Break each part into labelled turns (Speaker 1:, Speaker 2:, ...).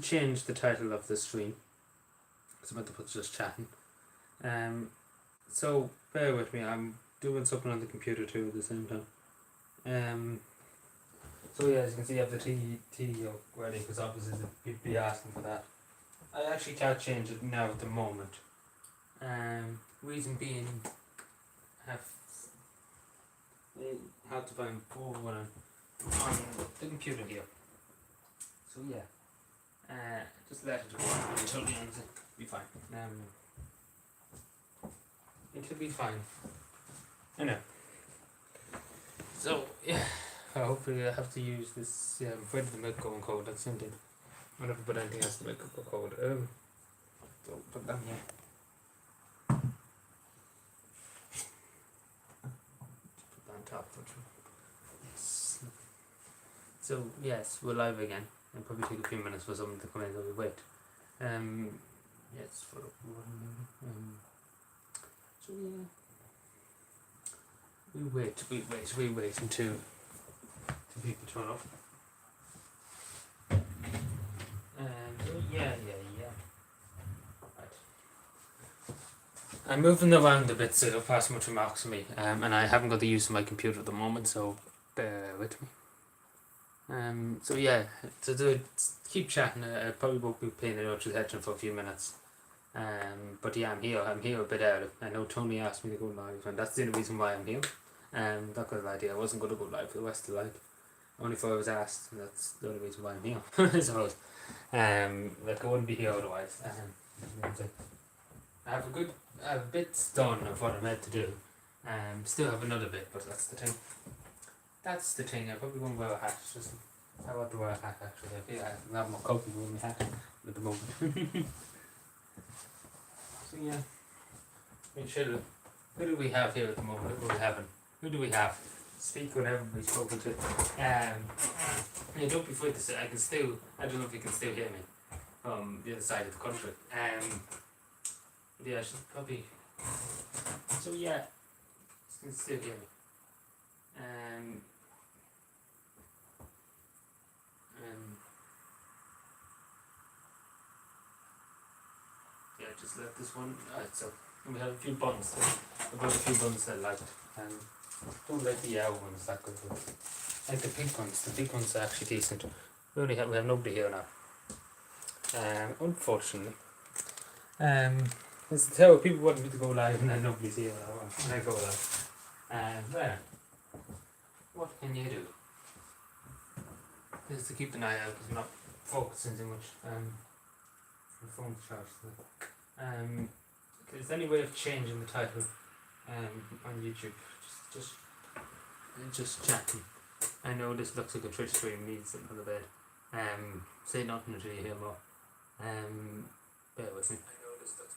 Speaker 1: change the title of the stream, because I'm about to put just chatting. So bear with me, I'm doing something on the computer too at the same time. So yeah, as you can see I have the tea ready, because obviously you'd be asking for that. I actually can't change it now at the moment. Reason being, I have to find one on the computer here. So yeah, just let it go until the end. It'll be fine. It'll be fine. I know. So yeah, hopefully I have to use this. Yeah, I'm afraid of the milk going cold. That's something. I'll never put anything else to make it go cold. So put that here. Put that on top. So yes, we're live again. It'll probably take a few minutes for someone to come in, so we wait. Yes, for so yeah, we wait until people turn up. Yeah. Right. I'm moving around a bit, so it'll pass much remarks to me. And I haven't got the use of my computer at the moment, so bear with me. So yeah, to keep chatting, I probably won't be paying much attention for a few minutes. But yeah, I'm here a bit early. I know Tony asked me to go live, and that's the only reason why I'm here. Not gonna lie to you, I wasn't gonna go live for the rest of the live. Only if I was asked, and that's the only reason why I'm here. I suppose. Like I wouldn't be here otherwise. I have bits done of what I'm meant to do. Still have another bit, but that's the thing. I probably won't wear a hat. Just I want to wear a hat actually. I feel I'm not more comfortable with my hat at the moment. So yeah, who do we have here at the moment? Who do we have? Speak with everybody spoken to. Yeah, don't be afraid to say. I don't know if you can still hear me from the other side of the country. Yeah, I should probably. So yeah, you can still hear me. Yeah, just let this one. Alright, so we have a few buns. I've got a few buns I liked. Don't like the yellow ones that good. Like the pink ones. The pink ones are actually decent. We have nobody here now. Unfortunately. It's the tell people want me to go live and then nobody's here when I go live. Well, what can you do? Just to keep an eye out because I'm not focusing too much. The phone's charged. Is there any way of changing the title on YouTube? Just chatting. I know this looks like a Twitch stream, needs something on the bed. Say nothing until you hear more. Bear with me. I know this looks.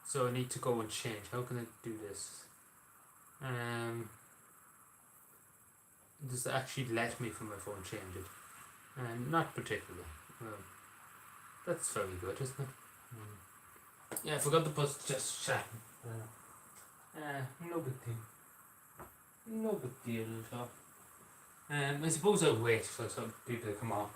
Speaker 1: So I need to go and change. How can I do this? Does it actually let me from my phone change it? Not particularly. Well, that's very good, isn't it? Yeah, I forgot to put just chatting. No big deal. No big deal at all. I suppose I'll wait for some people to come on.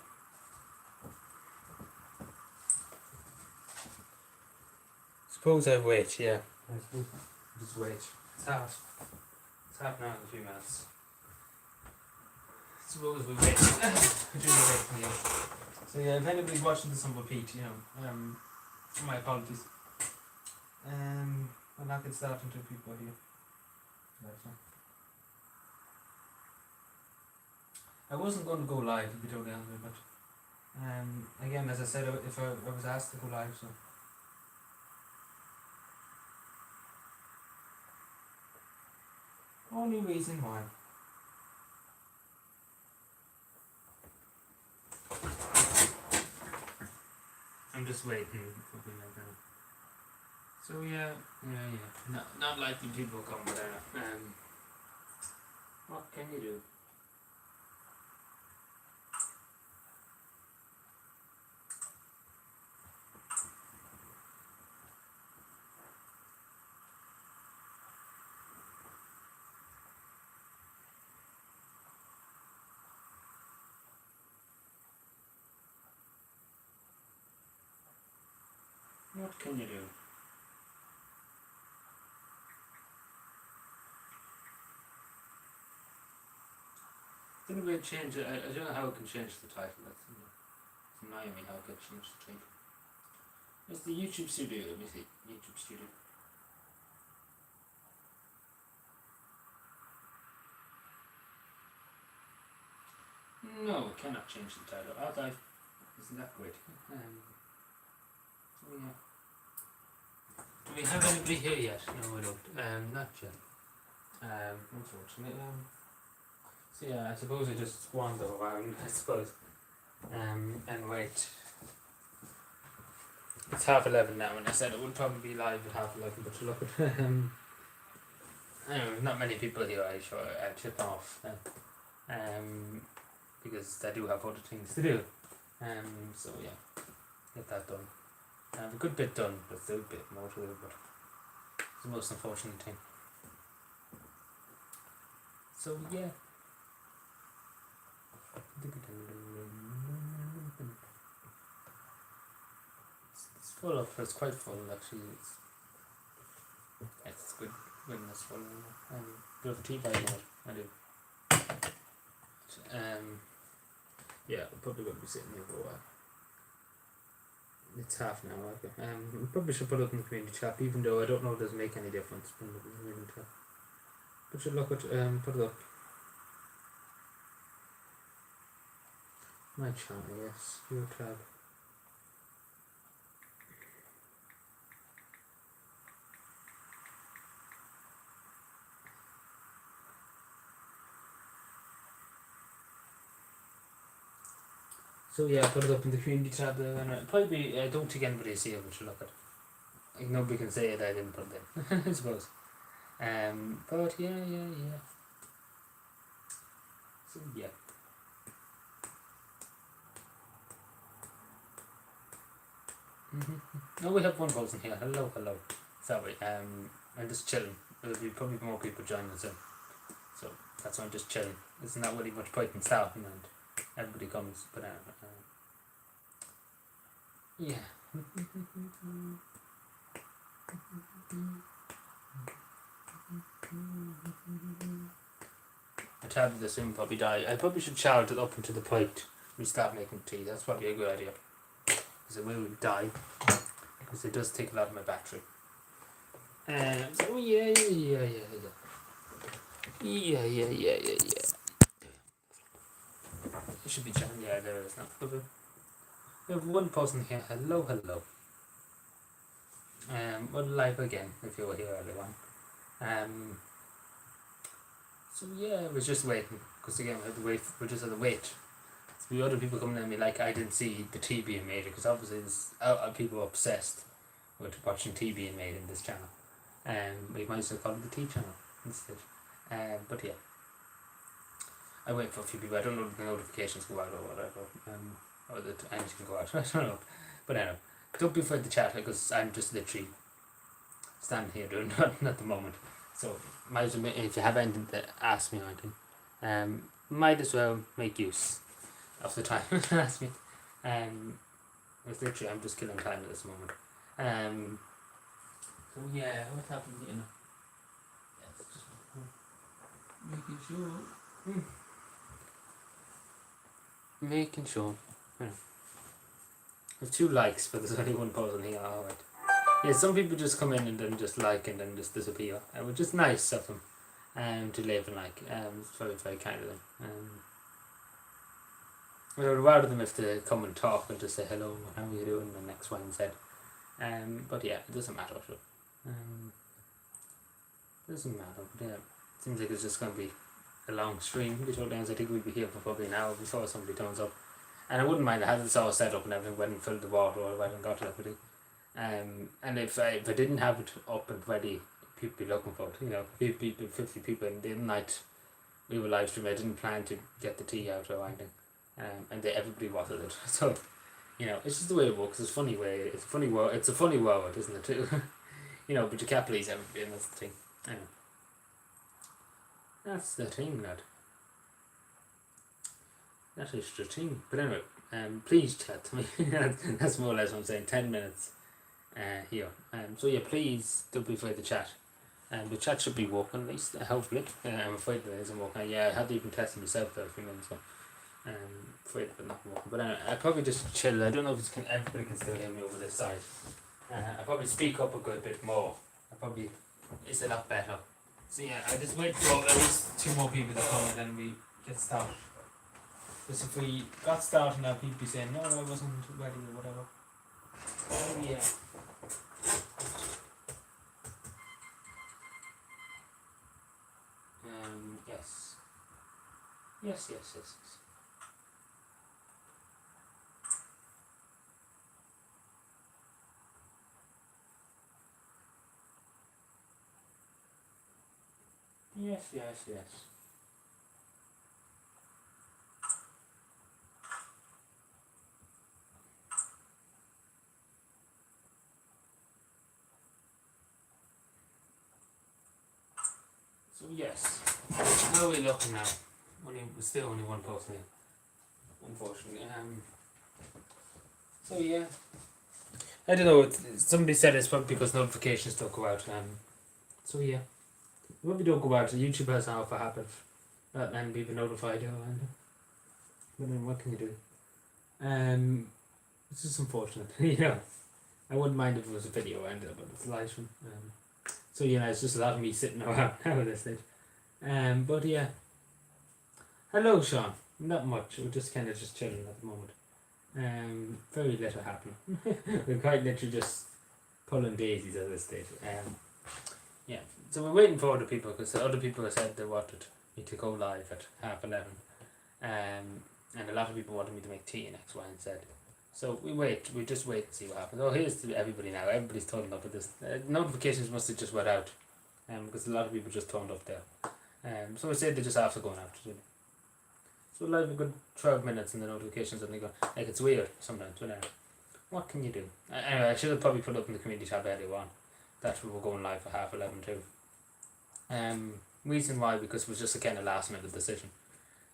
Speaker 1: Suppose I wait, yeah. I suppose just wait. It's half now in a few minutes. Suppose we wait. So yeah, if anybody's watching this on repeat, my apologies. I'll not get started until people are here. I wasn't going to go live, to be totally honest with you, but again, as I said, if I was asked to go live, so. Only reason why. I'm just waiting for people like that. So yeah. Not likely people come, but what can you do? What can you do? I think we change it. I don't know how I can change the title. That's annoying me how I can change the title. It's the YouTube studio. Let me see. YouTube studio. No, we cannot change the title. Archive isn't that great. So yeah. Do we have anybody here yet? No, we don't. Not yet. Unfortunately. So yeah, I suppose I just wander around, I suppose. And wait. It's 11:30 now, and I said it would probably be live at 11:30, but look at anyway, not many people here. I chip off, because they do have other things to do. So yeah, get that done. I have a good bit done, but still a bit more to do. But it's the most unfortunate thing. So yeah. It's full of. It's quite full actually. It's good when it's full. Bit of tea by now. I do. Yeah, I'm probably going to be sitting here for a while. It's half an hour. Okay. We probably should put it in the community chat, even though I don't know if it does make any difference. But should look at put it up. My channel, yes, your tab. So yeah, I put it up in the community tab there, and probably I don't think anybody see it, but should look at. Like nobody can say it. I didn't put it in, I suppose. But yeah. So yeah. No, we have one person here. Hello. Sorry, I'm just chilling. There'll be probably more people joining soon. So that's why I'm just chilling. Isn't that really much point in starting and everybody comes, but yeah. The tab of the soon probably die. I probably should charge it up until the point we start making tea. That's probably a good idea. Because it will die. Because it does take a lot of my battery. So yeah. It should be chatting. Yeah, there is now. We have one person here. Hello. We're live again if you were here earlier on. So yeah, I was just waiting because again we had to wait. We're just at the wait. The other people coming at me like I didn't see the tea being made because obviously there's people obsessed with watching tea being made in this channel. We might as well call it the tea channel instead. But yeah, I wait for a few people. I don't know if the notifications go out or whatever. Or that anything go out. I don't know. But anyway, don't be afraid to chat because I'm just literally standing here doing nothing at the moment. So might as well, if you have anything to ask me or anything, might as well make use of the time to ask me. It's literally I'm just killing time at this moment. So yeah, what happened here now? Yes, just making sure. Making sure. Yeah. There's 2 likes, but there's only 1 person here. Alright. Yeah, some people just come in and then just like and then just disappear. Which is nice of them. To leave and like. It's very, very kind of them. I would rather them if they come and talk and just say hello, how are you doing, and X, Y, and Z. But yeah, it doesn't matter. So. It doesn't matter. But yeah, it seems like it's just going to be a long stream. I think we'd be here for probably an hour before somebody turns up. And I wouldn't mind, I had this all set up and everything, went and filled the water or went and got it everything. And if I didn't have it up and ready, people be looking for it. You know, 50 people, and the other night we were live streaming, I didn't plan to get the tea out or anything. And everybody wanted it. So, you know, it's just the way it works. It's a funny way. It's a funny world. It's a funny world, isn't it? Too. You know, but you can't please everybody, and that's the thing. Anyway, that's the thing, lad. That is the thing. But anyway, please chat to me. That's more or less what I'm saying. 10 minutes. here. So yeah, please don't be afraid to chat. The chat should be working at least, hopefully. I'm afraid that it isn't working. Yeah, I had to even test it myself there a few minutes ago. Afraid of it not working. But I probably just chill. I don't know if everybody can still hear me over this side. I probably speak up a good bit more. It's a lot better. So yeah, I just wait for at least 2 more people to come and then we get started. Because if we got started now, people be saying, no, I wasn't ready or whatever. Oh yeah. Yes. Yes. Yes. So yes. How are we looking now? Still only one person here, unfortunately. So yeah. I don't know. Somebody said it's probably because notifications don't go out. So yeah. When we don't go out, YouTube has an alpha habit of not letting people notified. But then what can you do? It's just unfortunate, I wouldn't mind if it was a video ended, but it's a live stream. So it's just a lot of me sitting around now at this stage. But yeah. Hello, Sean. Not much. We're just kind of just chilling at the moment. Very little happening. We're quite literally just pulling daisies at this stage. Yeah. So we're waiting for other people because the other people have said they wanted me to go live at 11:30. And a lot of people wanted me to make tea and X, Y, and Z. So we just wait and see what happens. Oh, here's to everybody now. Everybody's turned up at this. Notifications must have just went out. Because a lot of people just turned up there. So I said they just after going out. So live a good 12 minutes and the notifications and they go, like it's weird sometimes, what can you do? Anyway, I should have probably put up in the community tab earlier on that we were going live for 11:30 too. Reason why, because it was just a kind of last minute decision.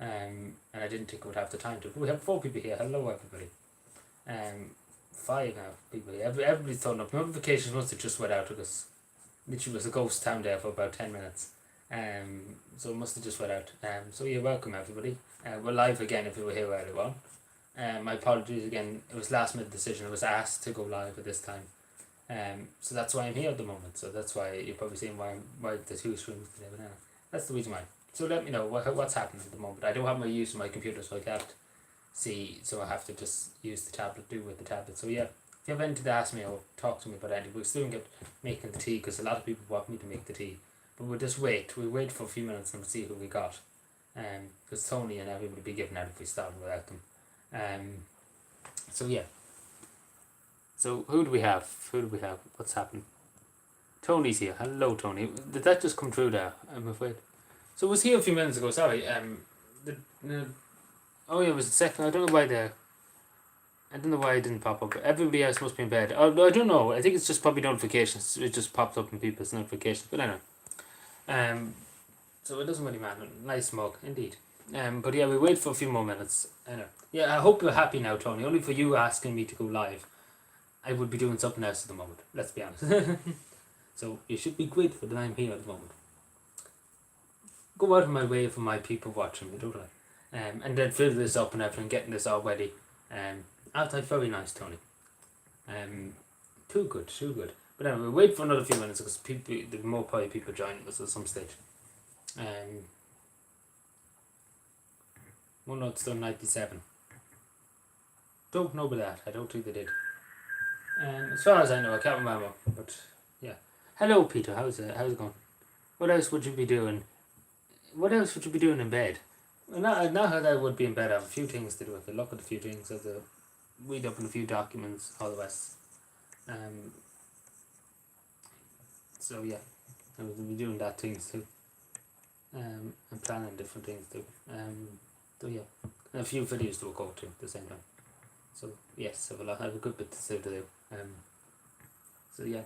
Speaker 1: And I didn't think we would have the time to. We have 4 people here. Hello everybody. 5 now people here. Everybody's turned up. Notifications must have just went out because literally was a ghost town there for about 10 minutes. So it must have just went out. So you're welcome everybody. We're live again if you were here earlier on. My apologies again. It was last minute decision. I was asked to go live at this time. So that's why I'm here at the moment. So that's why you're probably seeing why the 2 streams today. But that's the reason why. So let me know what's happening at the moment. I don't have my use of my computer, so I can't see. So I have to just use the tablet. Do with the tablet. So yeah, if you have anything to ask me or talk to me about anything, we'll soon get making the tea because a lot of people want me to make the tea. But we'll just wait. We'll wait for a few minutes and we'll see who we got. Because Tony and everybody will be given out if we start without them. So yeah. So who do we have? What's happened? Tony's here. Hello, Tony. Did that just come through there? I'm afraid. So it was here a few minutes ago. Sorry. Oh yeah, it was the second. I don't know why it didn't pop up. Everybody else must be in bed. Oh, I don't know. I think it's just probably notifications. It just pops up in people's notifications. But anyway. So it doesn't really matter. Nice mug, indeed. But yeah, we wait for a few more minutes. Anyway. Yeah, I hope you're happy now, Tony. Only for you asking me to go live. I would be doing something else at the moment. Let's be honest. So you should be grateful that I'm here at the moment. Go out of my way for my people watching me, don't I? And then fill this up and everything, getting this all ready. Outside very nice, Tony. Too good. But anyway, we'll wait for another few minutes because there's more probably people joining us at some stage. One note's done 97. Don't know about that. I don't think they did. As far as I know, I can't remember. But yeah. Hello, Peter. How's it going? What else would you be doing? In bed? Well, not that I would be in bed. I have a few things to do. I have to look at a few things. I have to read up on a few documents. All the rest. So yeah, I will be doing that things too. And planning different things too. So yeah, and a few videos to record too at the same time. So yes, I have a good bit to do. So yeah,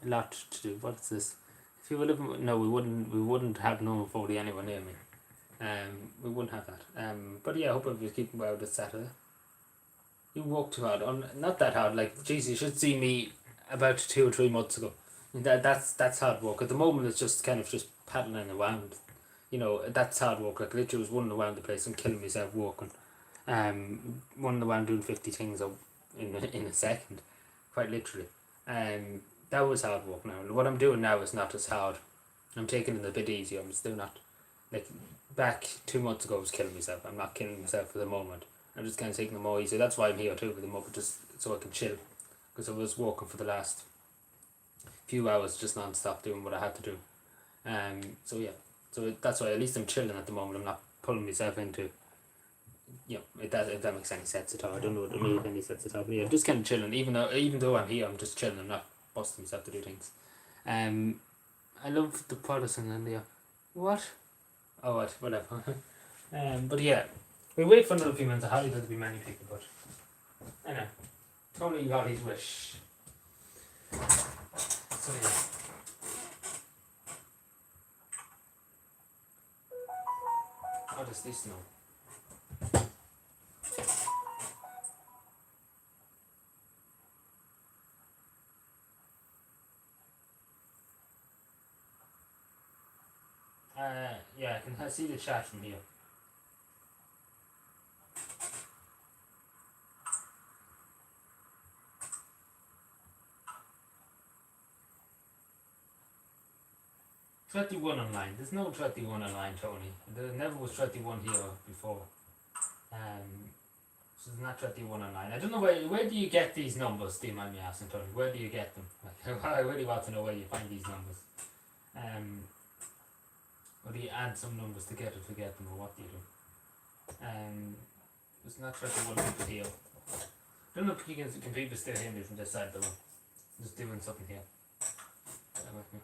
Speaker 1: a lot to do. What's this? If you were living, no, we wouldn't have no 40 anywhere near me. We wouldn't have that. But yeah, I hope everybody's keeping well this Saturday. You work too hard. Not that hard. Like, geez, you should see me about 2 or 3 months ago. That's hard work. At the moment, it's just kind of just paddling around. That's hard work. Like, literally, was running around the place and killing myself working. Running around doing 50 things in a second, quite literally. That was hard work now. What I'm doing now is not as hard. I'm taking it a bit easier. I'm still not, like, back 2 months ago I was killing myself. I'm not killing myself for the moment. I'm just kind of taking it more easy. That's why I'm here too with the moment, just so I can chill. Because I was working for the last few hours just non-stop doing what I had to do. So yeah. So that's why at least I'm chilling at the moment. I'm not pulling myself into, if that makes any sense at all. I don't know what it makes any sense at all. But yeah, I'm just kind of chilling. Even though I'm here, I'm just chilling. I'm not busting myself to do things. I love the Protestant in there. What? Oh, what? Whatever. But yeah, we wait for another few minutes. I hardly there'll be many people, but I know. Tony got his wish. So yeah. What is this now? Yeah, I can see the chat from here. $31 online. There's no $31 online, Tony. There never was $31 here before. So there's not $31 online. I don't know where do you get these numbers, do you mind me asking, Tony? Where do you get them? Like, I really want to know where you find these numbers. Or do you add some numbers together to get them, or what do you do? There's not $31 people here. I don't know if can people still hear me from this side, though. I'm just doing something here. Bear with me.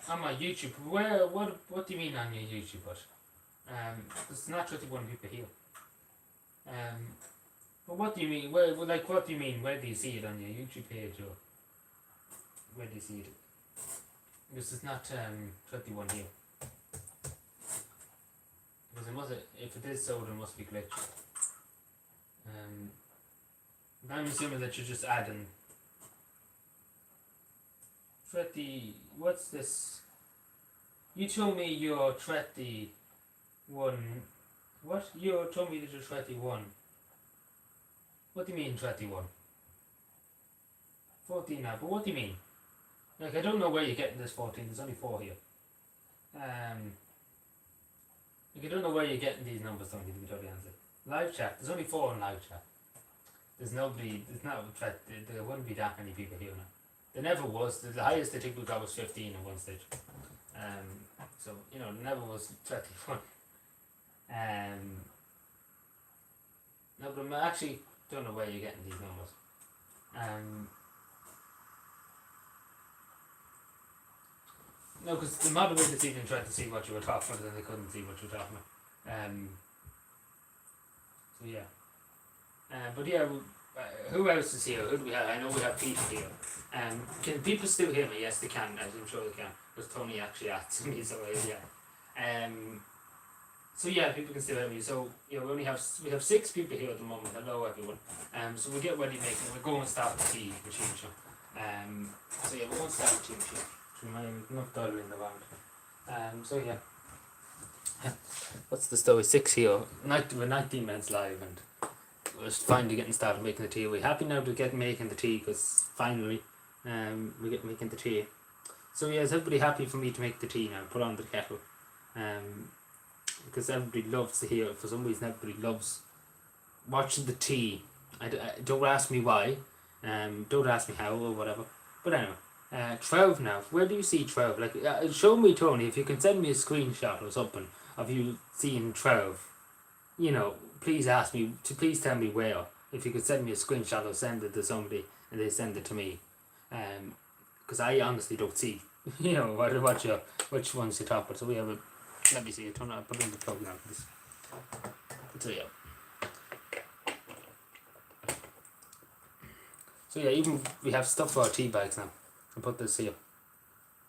Speaker 1: On my YouTube, what do you mean on your YouTube? But there's not 31 people here. But what do you mean? What do you mean? Where do you see it on your YouTube page, or where do you see it? Because it's not 31 here. Because if it is so, there must be glitch. I'm assuming that you're just adding 30. What's this? You told me you're 31. What? You told me that you're 31. What do you mean 31? 14 now, but what do you mean? Like, I don't know where you're getting this 14. There's only 4 here. Like, I don't know where you're getting these numbers, Tony, to be totally honest. Live chat. There's only 4 in live chat. There's nobody. There wouldn't be that many people here now. There never was. The highest I think we got was 15 at one stage. So, there never was 31. No, but I actually don't know where you're getting these numbers. No, because the moderator this evening tried to see what you were talking about, and they couldn't see what you were talking about. So yeah. But yeah, who else is here? Who do we have? I know we have people here. Can people still hear me? Yes, they can. I'm sure they can. Because Tony actually asked me, so yeah. So yeah, people can still hear me. So yeah, we have 6 people here at the moment. Hello everyone. So we'll get ready making. We're going to start the tea machine show. So yeah, we're going to start the tea machine. So I'm not dawdling around. So yeah. What's the story? 6 here. We're 19 minutes live, and we're finally getting started making the tea. We're happy now to get making the tea, because finally we get making the tea. So yeah, is everybody happy for me to make the tea now? Put on the kettle. Because everybody loves to hear it. For some reason, everybody loves watching the tea. Don't ask me why. Don't ask me how or whatever. But anyway, 12 now. Where do you see 12? Like, show me, Tony, if you can send me a screenshot or something of you seeing 12. Please ask me please tell me where. If you could send me a screenshot or send it to somebody and they send it to me. Because I honestly don't see, which ones you're talking about. So we have let me see, I'll put in the plug now for this. So yeah. So yeah, even we have stuff for our tea bags now. I'll put this here.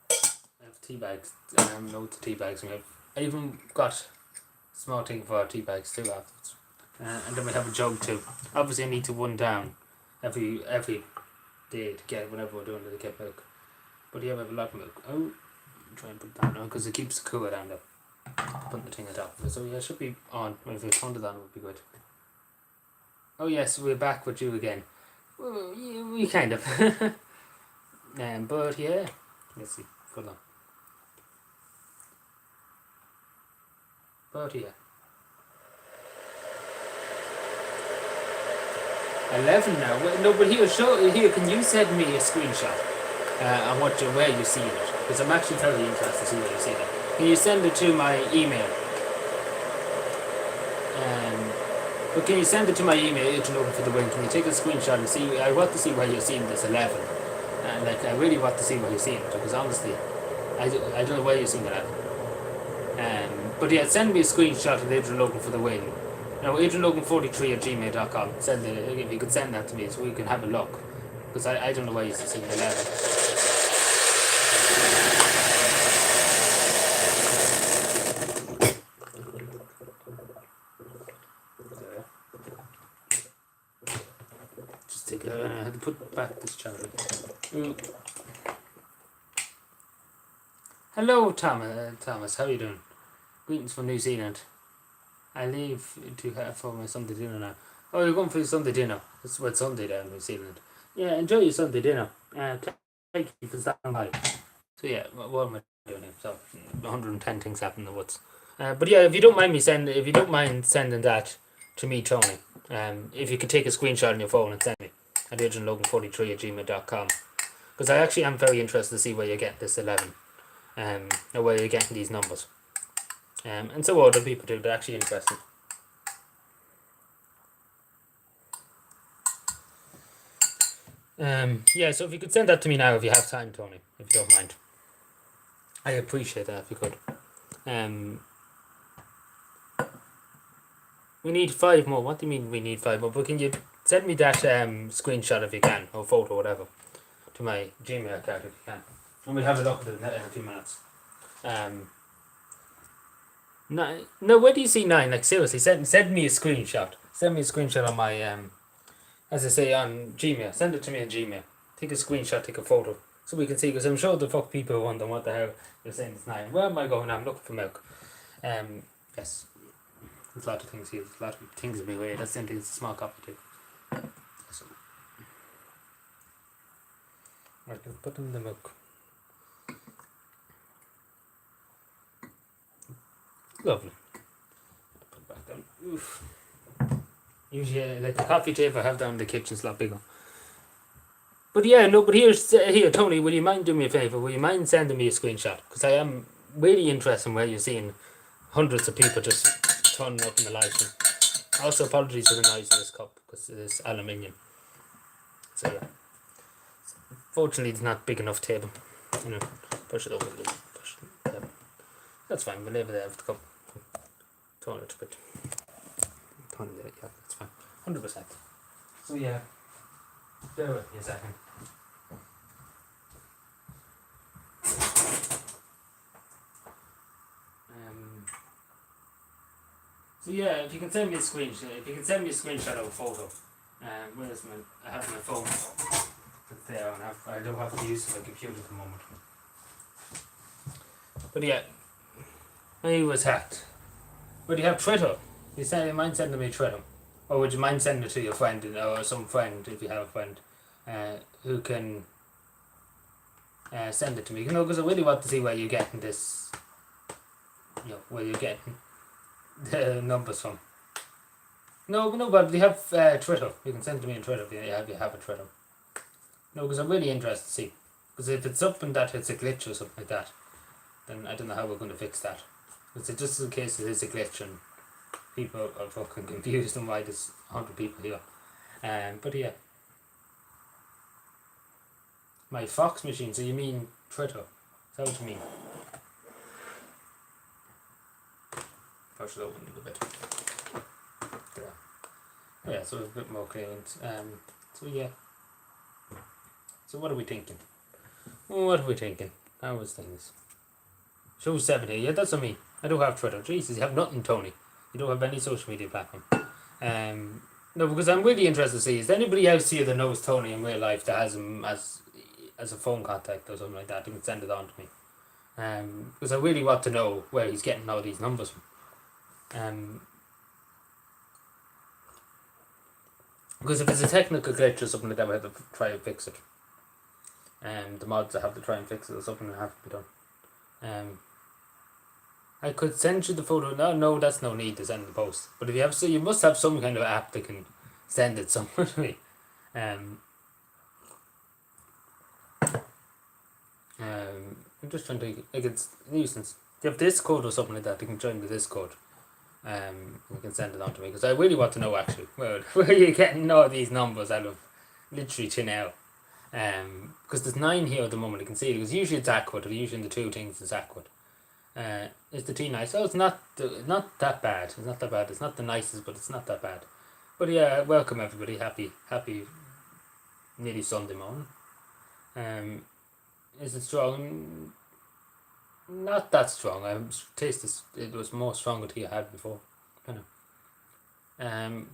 Speaker 1: I have tea bags, loads of tea bags. I even got a small thing for our tea bags too afterwards. And then we have a jug too. Obviously I need to one down every day to get whenever we're doing it to get milk. But yeah, we have a lot of milk. Oh, try and put it down now because it keeps the cooler down there. Putting the thing on top of it. So yeah, it should be on. If we turned it on, it would be good. Oh yes, we're back with you again. Well, yeah, we kind of. But yeah, let's see. Hold on. But yeah. 11 now. Well, no, but here. Can you send me a screenshot on where you see it? Because I'm actually very interested to see where you see it. Can you send it to my email? But can you send it to my email if you're looking for the win? Can you take a screenshot and see? I want to see where you're seeing this 11. And I really want to see where you're seeing it because honestly, I don't know where you're seeing it at. But yeah, send me a screenshot of Adrian Logan for the win. No, adrianlogan43@gmail.com. If you could send that to me so we can have a look. Because I don't know where you're seeing 11. I had to put back this channel. Hello, Thomas. How are you doing? Greetings from New Zealand. I leave for my Sunday dinner now. Oh, you're going for your Sunday dinner. It's what Sunday there in New Zealand. Yeah, enjoy your Sunday dinner. Thank you for standing by. So yeah, what am I doing here? So 110 things happen in the woods. But yeah, if you don't mind sending that to me, Tony. If you could take a screenshot on your phone and send me at adrianlogan43@gmail.com. Because I actually am very interested to see where you're getting this 11. Or where you're getting these numbers. And so other people do. They're actually interesting. Yeah, so if you could send that to me now if you have time, Tony, if you don't mind. I appreciate that if you could. We need 5 more. What do you mean we need 5 more? But can you send me that screenshot if you can, or photo, or whatever, to my Gmail account if you can. And we'll have a look at it in a few minutes. No, where do you see 9? Like seriously, send me a screenshot. Send me a screenshot on my as I say, on Gmail. Send it to me on Gmail. Take a screenshot, take a photo, so we can see. Because I'm sure the fuck people wonder what the hell you're saying it's 9. Where am I going? I'm looking for milk. Yes. There's a lot of things here. There's a lot of things in my way. That's the only thing. It's a small copy too. So, I can put in the milk. Lovely. Put it back down. Oof. Usually, like the coffee table I have down in the kitchen's a lot bigger. But yeah, no. But here, Tony. Will you mind doing me a favour? Will you mind sending me a screenshot? Because I am really interested in where you're seeing hundreds of people just turning up in the live stream. Also, apologies for the noise in this cup because it is aluminium. So yeah. Fortunately, it's not big enough table. You know, push it over a little. Push it. That's fine. We'll leave it there with the cup. Turn it a bit. Turn it there. Yeah, that's fine. 100%. So yeah. Bear with me a second. So yeah, if you can send me a screenshot of a photo. Where's I have my phone. It's there, and I don't have to use my computer at the moment. But yeah, I was hacked. But you have Twitter. You mind sending me Twitter, or would you mind sending it to your friend or some friend if you have a friend who can send it to me? You know, because I really want to see where you're getting this. You know, where you're getting the numbers from. No, but you have Twitter. You can send it to me on Twitter if you have a Twitter. No, because I'm really interested to see. Because if it's something that it's a glitch or something like that, then I don't know how we're going to fix that. It's just in case it is a glitch and people are fucking confused on why there's 100 people here. But yeah. My Fox machine, so you mean Twitter? Is that what you mean? Push it open a little bit. There. Yeah, so it's a bit more clean. So yeah. So what are we thinking? What are we thinking? How was things? Show 7 here. Yeah, that's what I mean. I don't have Twitter. Jesus, you have nothing, Tony. You don't have any social media platform. No, because I'm really interested to see, is there anybody else here that knows Tony in real life that has him as a phone contact or something like that? You can send it on to me. Because I really want to know where he's getting all these numbers from. Because if it's a technical glitch or something like that, we have to try and fix it. The mods that have to try and fix it or something that have to be done. I could send you the photo. No, that's no need to send the post. But if you have, so you must have some kind of app that can send it somewhere to me. I'm just trying to, like, it's a nuisance. If you have Discord or something like that, you can join the Discord. You can send it on to me because I really want to know actually where you're getting all these numbers out of literally thin air. Because there's 9 here at the moment. You can see it because usually it's awkward. Usually in the 2 things it's awkward. Is the tea nice? Oh, it's not that bad. It's not that bad. It's not the nicest, but it's not that bad. But yeah, welcome everybody. Happy nearly Sunday morning. Is it strong? Not that strong. I taste this. It was more stronger tea I had before. Kind of.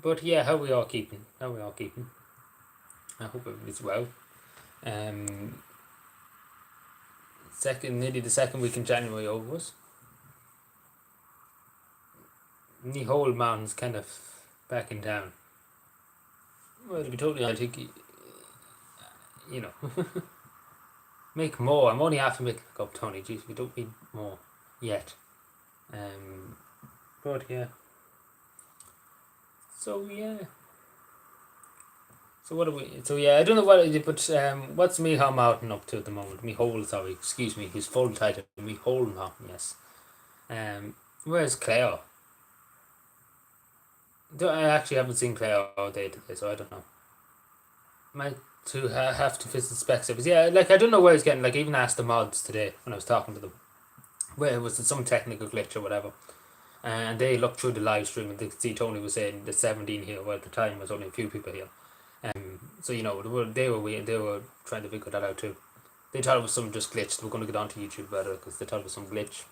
Speaker 1: But yeah, how we all keeping? I hope everybody's well. Nearly the second week in January over was. The whole mountain's kind of back in town. Well, to be totally honest, I think, you know, make more. I'm only after making a cup, Tony. Jeez, we don't need more yet. But yeah. So yeah. So what are we? So yeah, I don't know what I did, but what's Micheál Martin up to at the moment? Excuse me, his full title, Micheál Martin. Yes. Where's Claire? I actually haven't seen Claire all day today, so I don't know. Might to have to visit Specsavers. Yeah, like I don't know where he's getting. Like I even asked the mods today when I was talking to them, where was it some technical glitch or whatever, and they looked through the live stream and they could see Tony was saying the 17 here, where at the time was only a few people here. So you know they were trying to figure that out too. They thought it was some just glitch. They were going to get onto YouTube better because they thought it was some glitch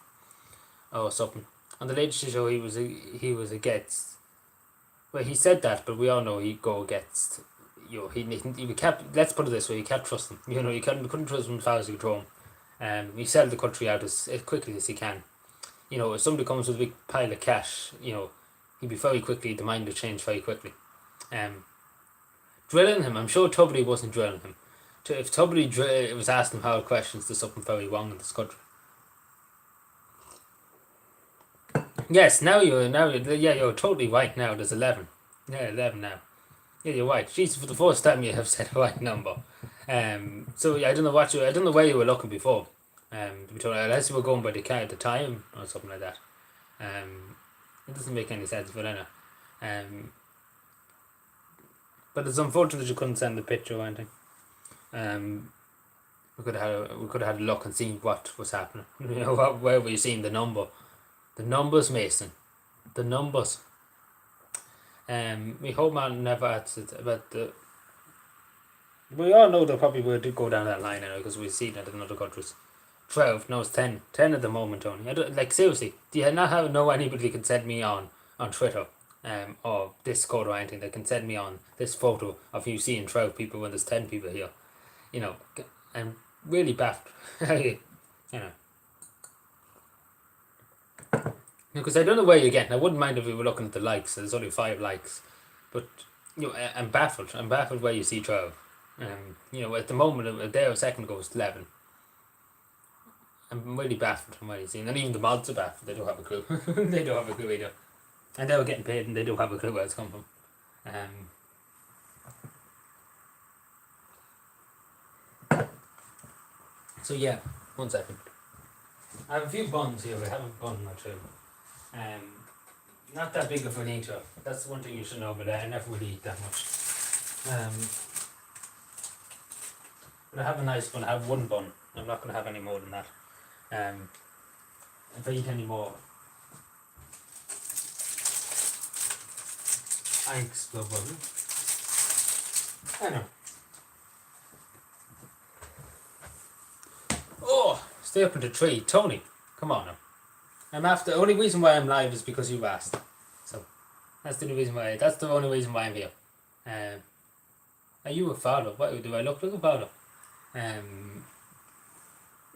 Speaker 1: or something. On the latest show, he was against. Well, he said that, but we all know he'd go against. You know, he kept. Let's put it this way: he kept trusting. You know, you couldn't trust him as far as you could throw him. He sell the country out as quickly as he can. You know, if somebody comes with a big pile of cash, you know, he'd be very quickly. The mind would change very quickly. Drilling him, I'm sure Tubbly wasn't drilling him. If Tubbly was asking him hard questions, there's something very wrong in this country. Yes, you're totally right now. There's 11. Yeah, 11 now. Yeah, you're right. Jeez, for the first time you have said the right number. So yeah, I don't know where you were looking before. To be told, unless you were going by the count at the time or something like that. It doesn't make any sense, but anyway. But it's unfortunate that you couldn't send the picture or anything. We could have had a look and seen what was happening. You know, where were you seeing the number? The numbers, Mason. The numbers. Micheál Martin never answered about the. We all know they probably would go down that line now because we've seen it in other countries. 12, no, it's 10. 10 at the moment, Tony. I don't, like, seriously, do you not know anybody can send me on Twitter or Discord or anything that can send me on this photo of you seeing 12 people when there's 10 people here? You know, I'm really baffled. You know. Because I don't know where you're getting. I wouldn't mind if we were looking at the likes. There's only 5 likes. But, you know, I'm baffled. I'm baffled where you see 12. You know, at the moment, a second ago, it's 11. I'm really baffled from what you're seeing. And even the mods are baffled. They don't have a clue. They don't have a clue either. And they were getting paid and they don't have a clue where it's come from. So yeah, 1 second. I have a few buns here. I have a bun or two. Not that big of an eater. That's one thing you should know, but I never really eat that much. But I have a nice bun. I have 1 bun. I'm not going to have any more than that. If I eat any more, I explode. I know. Stay up until 3. Tony, come on now. I'm after. The only reason why I'm live is because you asked. So that's the only reason why. That's the only reason why I'm here. Are you a father? What do I look like a father?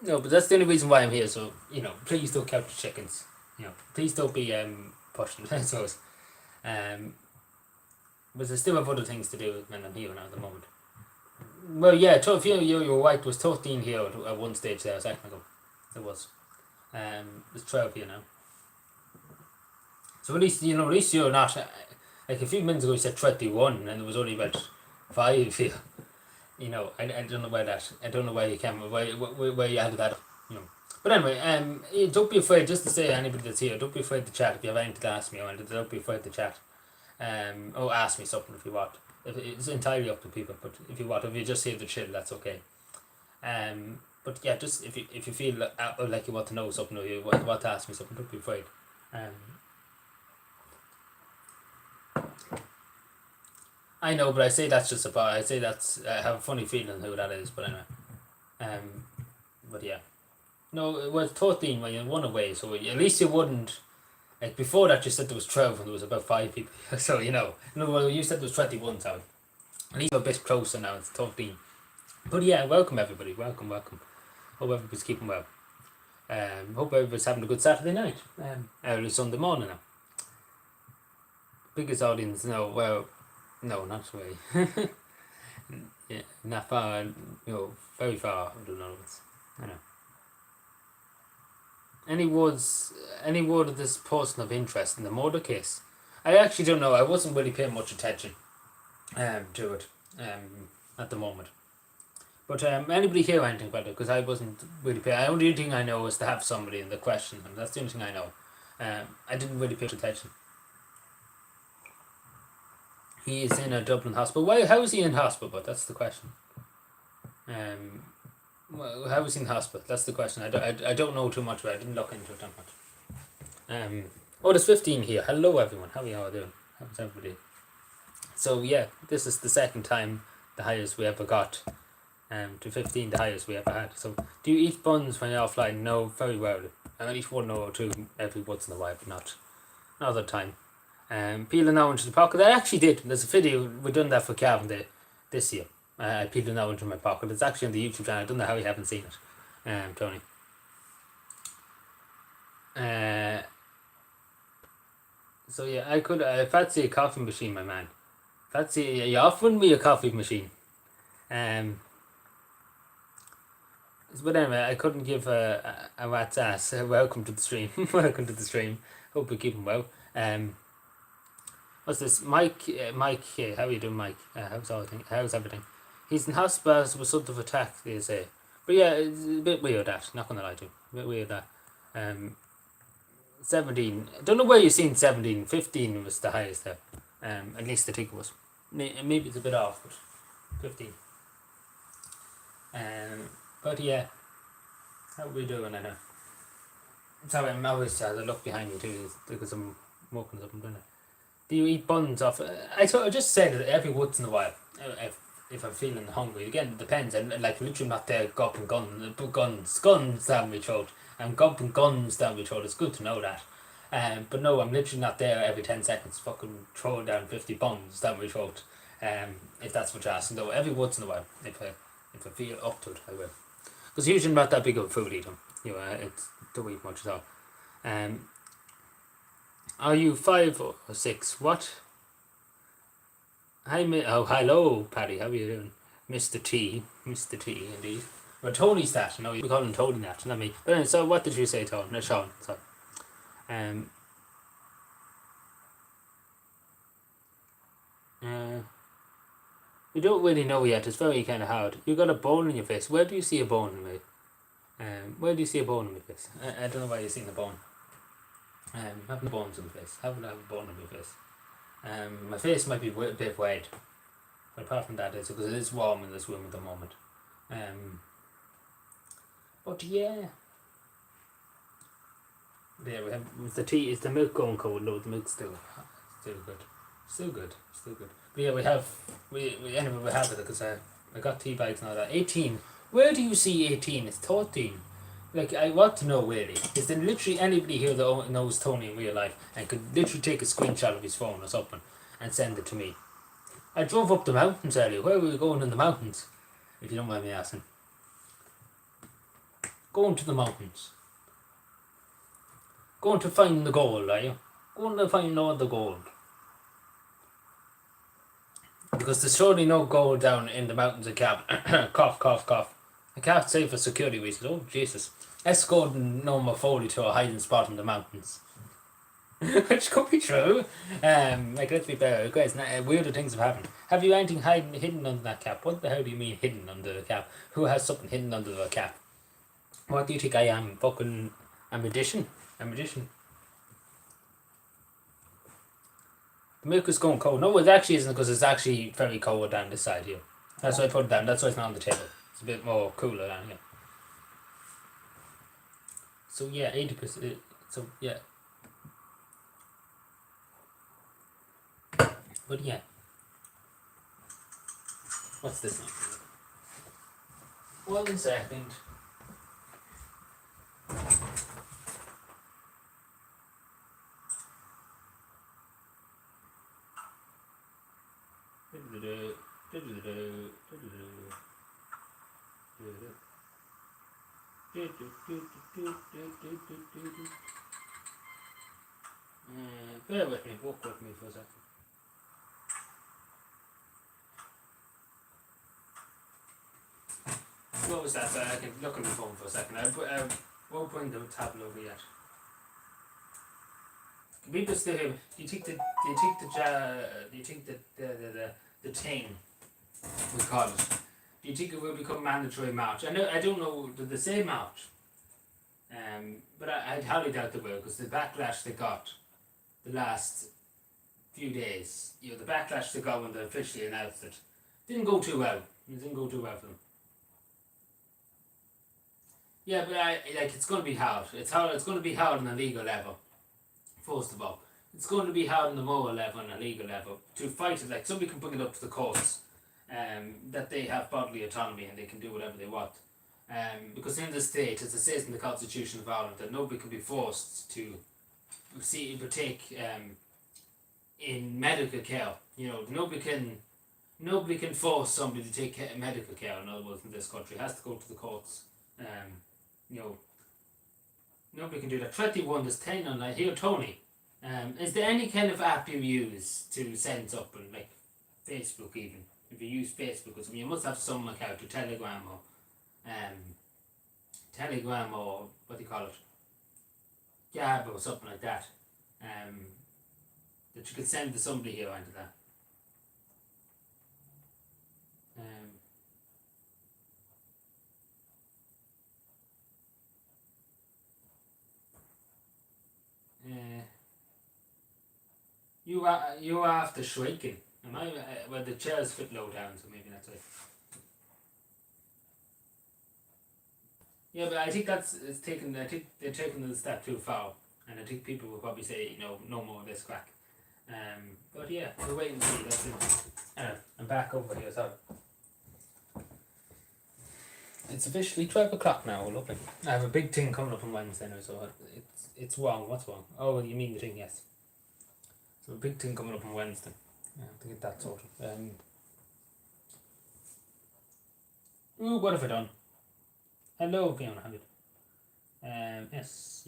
Speaker 1: No, but that's the only reason why I'm here. So please don't count the chickens. Please don't be pushing. So, but I still have other things to do when I'm here now at the moment. Well, yeah, you're right. Was 13 here at one stage there a second ago. It was. It's 12 here now. So at least you're not like a few minutes ago you said 21 and there was only about 5 here. I don't know why that. I don't know why you came where you added that. But anyway, don't be afraid. Just to say, anybody that's here, don't be afraid to chat if you have anything to ask me. Don't be afraid to chat. Or ask me something if you want. It's entirely up to people. But if you want, if you're just here to chill, that's okay. But yeah, just if you feel like you want to know something or you want to ask me something, don't be afraid. I know, but I say that's just about. I say that's. I have a funny feeling who that is, but anyway. But yeah. No, it was 13 when you won away, so at least you wouldn't. Like before that, you said there was 12 and there was about 5 people. So no, you said there was 21. So at least you're a bit closer now. It's 13. But yeah, welcome everybody. Welcome. Hope everybody's keeping well. Hope everybody's having a good Saturday night. Early Sunday morning now. Biggest audience, no, well, no, not really. Yeah, not far, very far. I don't know. I know. Any word of this person of interest in the murder case? I actually don't know. I wasn't really paying much attention to it at the moment. But anybody hear anything about it? Because I wasn't really paying. The only thing I know is to have somebody in the question, and that's the only thing I know. I didn't really pay attention. He is in a Dublin hospital. Why? How is he in hospital? But that's the question. Well, how is he in hospital? That's the question. I don't know too much about it. I didn't look into it that much. There's 15 here. Hello everyone. How are you all doing? How's everybody? So yeah, this is the second time the highest we ever got. To 15, the highest we ever had. So do you eat buns when you're offline? No, very rarely. I eat one or two every once in a while, but not all the time. Peel an orange to the pocket. I actually did. There's a video. We've done that for Calvin Day this year. I peeled an orange in my pocket. It's actually on the YouTube channel. I don't know how you haven't seen it, Tony. So yeah, I fancy a coffee machine, my man. You offering me a coffee machine. But anyway, I couldn't give a rat's ass. Welcome to the stream. Welcome to the stream. Hope you're keeping well. What's this? Mike, how are you doing, Mike? How's everything? He's in hospital with sort of attack, they say. But yeah, it's a bit weird that, not gonna lie to you. A bit weird that. 17. I don't know where you've seen 17. 15 was the highest there. At least I think it was. Maybe it's a bit off, but 15. But yeah. How are we doing, I know? Sorry, I'm always I look behind me too because I'm walking something, don't I? Do you eat buns off? I just said it every once in a while. If I'm feeling hungry, again, it depends. And like literally not there gulping guns down my throat. I'm gulping guns down my throat. It's good to know that. But no, I'm literally not there every 10 seconds fucking throwing down 50 buns down my throat. If that's what you're asking, though, every once in a while, if I feel up to it, I will. Because usually I'm not that big of a food eater. It's don't eat much at all. Are you 5 or 6? What? Hi, hello, Paddy. How are you doing? Mr. T, indeed. Well, Tony's that. No, you call him Tony that, not me. But anyway, so what did you say, Tony? No, Sean. Sorry. You don't really know yet. It's very kind of hard. You got a bone in your face. Where do you see a bone in me? Where do you see a bone in my face? I don't know why you're seeing a bone. Having bones in my face. How would I have a bone in my face? My face might be a bit red, but apart from that, it's because it is warm in this room at the moment. But yeah, we have the tea. Is the milk going cold? No, the milk's still good. But yeah, we have it because I got tea bags and all that. 18. Where do you see 18? It's 13. like, I want to know really, is there literally anybody here that knows Tony in real life and could literally take a screenshot of his phone or something and send it to me? I drove up the mountains earlier. Where were we going in the mountains? If you don't mind me asking. Going to the mountains. Going to find the gold, are you? Going to find all the gold. Because there's surely no gold down in the mountains of Cap. Cough, cough, cough. I can't say for security reasons. Oh, Jesus. Let's go and Norma Foley to a hiding spot in the mountains. Which could be true. Like, let's be fair. Guys, weirder things have happened. Have you anything hidden under that cap? What the hell do you mean hidden under the cap? Who has something hidden under the cap? What do you think I am? Fucking a magician? A magician? The milk is going cold. No, it actually isn't, because it's actually very cold down this side here. That's why I put it down. That's why it's not on the table. It's a bit more cooler down here. So yeah, 80%. So yeah. But yeah. What's this now? 1 second. Bear with me, walk with me for a second. What was that? I can look on the phone for a second. I won't bring the tablet over yet. People still here. Do you think the thing we call it? Do you think it will become mandatory March? I don't know. Did they say March? But I highly doubt they will, because the backlash they got the last few days, the backlash they got when they officially announced it, didn't go too well. It didn't go too well for them. Yeah, but it's going to be hard. It's hard. It's going to be hard on a legal level. First of all, it's going to be hard on the moral level and a legal level to fight it. Like, somebody can bring it up to the courts, that they have bodily autonomy and they can do whatever they want. Because in the state, as it says in the Constitution of Ireland, that nobody can be forced to partake in medical care. Nobody can force somebody to take medical care. In other words, in this country, it has to go to the courts. Nobody can do that. 21, there's 10 on that. Here, Tony, is there any kind of app you use to send something, like Facebook even? If you use Facebook or something, you must have some account, to Telegram or what do you call it? Gab or something like that. That you could send to somebody here into that. You are after shrieking. Am I? Well, the chair's fit low down, so maybe that's it. Yeah, but I think I think they're taking the step too far, and I think people will probably say, no more of this crack. But yeah, we'll wait and see. That's it. I'm back over here, sorry. It's officially 12 o'clock now. Lovely. I have a big thing coming up on Wednesday now, so it's wrong. What's wrong? Oh, you mean the thing? Yes. So a big thing coming up on Wednesday. I have to get that sorted. What have I done? Hello, Fiona. How are you? Yes.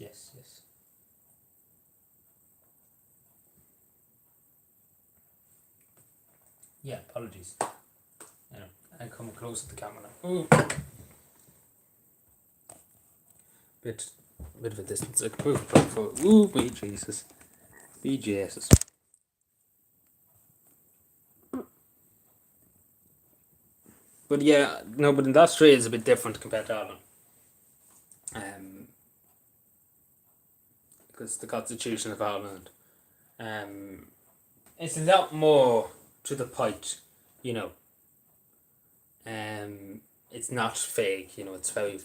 Speaker 1: Yeah, apologies. I come close to the camera now. Ooh. Bit of a distance. Ooh, wait, Jesus. Be Jesus. But yeah, no, but in Australia is a bit different compared to Ireland. Because the Constitution of Ireland, it's a lot more to the point, it's not fake, it's very,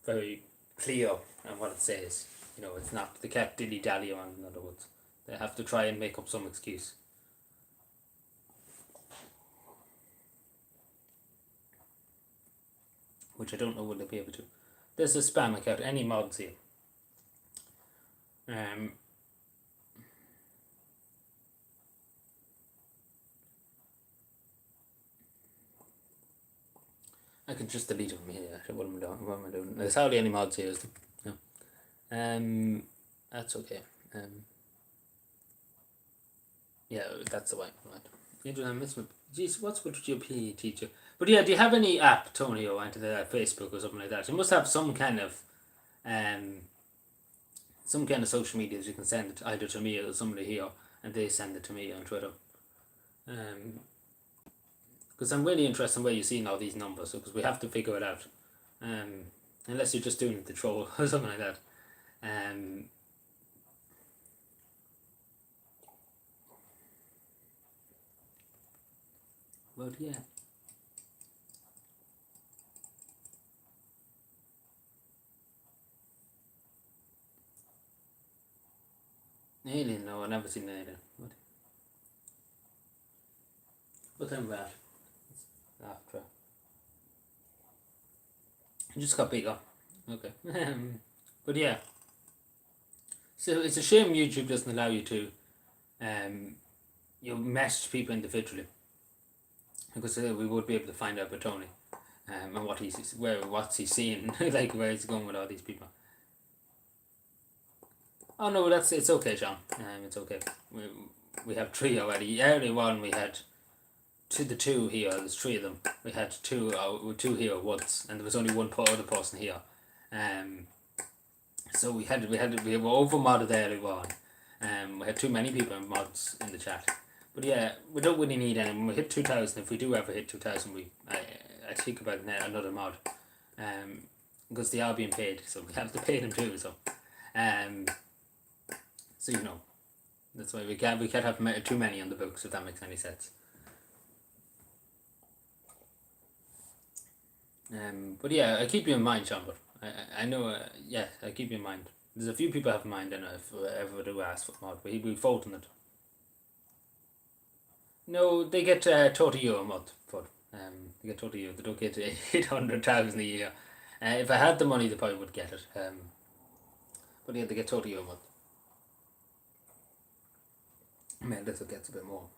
Speaker 1: very clear on what it says. It's not, they can't dilly-dally on, in other words. They have to try and make up some excuse. Which I don't know will they be able to. There's a spam account, any mods here. I can just delete it from here. Actually, what am I doing? There's hardly any mods here, is there? No. That's okay. Yeah, that's the way. Right. Jeez, what's with your PE teacher? But yeah, do you have any app, Tony, or into the Facebook or something like that? You must have some kind of social media you can send it either to me or somebody here, and they send it to me on Twitter. Because I'm really interested in where you're seeing all these numbers, because we have to figure it out. Unless you're just doing it to troll or something like that. But yeah. Alien? No, I've never seen Alien. What time that? After. It just got bigger. Okay. But yeah. So it's a shame YouTube doesn't allow you to message people individually. Because we would be able to find out about Tony. And what's he seeing, like where he's going with all these people. Oh no, it's okay, Sean. It's okay. We have 3 already. Early on we had two here. There's 3 of them. We had two here once, and there was only one other person here. So we were over modded early on. We had too many people in mods in the chat. But yeah, we don't really need any. When we hit 2,000, if we do ever hit 2,000, I think about another mod. Because they are being paid, so we have to pay them too. So, so that's why we can't have too many on the books, if that makes any sense. But yeah, I keep you in mind, Sean. But I know, I keep you in mind. There's a few people I have in mind, and if I ever do ask for mod, we vote on it. No, they get €30 a month for. They get €30. They don't get 800,000 a year. If I had the money, they probably would get it. But yeah, they get €30 a month. Man, this gets a bit more.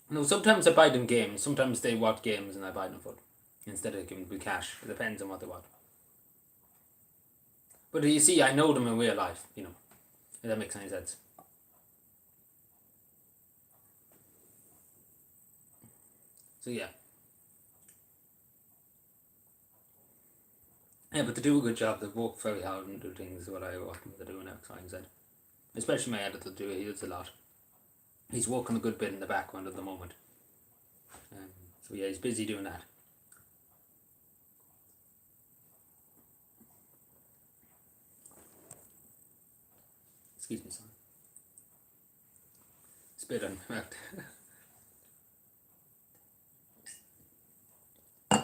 Speaker 1: No, sometimes I buy them games. Sometimes they want games and I buy them for them instead of giving them cash. It depends on what they want. But you see, I know them in real life, if that makes any sense. So yeah. Yeah, but they do a good job. They work very hard and do things what I want them to do and X, Y, and Z. Especially my editor, he does a lot. He's working a good bit in the background at the moment. So yeah, he's busy doing that. Excuse me, son. Spit on my mouth.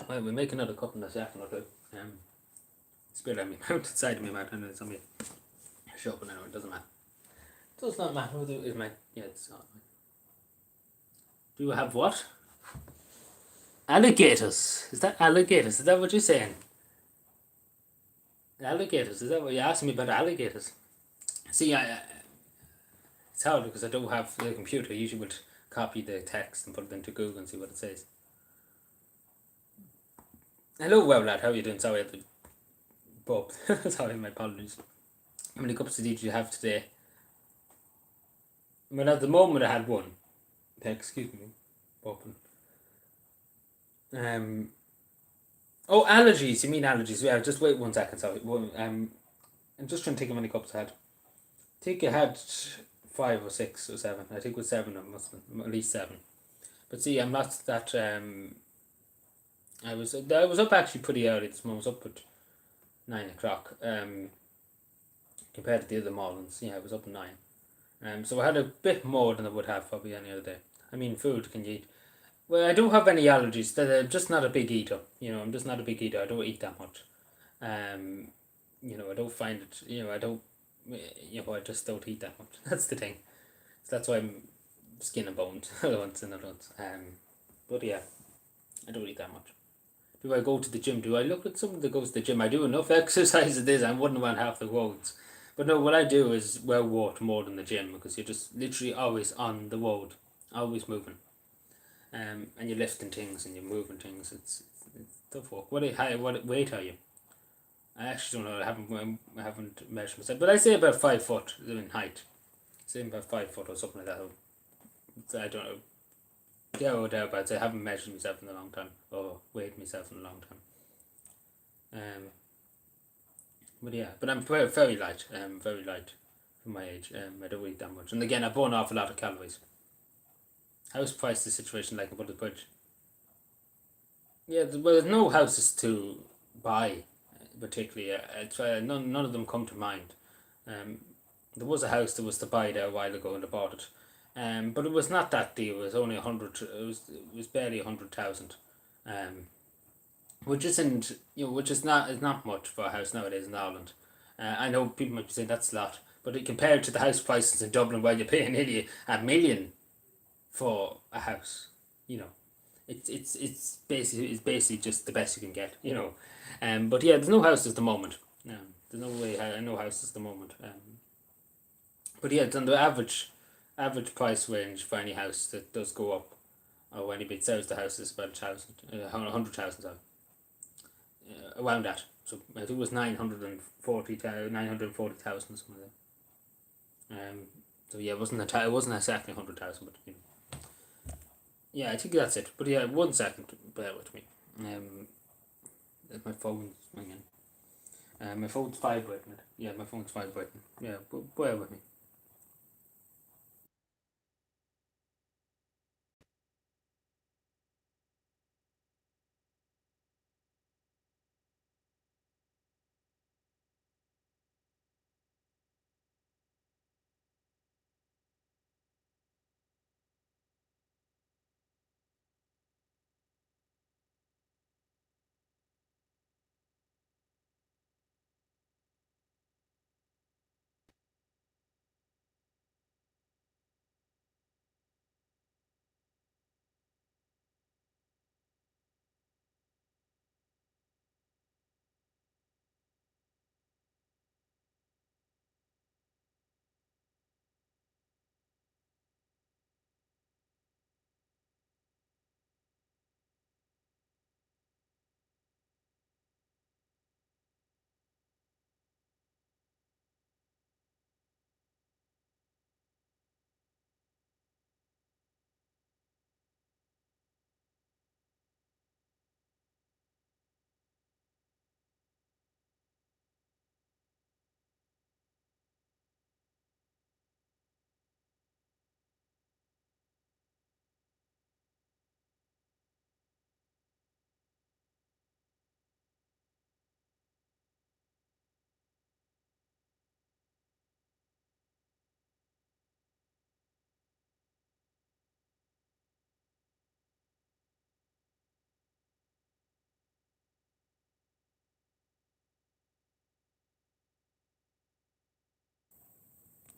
Speaker 1: Well, we'll make another cup in a second or two. Spit on my mouth, inside of my mouth, and it's on me. Shop anyway, it doesn't matter. It does not matter whether it's mine. Yeah, it's not mine. Do you have what? Alligators. Is that alligators? Is that what you're saying? Alligators. Is that what you're asking me about? Alligators. See, it's hard because I don't have the computer. I usually would copy the text and put it into Google and see what it says. Hello, well lad. How are you doing? Sorry, I had to Bob. Sorry, my apologies. How many cups of tea did you have today? I mean, at the moment I had one. Excuse me, Bobbing. Oh, allergies. You mean allergies? Yeah, just wait 1 second. Sorry. I'm just trying to think how many cups I had. I think I had 5 or 6 or 7. I think it was 7. It must have been at least 7. But see, I'm not that. I was up actually pretty early this morning. I was up at 9 o'clock. Compared to the other mornings, yeah, I was up at 9. So I had a bit more than I would have probably any other day. I mean, food can you eat? Well, I don't have any allergies. I'm just not a big eater. I'm just not a big eater. I don't eat that much. I don't find it. I don't. I just don't eat that much. That's the thing. So that's why skin and bones once in a once. But yeah, I don't eat that much. Do I go to the gym? Do I look at someone that goes to the gym? I do enough exercise as it is. I wouldn't want half the roads. But no, what I do is well walk more than the gym because you're just literally always on the road, always moving. And you're lifting things and you're moving things. It's tough work. What weight are you? I actually don't know. I haven't measured myself, but I say about 5 foot in height. Say about 5 foot or something like that. I don't know. Yeah, or thereabouts. I haven't measured myself in a long time or weighed myself in a long time. But yeah, but I'm very, very light. Very light for my age. I don't eat that much, and again, I burn off a lot of calories. House price the situation like above the bridge. Yeah, well, there's no houses to buy, particularly. None of them come to mind. Um, there was a house that was to buy there a while ago, and I bought it. But it was not that deal. It was only 100. It was barely 100,000. Which isn't which is not much for a house nowadays in Ireland. I know people might be saying that's a lot, but compared to the house prices in Dublin, where you're paying nearly a million for a house, you know, it's basically just the best you can get, you know. But yeah, there's no houses at the moment. There's no houses at the moment. But yeah, it's on the average price range for any house that does go up, or anybody sells the house is about 100,000, around that. So I think it was 940,000 something like that. So yeah, it wasn't exactly 100,000, but yeah, I think that's it. But yeah, 1 second, bear with me. My phone's ringing. My phone's vibrating. Yeah, my phone's vibrating. Yeah, but bear with me.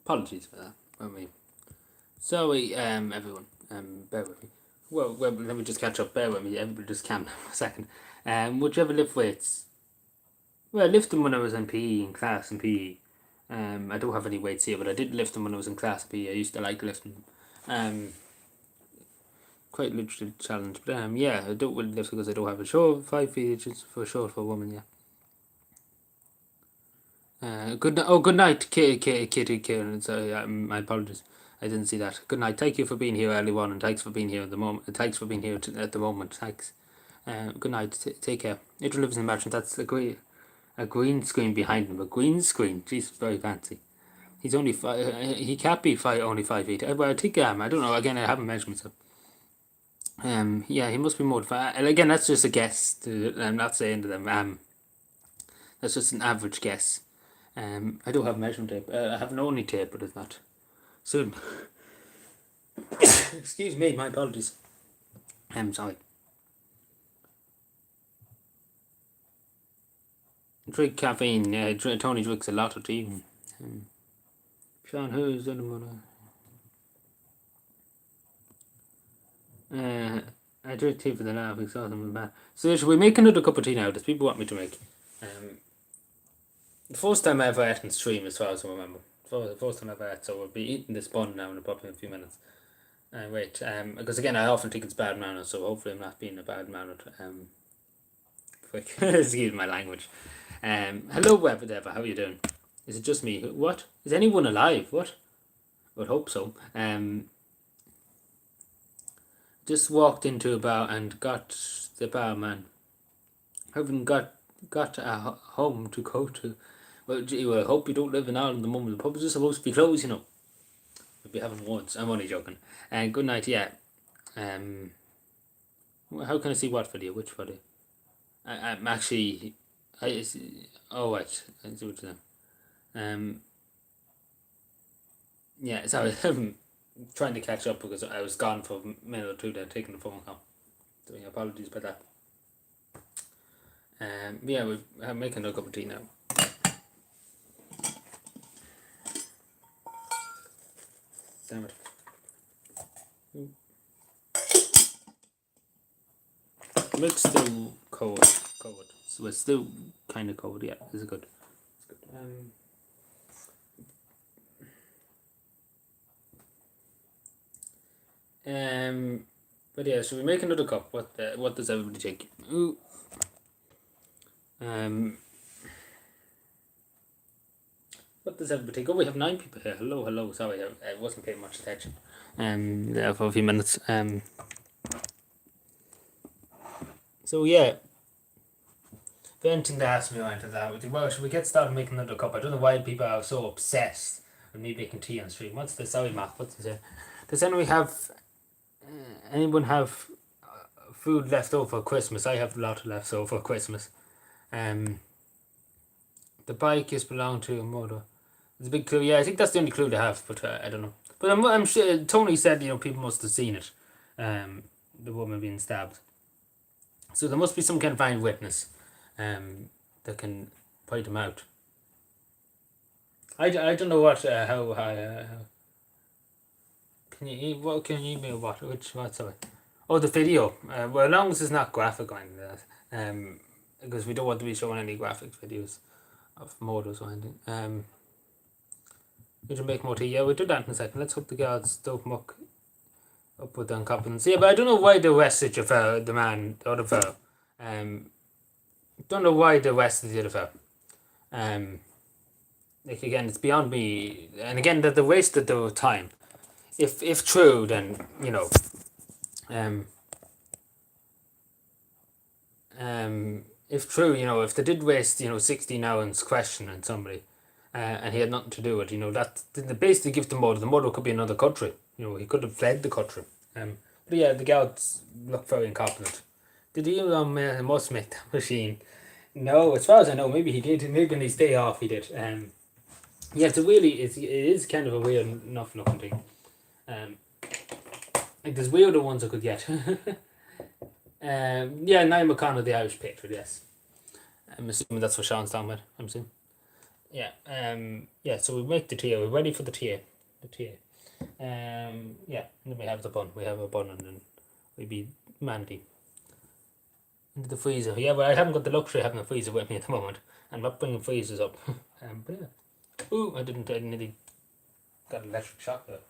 Speaker 1: Apologies for that. Sorry, everyone. Bear with me. Well, let me just catch up. Bear with me. Everybody just calm down for a second. Would you ever lift weights? Well, I lifted them when I was in PE, in class in PE. I don't have any weights here, but I did lift them when I was in class PE. I used to like lifting them. Quite literally challenge. But yeah, I don't really lift because I don't have a short 5 feet, just for short for a woman. Yeah. Good night, Kitty Kieran. Sorry, my apologies. I didn't see that. Good night. Thank you for being here early on, and thanks for being here at the moment. Thanks for being here at the moment. Thanks. Good night. Take care. It lives in Merchant. That's a green screen behind him. A green screen. Jeez, very fancy. He's only five. He can't be only 5 feet. Well, I think I don't know. Again, I haven't measured myself. Yeah, he must be more than five. And again, that's just a guess. I'm not saying to them. That's just an average guess. I do have measuring tape. I have an only tape, but it's not. Soon. Excuse me, my apologies. I'm sorry. Drink caffeine. Tony drinks a lot of tea. Sean, who's the one? I drink tea for the laugh. Saw them in bad. So should we make another cup of tea now? Does people want me to make? The first time I ever ate in stream, as far as I remember. The first time I ever ate, so we'll be eating this bun now in probably a few minutes. Wait, because again, I often think it's bad manners, so hopefully I'm not being a bad mannered. Quick, excuse my language. Hello, Webadeva, how are you doing? Is it just me? What? Is anyone alive? What? I would hope so. Just walked into a bar and got the barman. Haven't got a home to go to. Well, gee, I hope you don't live in Ireland at the moment. The pubs are supposed to be closed, you know. We'll be having words. I'm only joking. Good night, yeah. How can I see what video? Which video? I'm actually... oh, wait. I see what you're saying. Yeah, sorry. I'm trying to catch up because I was gone for a minute or two then, taking the phone call. So, yeah, apologies about that. Yeah, we're making a cup of tea now. Damn it. Milk's still cold. So it's still kind of cold, yeah. This is good. It's good. But yeah, so we make another cup. What does everybody take? Ooh. What does everybody take? Oh, we have 9 people here. Hello. Sorry, I wasn't paying much attention. There for a few minutes. So yeah. If anything to ask me or anything like that, well, should we get started making another cup? I don't know why people are so obsessed with me making tea on stream. What's this? Sorry, Mark. What's this? Does anyone have food left over for Christmas? I have a lot left over for Christmas. The bike is belong to a mother. It's a big clue. Yeah, I think that's the only clue they have, but I don't know. But I'm sure Tony said people must have seen it. The woman being stabbed. So there must be some kind of eyewitness that can point him out. I don't know what how can you email what sorry. Oh, the video. Well, as long as it's not graphic or anything like that. Because we don't want to be showing any graphic videos of murders or anything. We should make more tea. Yeah, we'll do that in a second. Let's hope the guards don't muck up with their incompetence. Yeah, but I don't know why they arrested the other fellow. Don't know why they arrested the other fellow. Like again, it's beyond me. And again, that they wasted their time. If true, then if true, if they did waste 16 hours questioning somebody, and he had nothing to do with it, that they basically give the murder could be another country. He could have fled the country. But yeah, the guards look very incompetent. Did he must make that machine? No, as far as I know, maybe he did. Maybe on his day off he did. Yeah, it is kind of a weird enough looking thing. Like there's weirder ones I could get. Yeah, Niall McConnell, the Irish patriot. Yes, I'm assuming that's what Sean's talking about. I'm assuming. Yeah. Yeah. So we make the tea. We're ready for the tea. Yeah. And then we have the bun. We have a bun, and then we be mandy. Into the freezer. Yeah, but I haven't got the luxury of having a freezer with me at the moment. I'm not bringing freezers up. But yeah. Ooh, I nearly got an electric shock there.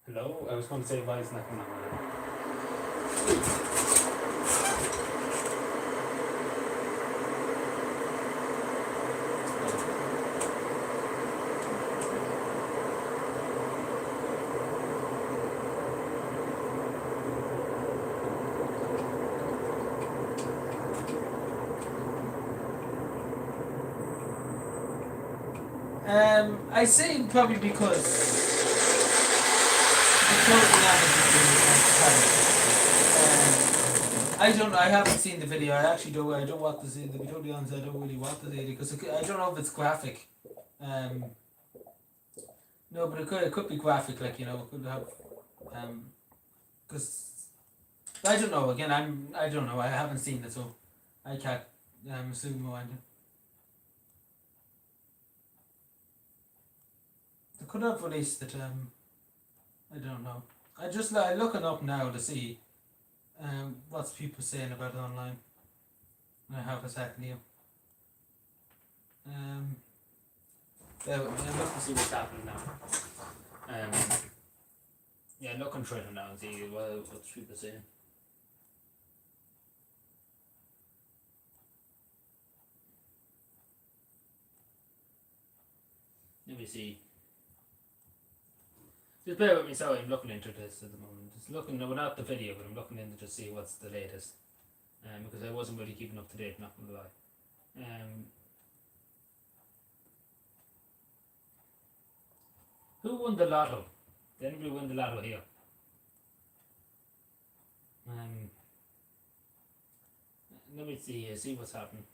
Speaker 1: Hello? I was going to say why is nothing on I say probably because I don't know. I haven't seen the video. I actually don't. I don't want to see. To be totally honest, I don't really want to see it because I don't know if it's graphic. No, but it could be graphic. Like it could have. Because I don't know. Again, I don't know. I haven't seen it, so I can't assume or anything. could have released it. I don't know. I just looking up now to see what's people saying about it online. And I have a second here. I'm looking to see what's happening now. Yeah, looking for it now and see what's people saying. Let me see. Just bear with me, sorry, I'm looking into this at the moment. Just looking, no, not the video, but I'm looking into to see what's the latest. Because I wasn't really keeping up to date, not gonna lie. Who won the lotto? Did anybody win the lotto here? Let me see what's happening.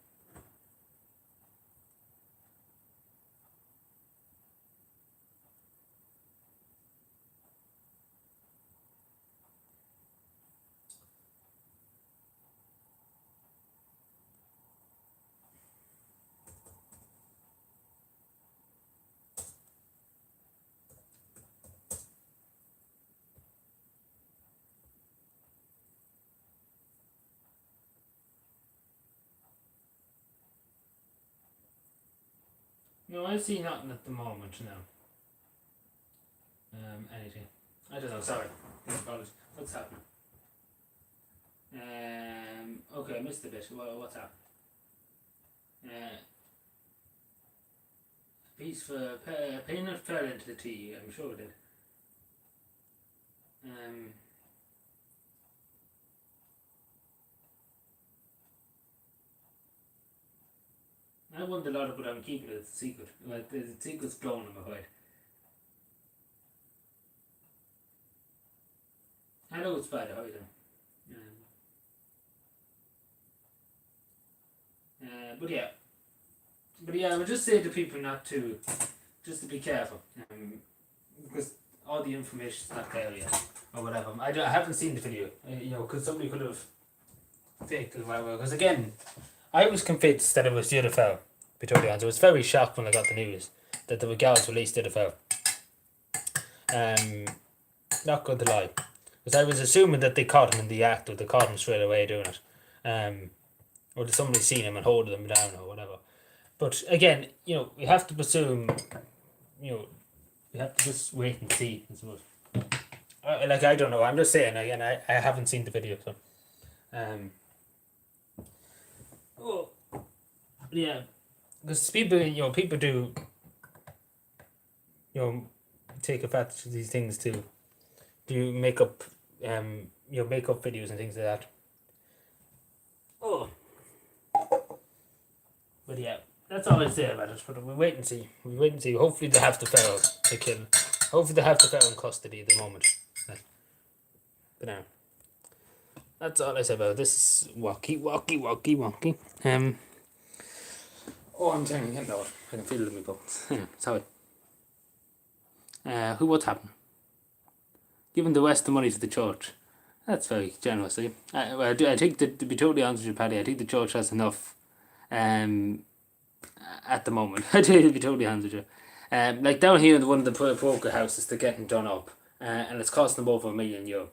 Speaker 1: No, I see nothing at the moment now. Anything. I don't know, sorry. Apologies. What's happening? Okay, I missed a bit. What's happening? Piece for peanut fell into the tea, I'm sure it did. I won the lotto, but I'm keeping it a secret. Like, the secret's blown in my head. I know it's bad, I don't. But yeah, I would just say to people just to be careful, because all the information's not there yet, or whatever. I haven't seen the video, because somebody could have faked it, whatever. Because again, I was convinced that it was the other fella, to be totally honest. I was very shocked when I got the news that the girls released the other fella. Not good to lie. Because I was assuming that they caught him in the act, or they caught him straight away doing it. Or that somebody seen him and holding him down or whatever. But again, we have to presume, we have to just wait and see, I suppose. I don't know, I'm just saying, again, I haven't seen the video, so. Yeah, because people, people do, take advantage of these things to do makeup, makeup videos and things like that. But yeah, that's all I say about it. But we wait and see. Hopefully they have the fellow to kill. Hopefully they have the fellow in custody at the moment. But now, that's all I say about it. This is walkie. I'm turning it now. I can feel it in my bones. Sorry. What's happened? Giving the West the money to the church. That's very generous, eh? I think that, to be totally honest with you, Paddy, I think the church has enough at the moment. I do, to be totally honest with you. Like down here in one of the poker houses, they're getting done up, and it's costing them over €1 million.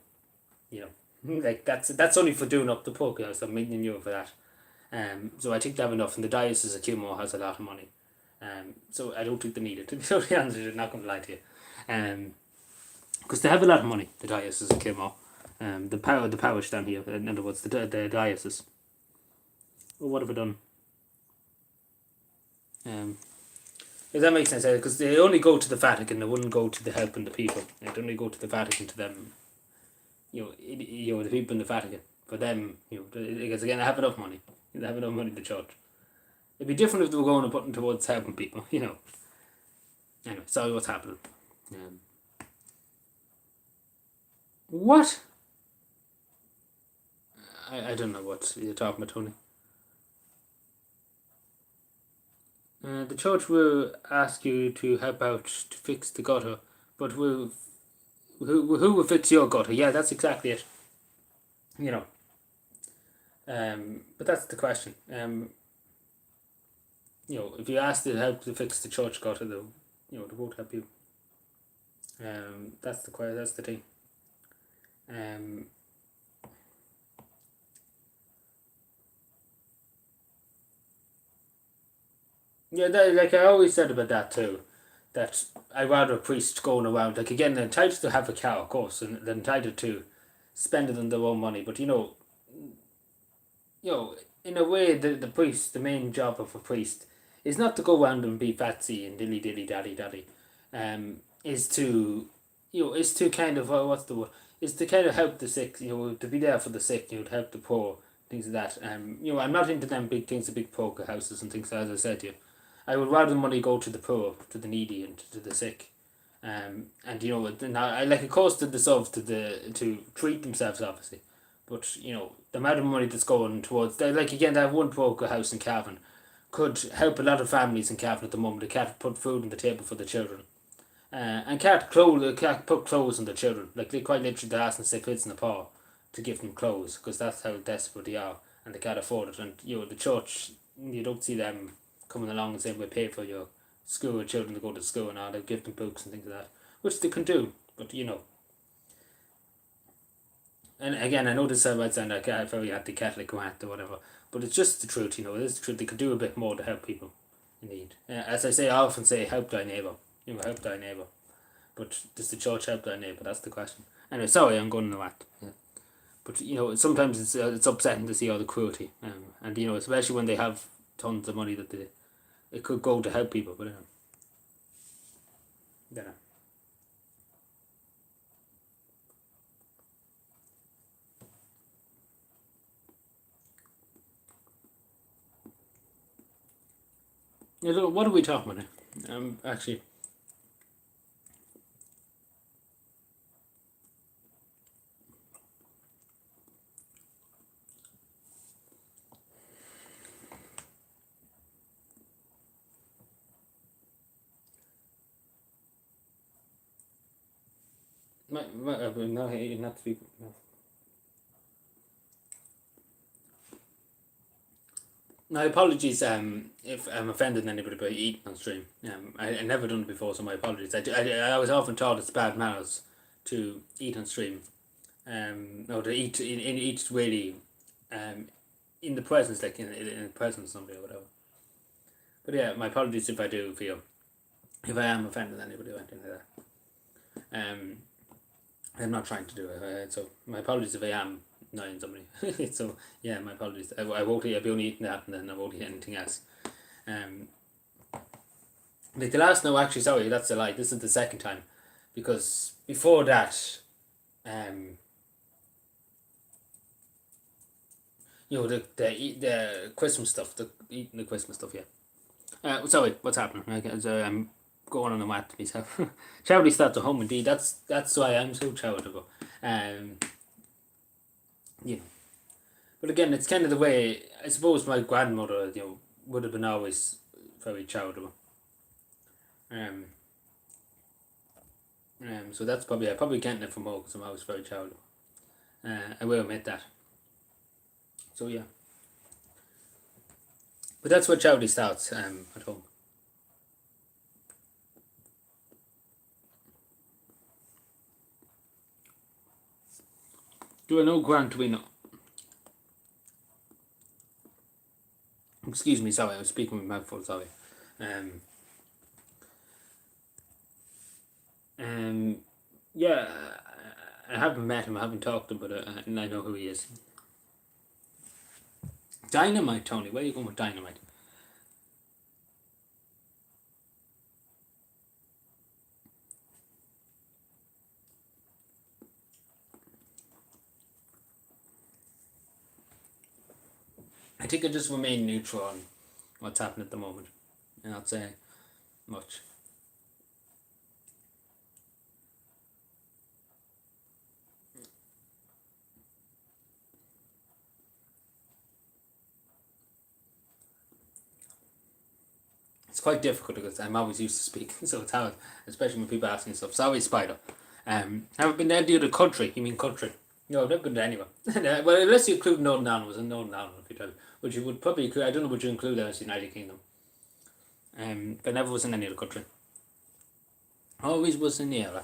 Speaker 1: Like that's only for doing up the poker house, €1 million for that. So I think they have enough, and the diocese of Kilmore has a lot of money. So I don't think they need it, to be totally honest with you. I'm not going to lie to you. Because they have a lot of money, the diocese of Kilmore. The parish down here, in other words, the diocese. Well, what have I done? If that makes sense, because they only go to the Vatican, they wouldn't go to the helping the people. They'd only go to the Vatican to them, the people in the Vatican. For them, because again, they have enough money. They have enough money in the church. It'd be different if they were going and putting towards helping people, Anyway, sorry, what's happening? What? I don't know what you're talking about, Tony. The church will ask you to help out to fix the gutter, but who will fix your gutter? Yeah, that's exactly it. But that's the question. If you ask to help to fix the church gutter, they won't help you. That's the thing. Um, yeah, like I always said about that too, that I rather a priest going around. Like again, they're entitled to have a cow, of course, and they're entitled to spend it on their own money. But you know, in a way, the priest, the main job of a priest, is not to go around and be fatsy and dilly dilly daddy daddy, is to, is to kind of what's the word, is to kind of help the sick, to be there for the sick, to help the poor, things like that. I'm not into them big things, the big poker houses and things. As I said to you, I would rather the money go to the poor, to the needy, and to the sick. And now I like, of course, they deserve to treat themselves, obviously, but the amount of money that's going towards, like again, that one poker house in Cavan could help a lot of families in Cavan at the moment. They can't put food on the table for the children, and can't put clothes on the children. Like they quite literally, they're asking say kids in the paw to give them clothes because that's how desperate they are, and they can't afford it. And the church, you don't see them coming along and saying we pay for your school children to go to school and all. They give them books and things like that, which they can do. But and again, I know this might sound like a very anti-Catholic rant or whatever, but it's just the truth. It is the truth. They could do a bit more to help people in need. As I say, I often say, help thy neighbour. Help thy neighbour. But does the church help thy neighbour? That's the question. Anyway, sorry, I'm going on the rant. Yeah. But sometimes it's upsetting to see all the cruelty, and especially when they have tons of money that it could go to help people. But yeah. Yeah, look, what are we talking about now? Actually, no, not to be. No. My apologies if I'm offending anybody by eating on stream. I never done it before, so my apologies. I was often taught it's bad manners to eat on stream. No, to eat eat really, um, in the presence, like in the presence of somebody or whatever. But yeah, my apologies if I do feel, if I am offending anybody or anything like that. I'm not trying to do it. So my apologies if I am annoying somebody. So yeah, my apologies. I won't eat. I'll be only eating that, and then I won't eat anything else. Um, like the last, no, actually, sorry, that's a lie. This is the second time, because before that, um, the Christmas stuff, the eating the Christmas stuff, yeah. Sorry, what's happening? Okay, so I'm going on a mat myself. Charity starts at home, indeed. That's why I'm so charitable. Um, you know, but again, it's kind of the way I suppose my grandmother, would have been always very charitable. Um, so that's I probably can't live from home because I'm always very charitable. I will admit that. So yeah, but that's where charity starts. At home. Do I know Grant? We know. Excuse me, sorry, I was speaking with my mouth full. Sorry. Um, yeah, I haven't met him. I haven't talked to him, but and I know who he is. Dynamite, Tony. Where are you going with dynamite? I think I just remain neutral on what's happening at the moment, and not say much. It's quite difficult because I'm always used to speaking, so it's hard, especially when people ask me stuff. Sorry, Spider. Have been to any other country? You mean country? No, I've never been to anywhere. Well, unless you include Northern Ireland, was in Northern Ireland, if you tell, which you would probably include. I don't know, would you include as United Kingdom? But never was in any other country. Always was in the area.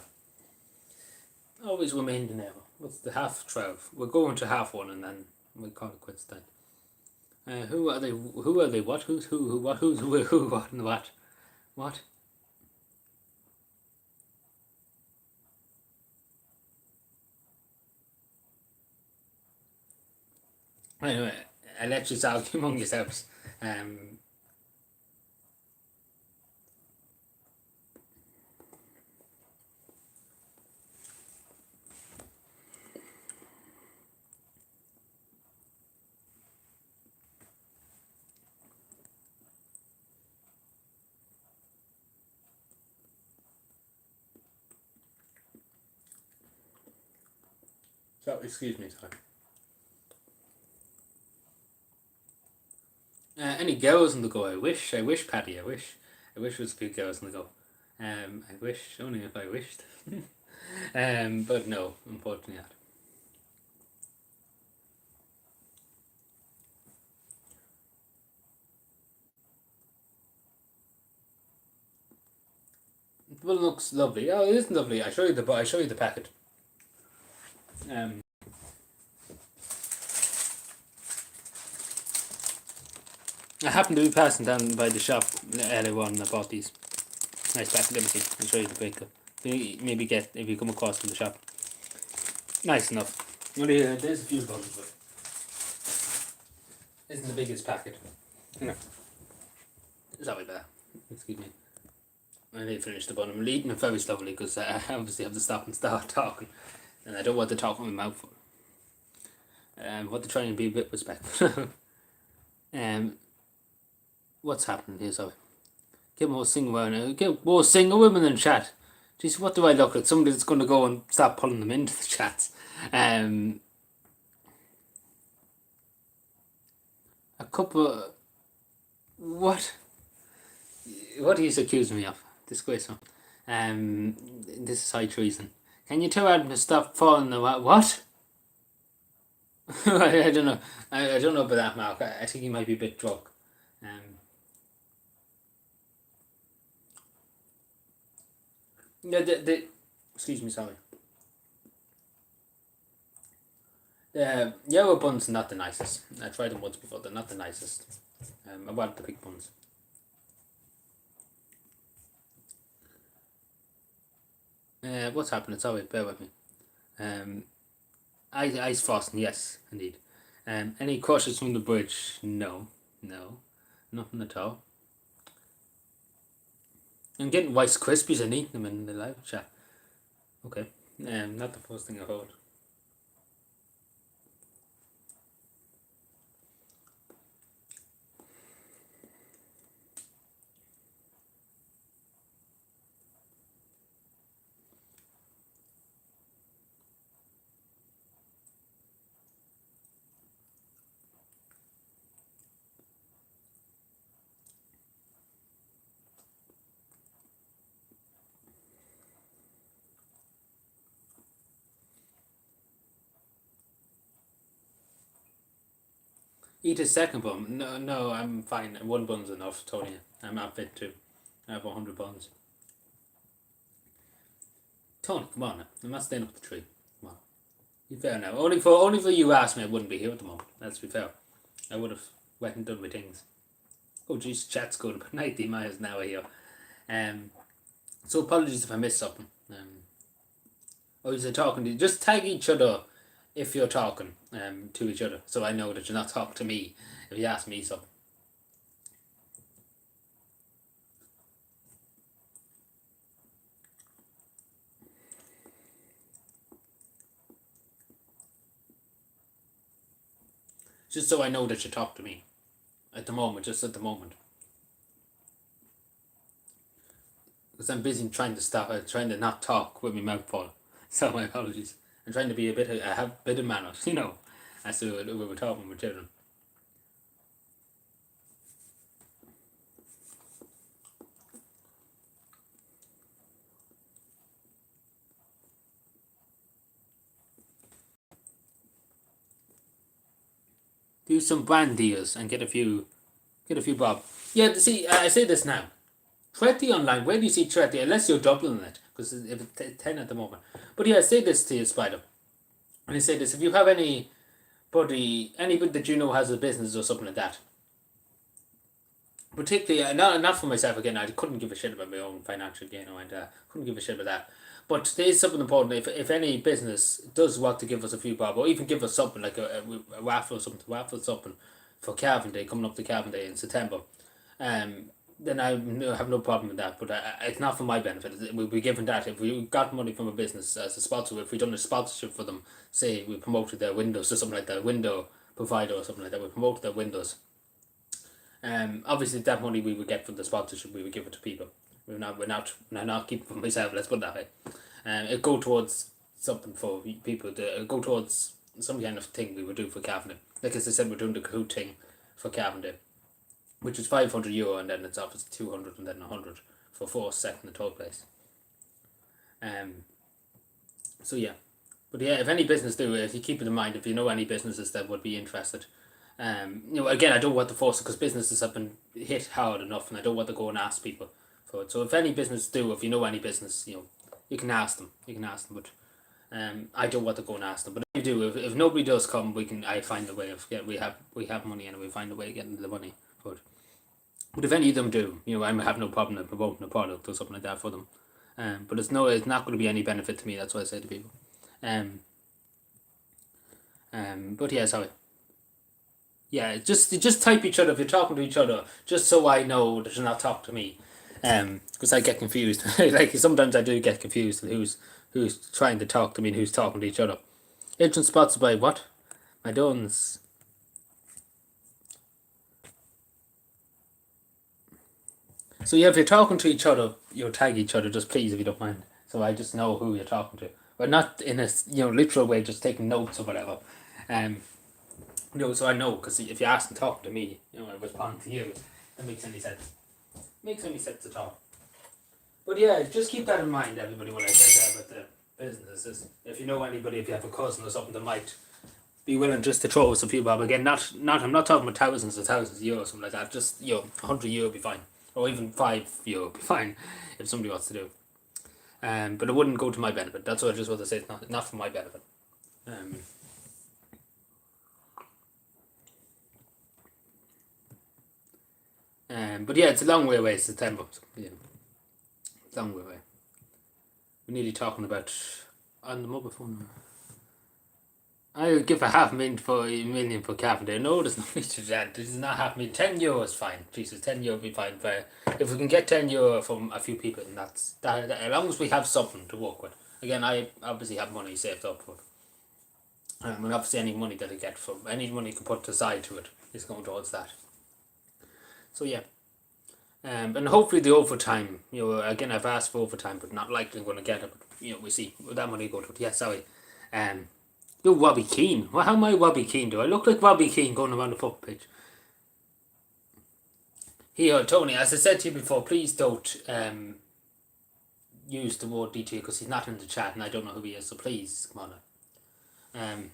Speaker 1: Always remain the never. What's the half 12? We're going to half one and then we call it quits then. Who are they? Who are they? What? Who's who? What? Who's who? What? And what? What? Anyway, I'll let you argue among yourselves. So, excuse me, sorry. Any girls on the go? I wish, Paddy. I wish was a few girls on the go. I wish, only if I wished. But no, unfortunately not. Well, it looks lovely. Oh, it is lovely. I show you the packet. I happened to be passing down by the shop earlier on and I bought these. Nice packet, let me see. I'll show you the breakup. Maybe get if you come across from the shop. Nice enough. Only there's a few bugs, but isn't the biggest packet. No. Sorry about that. Excuse me. I need to finish the bun. I'm eating it very slowly because I obviously have to stop and start talking. And I don't want to talk with my mouth full. I want to try and be a bit respectful. What's happening here? Sorry. Get more single women. Get more single women in chat. Jeez, what do I look like? Somebody that's going to go and start pulling them into the chats. A couple. What? What are you accusing me of? Disgraceful. This is high treason. Can you tell Adam to stop falling the what? I don't know. I don't know about that, Mark. I think he might be a bit drunk. Yeah, excuse me, sorry. The yellow buns are not the nicest. I tried them once before. They're not the nicest. I want the big buns. What's happening? Sorry, bear with me. Ice frosting, yes, indeed. Any crushes from the bridge? No, nothing at all. I'm getting Rice Krispies and eating them in the live chat. Okay, not the first thing I heard. Eat a second bun? No, I'm fine. One bun's enough, Tony. I'm not fit too. I have 100 buns. Tony, come on now. I'm not staying up the tree. Come on. Be fair now. Only for you asked me, I wouldn't be here at the moment. Let's be fair. I would have went and done my things. Oh jeez, chat's good about 90 miles an hour here. So apologies if I missed something. Oh, you're talking to you. Just tag each other if you're talking to each other, so I know that you're not talking to me if you ask me something. Just so I know that you talk to me at the moment, just at the moment. Because I'm busy trying to not talk with my mouth full. So my apologies. I'm trying to be have a bit of manners, you know, as to we were talking with children. Do some brand deals and get a few bob. Yeah, see, I say this now. Tretty online, where do you see Tretty? Unless you're doubling it. because if it's 10 at the moment. But yeah, say this to you, Spider. And I say this: if you have anybody that you know has a business or something like that, particularly not for myself again. I couldn't give a shit about my own financial gain, and couldn't give a shit about that. But there is something important. If any business does want to give us a few bob, or even give us something like a waffle or something, for Calvin Day, coming up to Calvin Day in September, then I have no problem with that. But it's not for my benefit. We'll be given that if we got money from a business as a sponsor. If we done a sponsorship for them, say we promoted their windows or something like that, window provider or something like that, we promoted their windows. Obviously that money we would get from the sponsorship, we would give it to people. We're not keeping it for myself. Let's put it that way. It go towards something for people. Go towards some kind of thing we would do for Calvin Day. Like as I said, we're doing the Kahoot thing for Calvin Day, which is €500, and then it's obviously 200, and then 100 for first, second, and third place. So yeah, but yeah, if any business do, if you keep it in mind, if you know any businesses that would be interested. Again, I don't want to force it because businesses have been hit hard enough, and I don't want to go and ask people for it. So if any business do, if you know any business, you can ask them. But I don't want to go and ask them. But if you do, if nobody does come, I find a way of we have money, and we find a way of getting the money for it. But if any of them do, I have no problem in promoting a product or something like that for them. But it's not going to be any benefit to me. That's what I say to people. But yeah, sorry. Yeah, just type each other if you're talking to each other, just so I know that you're not talking to me. Because I get confused. Like sometimes I do get confused with who's trying to talk to me and who's talking to each other. Agent sponsored by what? My Duns. So yeah, if you're talking to each other, tag each other, just please, if you don't mind. So I just know who you're talking to. But not in a literal way, just taking notes or whatever. So I know, because if you ask and talk to me, I respond to you. That makes any sense. Makes any sense at all. But yeah, just keep that in mind, everybody, when I said that about the businesses. If you know anybody, if you have a cousin or something that might be willing just to throw us a few bob. Again, I'm not talking about thousands of euros or something like that. Just, €100 would be fine. Or even €5 would be fine if somebody wants to do. But it wouldn't go to my benefit. That's what I just want to say. It's not for my benefit. But yeah, it's a long way away, September. So, it's a long way away. We're nearly talking about on the mobile phone. I'll give $500,000 for Calvin Day. No, there's no need to do that. This is not €500,000. €10 is fine. Jesus, €10 would be fine. If we can get €10 from a few people, and that's that. As long as we have something to work with. Again, I obviously have money saved up for it. And obviously any money that I get from any money you can put aside to it is going towards that. So yeah. And hopefully the overtime, again, I've asked for overtime, but not likely I'm going to get it. But, we see. Will that money go to it? Yeah, sorry. You're Robbie Keane. Well, how am I Robbie Keane? Do I look like Robbie Keane going around the football pitch? Here, Tony, as I said to you before, please don't use the word DT because he's not in the chat and I don't know who he is, so please, come on.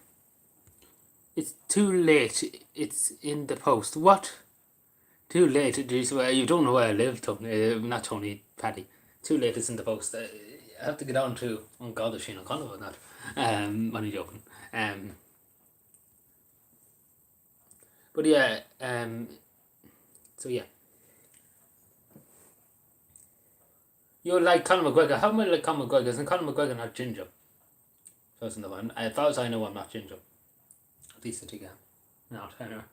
Speaker 1: It's too late. It's in the post. What? Too late. You don't know where I live, Tony. Not Tony, Paddy. Too late. It's in the post. I have to get on to. Oh God, is Sheena Connor or not? Only joking. But yeah. So yeah. You're like Conor McGregor. How am I like Conor McGregor? Isn't Conor McGregor not ginger? As far as I know, I'm not ginger. At least I think I'm not. Anyway.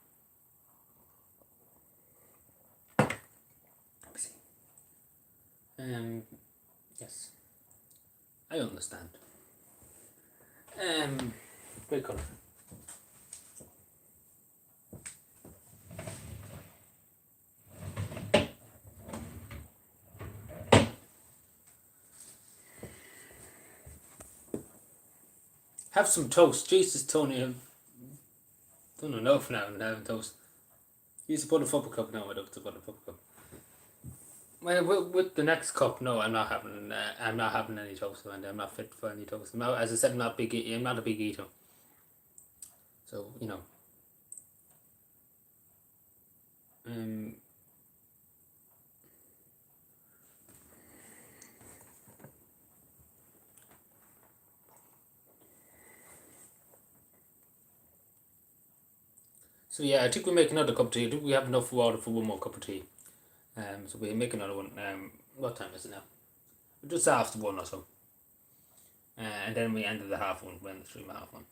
Speaker 1: Yes, I understand. Great colour. Have some toast. Jesus, Tony, I've done enough now and having toast. You support a football club? No, I don't support a football club. Well, with the next cup, no, I'm not having. I'm not having any toast. I'm not fit for any toast. As I said, I'm not a big eater. So So yeah, I think we make another cup of tea. I think we have enough water for one more cup of tea. So we make another one. What time is it now? Just after one or so. And then we ended the half one when the 3.5 one.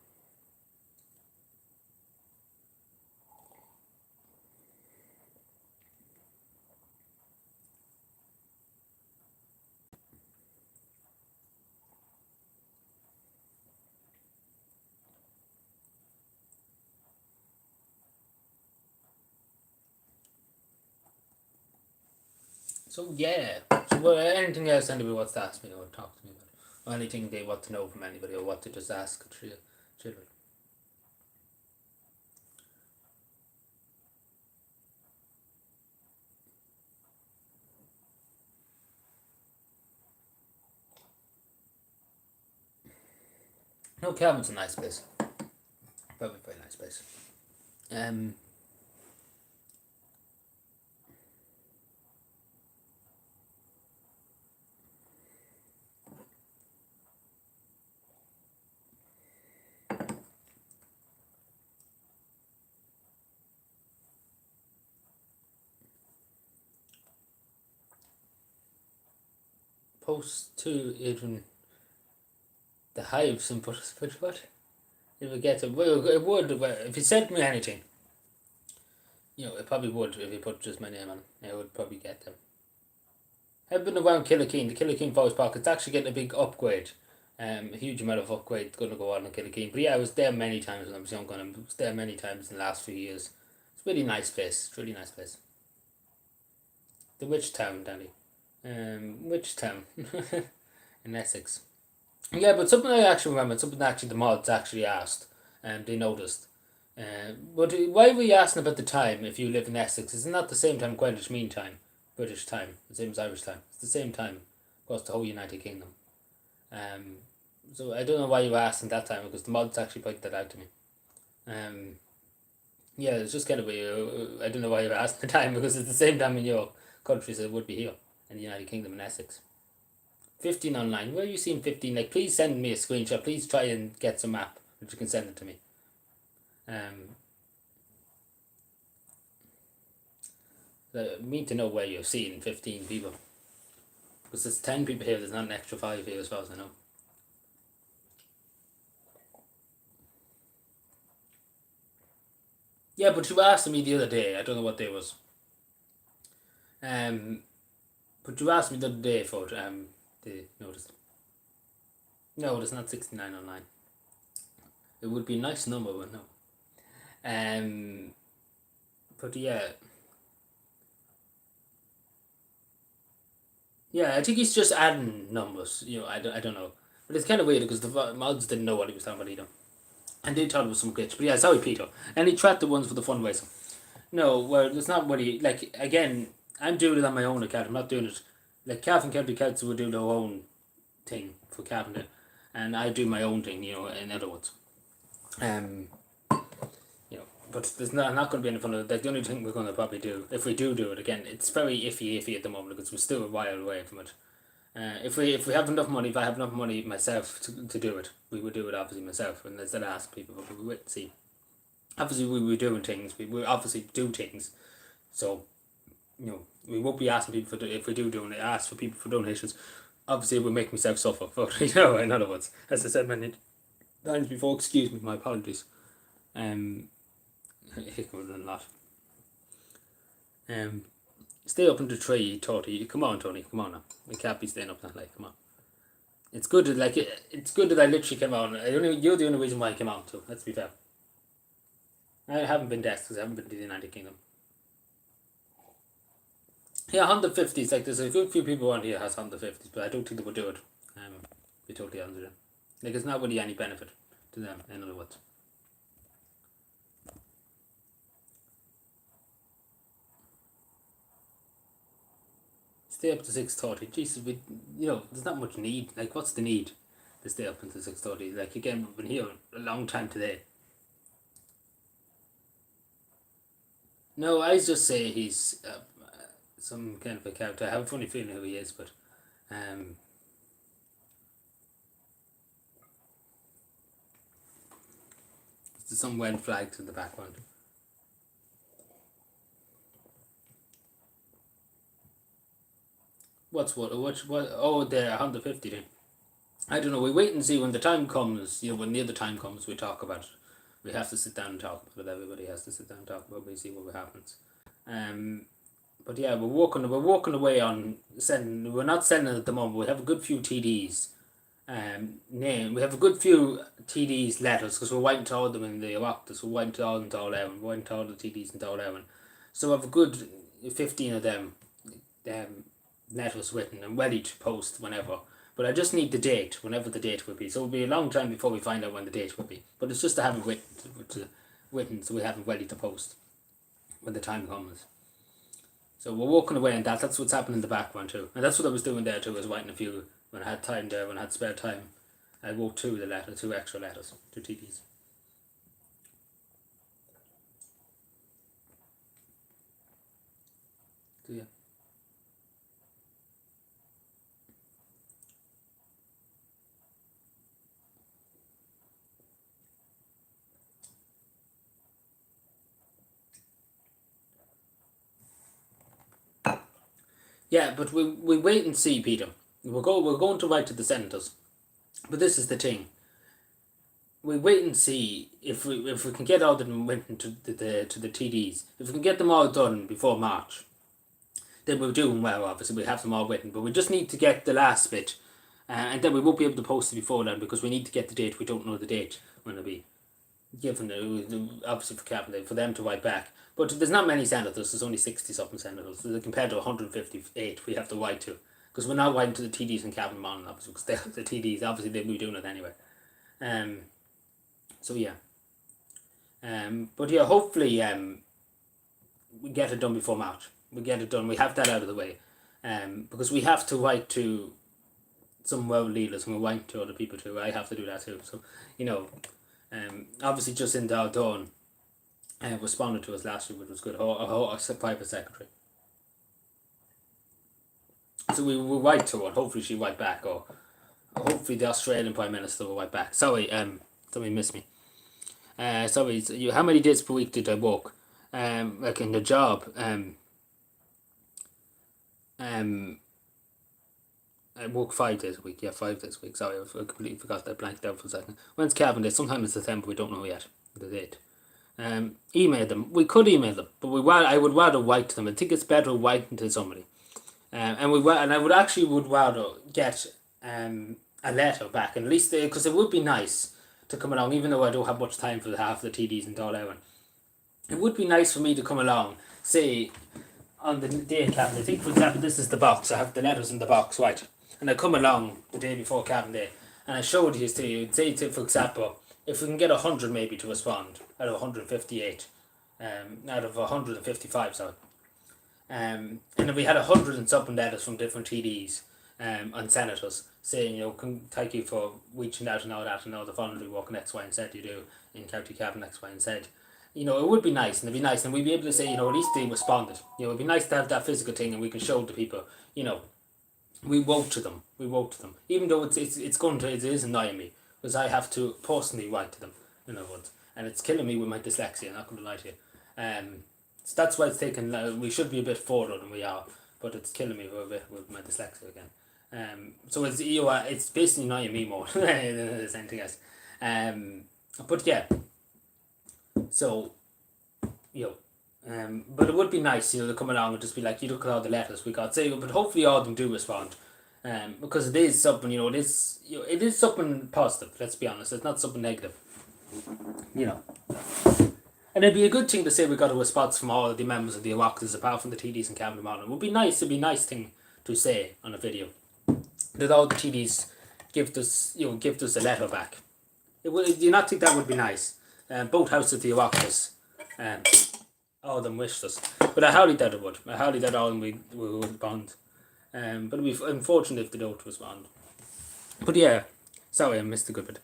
Speaker 1: So yeah. So anything else anybody wants to ask me or talk to me about? Or anything they want to know from anybody or what to just ask children. No, Calvin's a nice place. Probably a very nice place. Post to Adrian the hives and put what? If it gets it, well, it would. If he sent me anything, it probably would. If he put just my name on, it would probably get them. I've been around Killikeen. The Killikeen Forest Park. It's actually getting a big upgrade. A huge amount of upgrade going to go on in Killikeen. But yeah, I was there many times when I was younger, and I was there many times in the last few years. It's a really nice place. It's a really nice place. The Witch Town, Danny. Witch Town in Essex. Yeah, but something I actually remember, something actually the mods actually asked, and they noticed. But why were you asking about the time if you live in Essex? Isn't that the same time Greenwich Mean Time, British time, the same as Irish time? It's the same time across the whole United Kingdom. So I don't know why you were asking that time because the mods actually pointed that out to me. Yeah, it's just kind of weird. I don't know why you were asking the time because it's the same time in your country as it would be here in the United Kingdom in Essex. 15 online. Where are you seeing 15? Like, please send me a screenshot. Please try and get some app that you can send it to me. I need to know where you're seeing 15 people. Because there's 10 people here, there's not an extra 5 here as far as I know. Yeah, but you asked me the other day, I don't know what day it was. But you asked me the other day for the notice. No, there's not 69 online. It would be a nice number, but no. But yeah. Yeah, I think he's just adding numbers. I don't know. But it's kind of weird because the mods didn't know what he was talking about either. And they thought it was some glitch. But yeah, sorry, Peter. And he tracked the ones for the fundraiser. No, well, it's not what he. Like, again, I'm doing it on my own account. I'm not doing it. Like, Cavan County Council will do their own thing for Cavan, and I do my own thing, in other words. But there's not going to be any fun of it. Like, the only thing we're going to probably do, if we do it again, it's very iffy at the moment because we're still a while away from it. If we have enough money, if I have enough money myself to do it, we would do it obviously myself, and instead ask people, but we would see. Obviously, we were doing things. We obviously do things, so we won't be asking people for if we do it, ask for people for donations. Obviously, it will make myself suffer. But in other words, as I said many times before, excuse me, my apologies. Hiccup a lot. Stay up in the tree, Tony. Come on, Tony. Come on now. We can't be staying up that late. Come on. It's good that it's good that I literally came on. You're the only reason why I came on too. Let's be fair. I haven't been deaf because I haven't been to the United Kingdom. Yeah, 150s. Like, there's a good few people on here has 150s, but I don't think they would do it. Be totally honest with you. Like, it's not really any benefit to them, in other words. Stay up to 6:30. Jesus, there's not much need. Like, what's the need to stay up until 6:30? Like, again, we've been here a long time today. No, I just say he's some kind of a character. I have a funny feeling who he is, but there's some red flags in the background. What? Oh, the 150 thing. I don't know. We wait and see when the time comes. When the other time comes, we talk about it. We have to sit down and talk about it. Everybody has to sit down and talk about it. We see what happens. But yeah, we're walking away on sending. We're not sending at the moment. We have a good few TDs. We have a good few TDs letters because we're waiting to all them in the Oireachtas. We're waiting to all them to all We're waiting to all the TDs in all Evan. So we have a good 15 of them letters written and ready to post whenever. But I just need the date, whenever the date will be. So it'll be a long time before we find out when the date will be. But it's just to have it written so we have it ready to post when the time comes. So we're walking away on that. That's what's happening in the background too. And that's what I was doing there too, was writing a few when I had time there, when I had spare time. I wrote two extra letters, 2 TDs. So yeah. Yeah, but we wait and see, Peter. We're going to write to the senators. But this is the thing. We wait and see if we can get all of them written to the TDs. If we can get them all done before March, then we're doing well. Obviously, we have them all written, but we just need to get the last bit, and then we won't be able to post it before then because we need to get the date. We don't know the date when it'll be given. Obviously for Cabinet for them to write back. But there's not many senators. There's only 60 something senators compared to 158 we have to write to. Because we're not writing to the TDs and Cabinet Morning, obviously, because the TDs, obviously, they'll be doing it anyway. So yeah. But yeah, hopefully we get it done before March. We get it done. We have that out of the way. Because we have to write to some world leaders and we're writing to other people too. I have to do that too. So, obviously Jacinda Ardern responded to us last year, which was good. Our private secretary. So we will write to her and hopefully she'll write back, or hopefully the Australian Prime Minister will write back. Sorry, somebody missed me. Sorry, how many days per week did I work? Like in the job, I work 5 days a week. Yeah, 5 days a week. Sorry, I completely forgot that, blanked out for a second. When's Cavan Day? Sometime in September. We don't know yet the date. Email them. We could email them, but I would rather write to them. I think it's better writing to somebody. And I would rather get a letter back, and at least because it would be nice to come along, even though I don't have much time for half the TDs in Dáil. It would be nice for me to come along, say on the day of Cabinet. I think, for example, this is the box. I have the letters in the box, right? And I come along the day before Cabinet Day, and I showed these to you. Say, for example, if we can get 100 maybe to respond out of 158, out of 155, sorry. And if we had 100 and something letters from different TDs and senators saying, thank you for reaching out and all that, and all the voluntary work in X, Y, and Z you do in County Cavan, X, Y, and Z. It would be nice, and it'd be nice, and we'd be able to say, at least they responded. It'd be nice to have that physical thing, and we can show the people, we wrote to them, even though it is annoying me, because I have to personally write to them, in other words, and it's killing me with my dyslexia, I'm not going to lie to you. So that's why it's taken. We should be a bit further than we are, but it's killing me a bit with my dyslexia again. So it's basically annoying me more than it's anything else. But yeah. So, but it would be nice, to come along and just be like, you look at all the letters we got. But hopefully all of them do respond, because it is something. It is something positive. Let's be honest. It's not something negative. And it'd be a good thing to say we got a response from all of the members of the Oireachtas, apart from the TDs and Cabinet Morning. It would be nice. It'd be a nice thing to say on a video that all the TDs give us a letter back. Do you not think that would be nice? Both houses of the Oireachtas, all of them wished us, but I highly doubt it would. I highly doubt all of them will respond. But it'd be unfortunate if they don't respond. But yeah, sorry, I missed a good bit.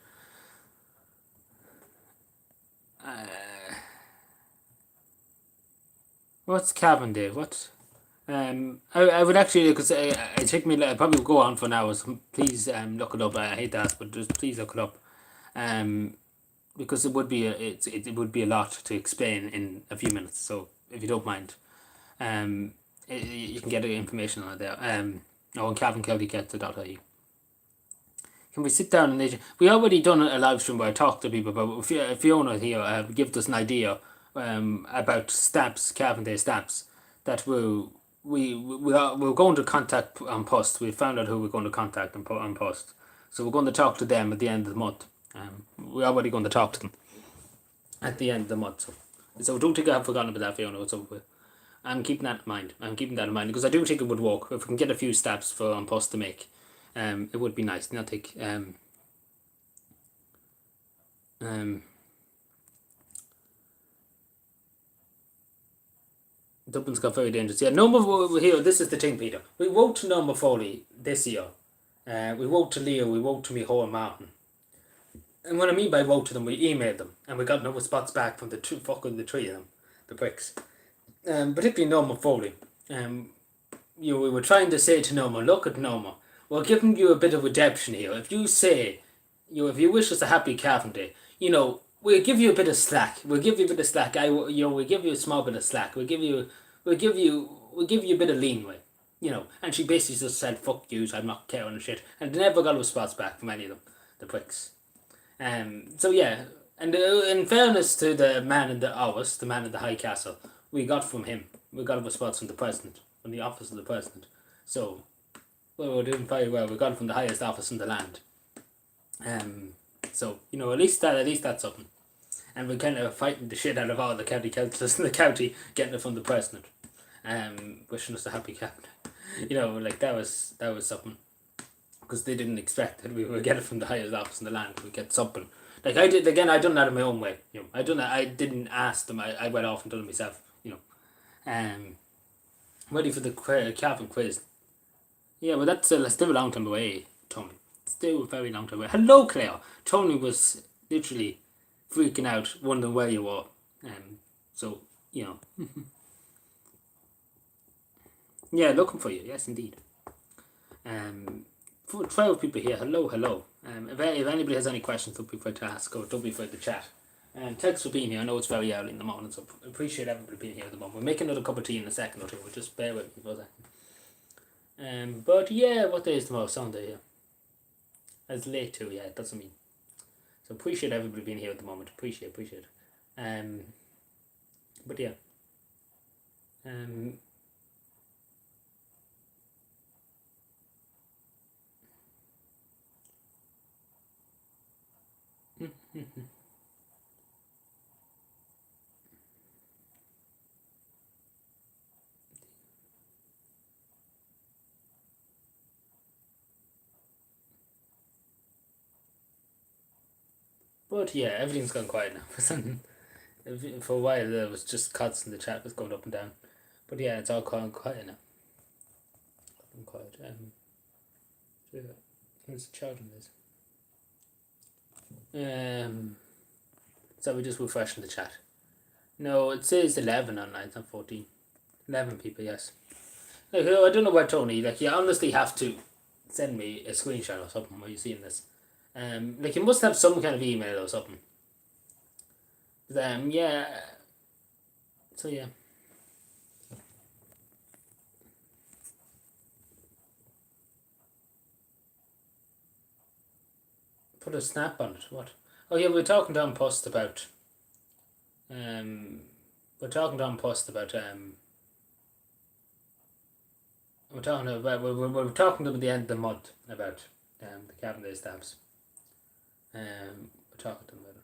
Speaker 1: What's Cavan Day? What? I would actually, because it took me. I probably go on for an hour. So please look it up. I hate that, but just please look it up. Because it would be a lot to explain in a few minutes. So if you don't mind, you can get the information on it there. Oh, and CavanCountyCats.ie. Can we sit down and we already done a live stream where I talked to people about Fiona here give us an idea about stamps, Cavan Day stamps that we're going to contact on post. We found out who we're going to contact on post, so we're going to talk to them at the end of the month. We're already going to talk to them at the end of the month. So don't think I've forgotten about that, Fiona. It's over. I'm keeping that in mind because I do think it would work if we can get a few stamps for on post to make. It would be nice. Not take Dublin's got very dangerous. Yeah, Norma here. This is the thing, Peter. We wrote to Norma Foley this year. We wrote to Leo. We wrote to me whole Martin. And what I mean by wrote to them, we emailed them, and we got no response back from the three of them, the pricks. Particularly Norma Foley. We were trying to say to Norma, look at Norma. We're giving you a bit of redemption here. If you say, if you wish us a happy Cavan Day, we'll give you a bit of slack. We'll give you a bit of slack. We'll give you a small bit of slack. We'll give you a bit of leeway. And she basically just said, fuck you, I'm not caring and shit. And never got a response back from any of them, the pricks. So yeah, and in fairness to the man in the High Castle, we got a response from the president, from the office of the president. So, we're doing very well. We got it from the highest office in the land. So, at least that's something. And we're kind of fighting the shit out of all the county councillors in the county, getting it from the president. Wishing us a happy Cavan Day. That was something. Because they didn't expect that we would get it from the highest office in the land. We get something. Like I did, again, I done that in my own way. I didn't ask them. I went off and done it myself. Ready for the Cavan quiz. Yeah, well, that's still a long time away, Tony. Still a very long time away. Hello, Claire. Tony was literally freaking out, wondering where you were. So, yeah, looking for you. Yes, indeed. 12 people here. Hello. If anybody has any questions, don't be afraid to ask or don't be afraid to chat. Thanks for being here. I know it's very early in the morning, so I appreciate everybody being here at the moment. We'll make another cup of tea in a second or two. Just bear with me for a second. But yeah, what day is tomorrow? Sunday, yeah. It's late too, yeah, it doesn't mean. So appreciate everybody being here at the moment. Appreciate. But yeah. But yeah, everything's gone quiet now. For a while there was just cuts and the chat was going up and down. But yeah, it's all gone quiet now. Quiet. Where's the chat on this? So we just refreshing the chat. No, it says 11 on 9th, not 14. 11 people, yes. I don't know where Tony, you honestly have to send me a screenshot or something while you're seeing this. You must have some kind of email or something. Yeah. So yeah. Put a snap on it. What? Oh yeah, we're talking to post about. We're talking to them at the end of the month about the Cavan Day stamps. We're talking to them about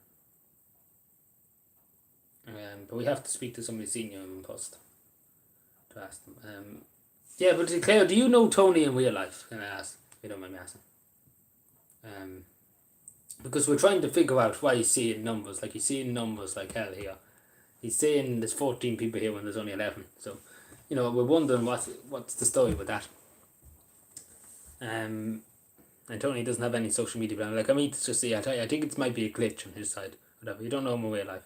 Speaker 1: it. But we have to speak to somebody senior in post to ask them. Yeah, but Claire, do you know Tony in real life? Can I ask? If you don't mind me asking. Because we're trying to figure out why he's seeing numbers. He's seeing numbers like hell here. He's saying there's 14 people here when there's only 11. So, we're wondering what's the story with that. And Tony doesn't have any social media plan. It's just I think it might be a glitch on his side. Whatever. You don't know him in real life.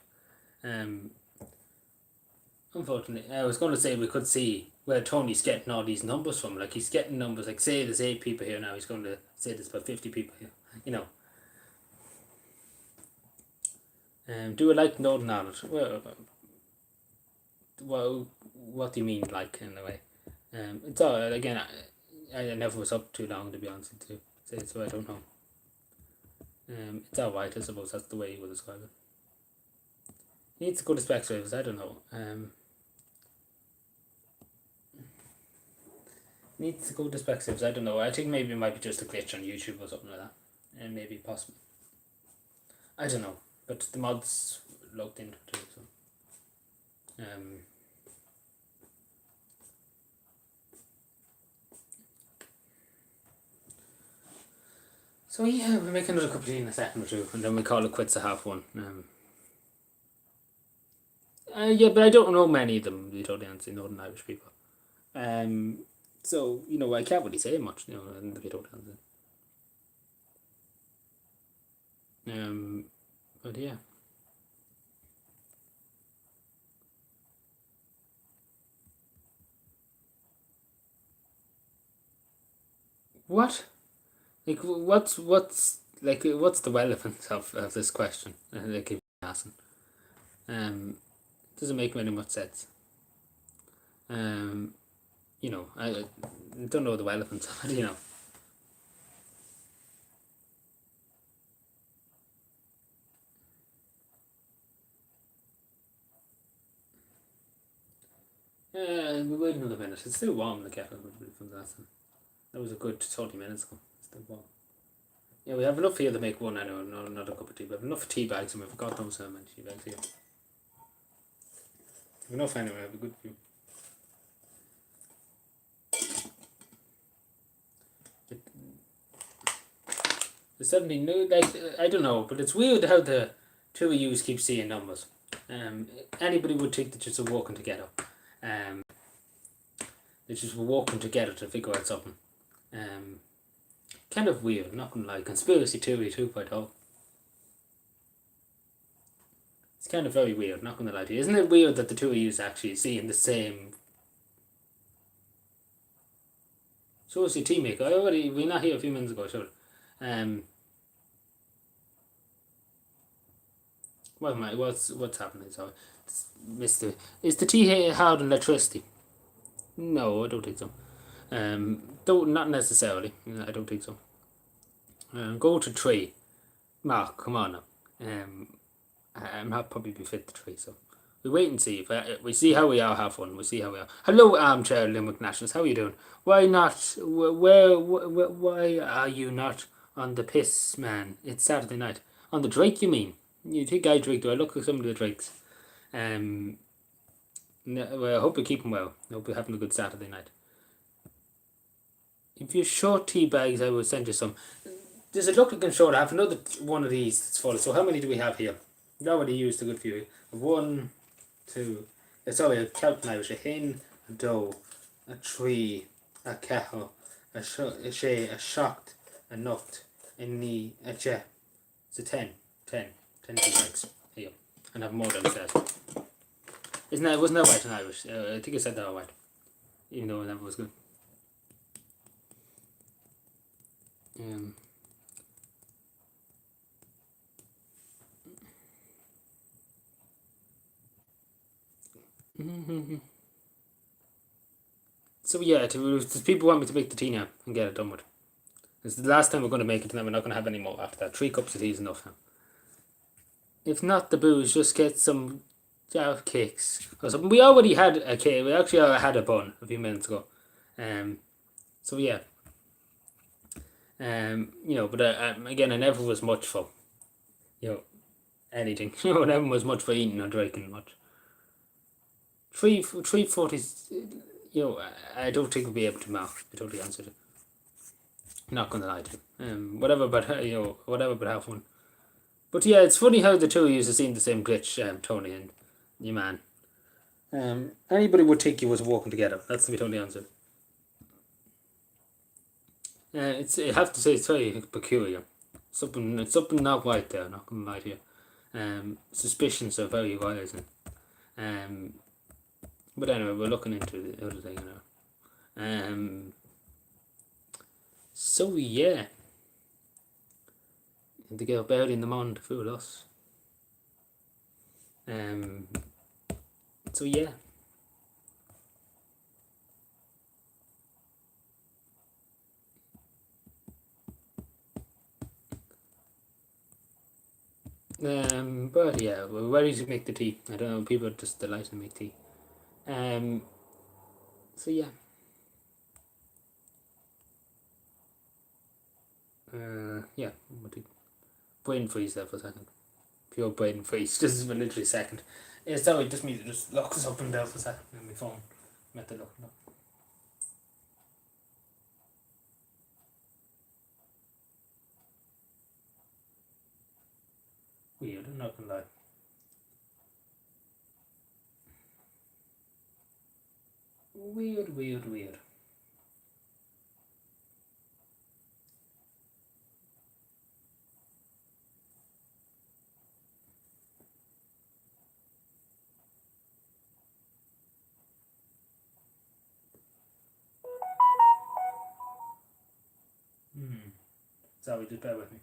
Speaker 1: Unfortunately, I was going to say we could see where Tony's getting all these numbers from. He's getting numbers, say there's 8 people here now. He's going to say there's about 50 people here. Do I like Northern Ireland? Well, what do you mean, in a way? It's all again. I never was up too long, to be honest with you, so I don't know. It's alright, I suppose that's the way you would describe it. Needs to go to Specsavers, I don't know. Needs to go to Specsavers, I don't know. I think maybe it might be just a glitch on YouTube or something like that. And maybe possible. I don't know. But the mod's logged into it too, so. So yeah, we'll make another cup of tea in a second or two, and then we call it quits at 1:30. Yeah, but I don't know many of them, to be totally honest, Northern Irish people. So, you know, I can't really say much, you know, and to be totally honest. But yeah. What? Like, what's the relevance of this question? They keep asking. Doesn't make very much sense. You know, I don't know the relevance of it, you know. We'll wait another minute. It's still warm in the kettle from that. That was a good 30 minutes ago. It's still warm. Yeah, we have enough here to make one, I know, another cup of tea. We have enough tea bags, and we've got those many tea bags here. We have enough anyway, I have a good view. The 17, like, I don't know, but it's weird how the two of you keep seeing numbers. Anybody would think that you're walking together. That you're walking together to figure out something. Kind of weird, not gonna lie. Conspiracy theory 2.0. It's kind of very weird, not gonna lie to you. Isn't it weird that the two of you actually seeing the same? So was your teammate. We're not here a few minutes ago, sure. What's happening? Sorry, Mister. Is the tea hard on electricity? No, I don't think so. Not necessarily. I don't think so. Go to 3. Mark, come on now. I'm not probably be fit to 3, so we wait and see. If we see how we are, have fun. We see how we are. Hello, Armchair Limerick Nationals. How are you doing? Why not? Why are you not on the piss, man? It's Saturday night. On the Drake, you mean? You think I drink? Do I look like some of the Drakes? Well, I hope you're keeping well. I hope you're having a good Saturday night. If you're short tea bags, I will send you some. Does it look like I'm short? I have another one of these that's full. So how many do we have here? We already used a good few. 1, 2. Sorry, I'm counting Irish. A hen, a doe, a tree, a kettle, a shay, a shocked, a nut, a knee, a che. So 10 tea bags here. And I have more downstairs. Wasn't that right in Irish? I think I said that all right. Even though that was good. So yeah, people want me to make the tea now and get it done with. It's the last time we're going to make it, and then we're not going to have any more after that. 3 cups of tea is enough now. If not the booze, just get some jar cakes or something. We already had a cake. We actually had a bun a few minutes ago. So yeah. You know, but again, I never was much for, you know, anything. You know, I never was much for eating or drinking much. 340s, you know, I don't think we'll be able to mark, to be totally honest with you. Not gonna lie to you. Whatever, but have fun. But yeah, it's funny how the two of you have seen the same glitch, Tony and your man. Anybody would think you was walking together. That's to be totally honest with you. I have to say, it's very peculiar. Something not right there. Not gonna lie to you. Suspicions are very rising. But anyway, we're looking into the other thing now. So yeah, to get up early in the morning to fool us. So yeah. But yeah, we're ready to make the tea. I don't know, people are just delighted to make tea. So yeah. Yeah, brain freeze there for a second. Pure brain freeze, just for literally a second. Yeah, sorry, just me to just lock this up and down for a second on my phone. I'm at the lock now. Weird, I'm not gonna lie. Weird. Sorry, just bear with me.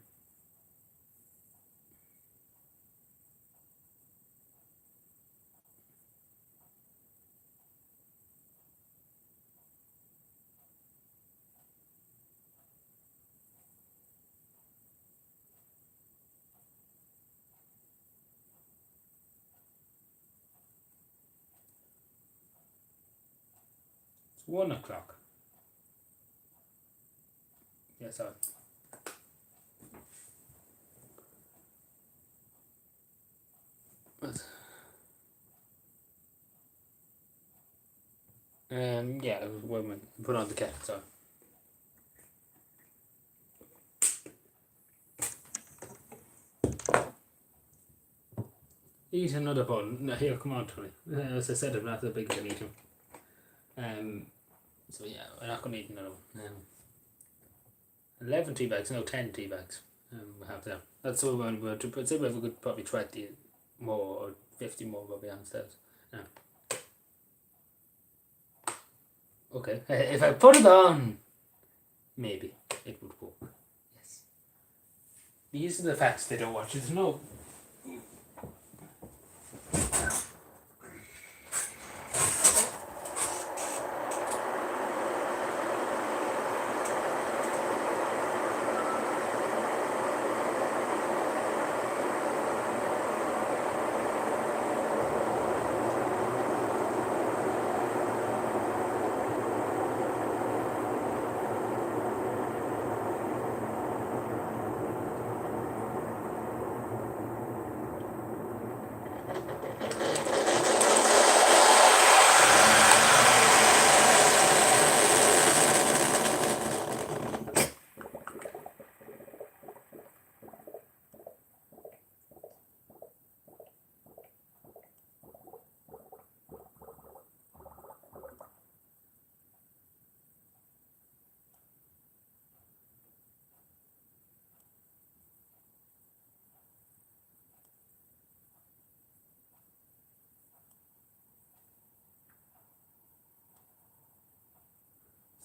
Speaker 1: It's 1 o'clock. Yeah, sorry. Yeah, wait a minute. Put on the cat, sorry. Eat another bun. No, here, come on, Tony. As I said, I'm not that big of an eater. So yeah, we're not going to eat another one. 11 tea bags, no, 10 tea bags. We have there. That's what we're going to put. Say we could probably 20 more or 50 more probably downstairs. Yeah. Okay, if I put it on, maybe it would work. Yes. These are the facts they don't want you to know.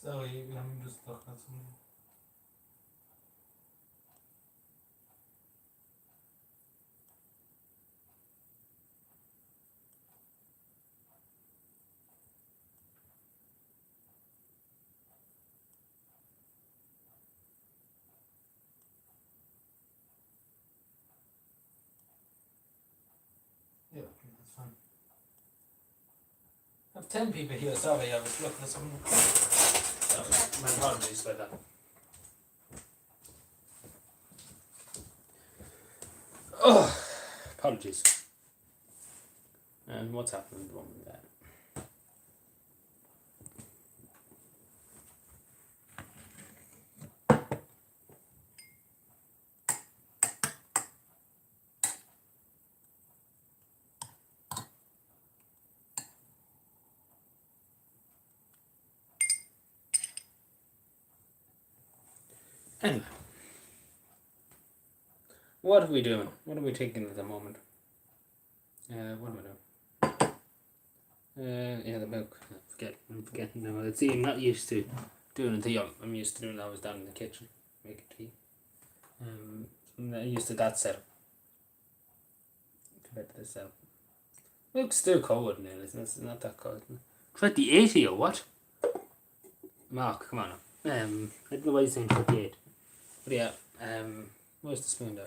Speaker 1: Sorry, I'm just looking at something. Yeah, that's fine. I have 10 people here, sorry, I was looking at something. Sorry, my apologies for that. Oh, apologies. And what's happening at the moment there? Anyway, what are we doing? What are we taking at the moment? What am I doing? Yeah, the milk. I'm forgetting now. See, I'm not used to doing tea. I'm used to doing it. I was down in the kitchen making tea. I'm not used to that setup compared to this setup. Milk's still cold now. It's not that cold. 2080 or what? Mark, come on. I don't know why you're saying 28. But yeah, where's the spoon there?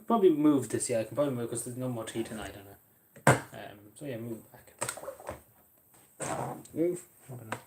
Speaker 1: could probably move this. Yeah, I can probably move because there's no more tea tonight on it. So yeah, move back. Move. I don't know.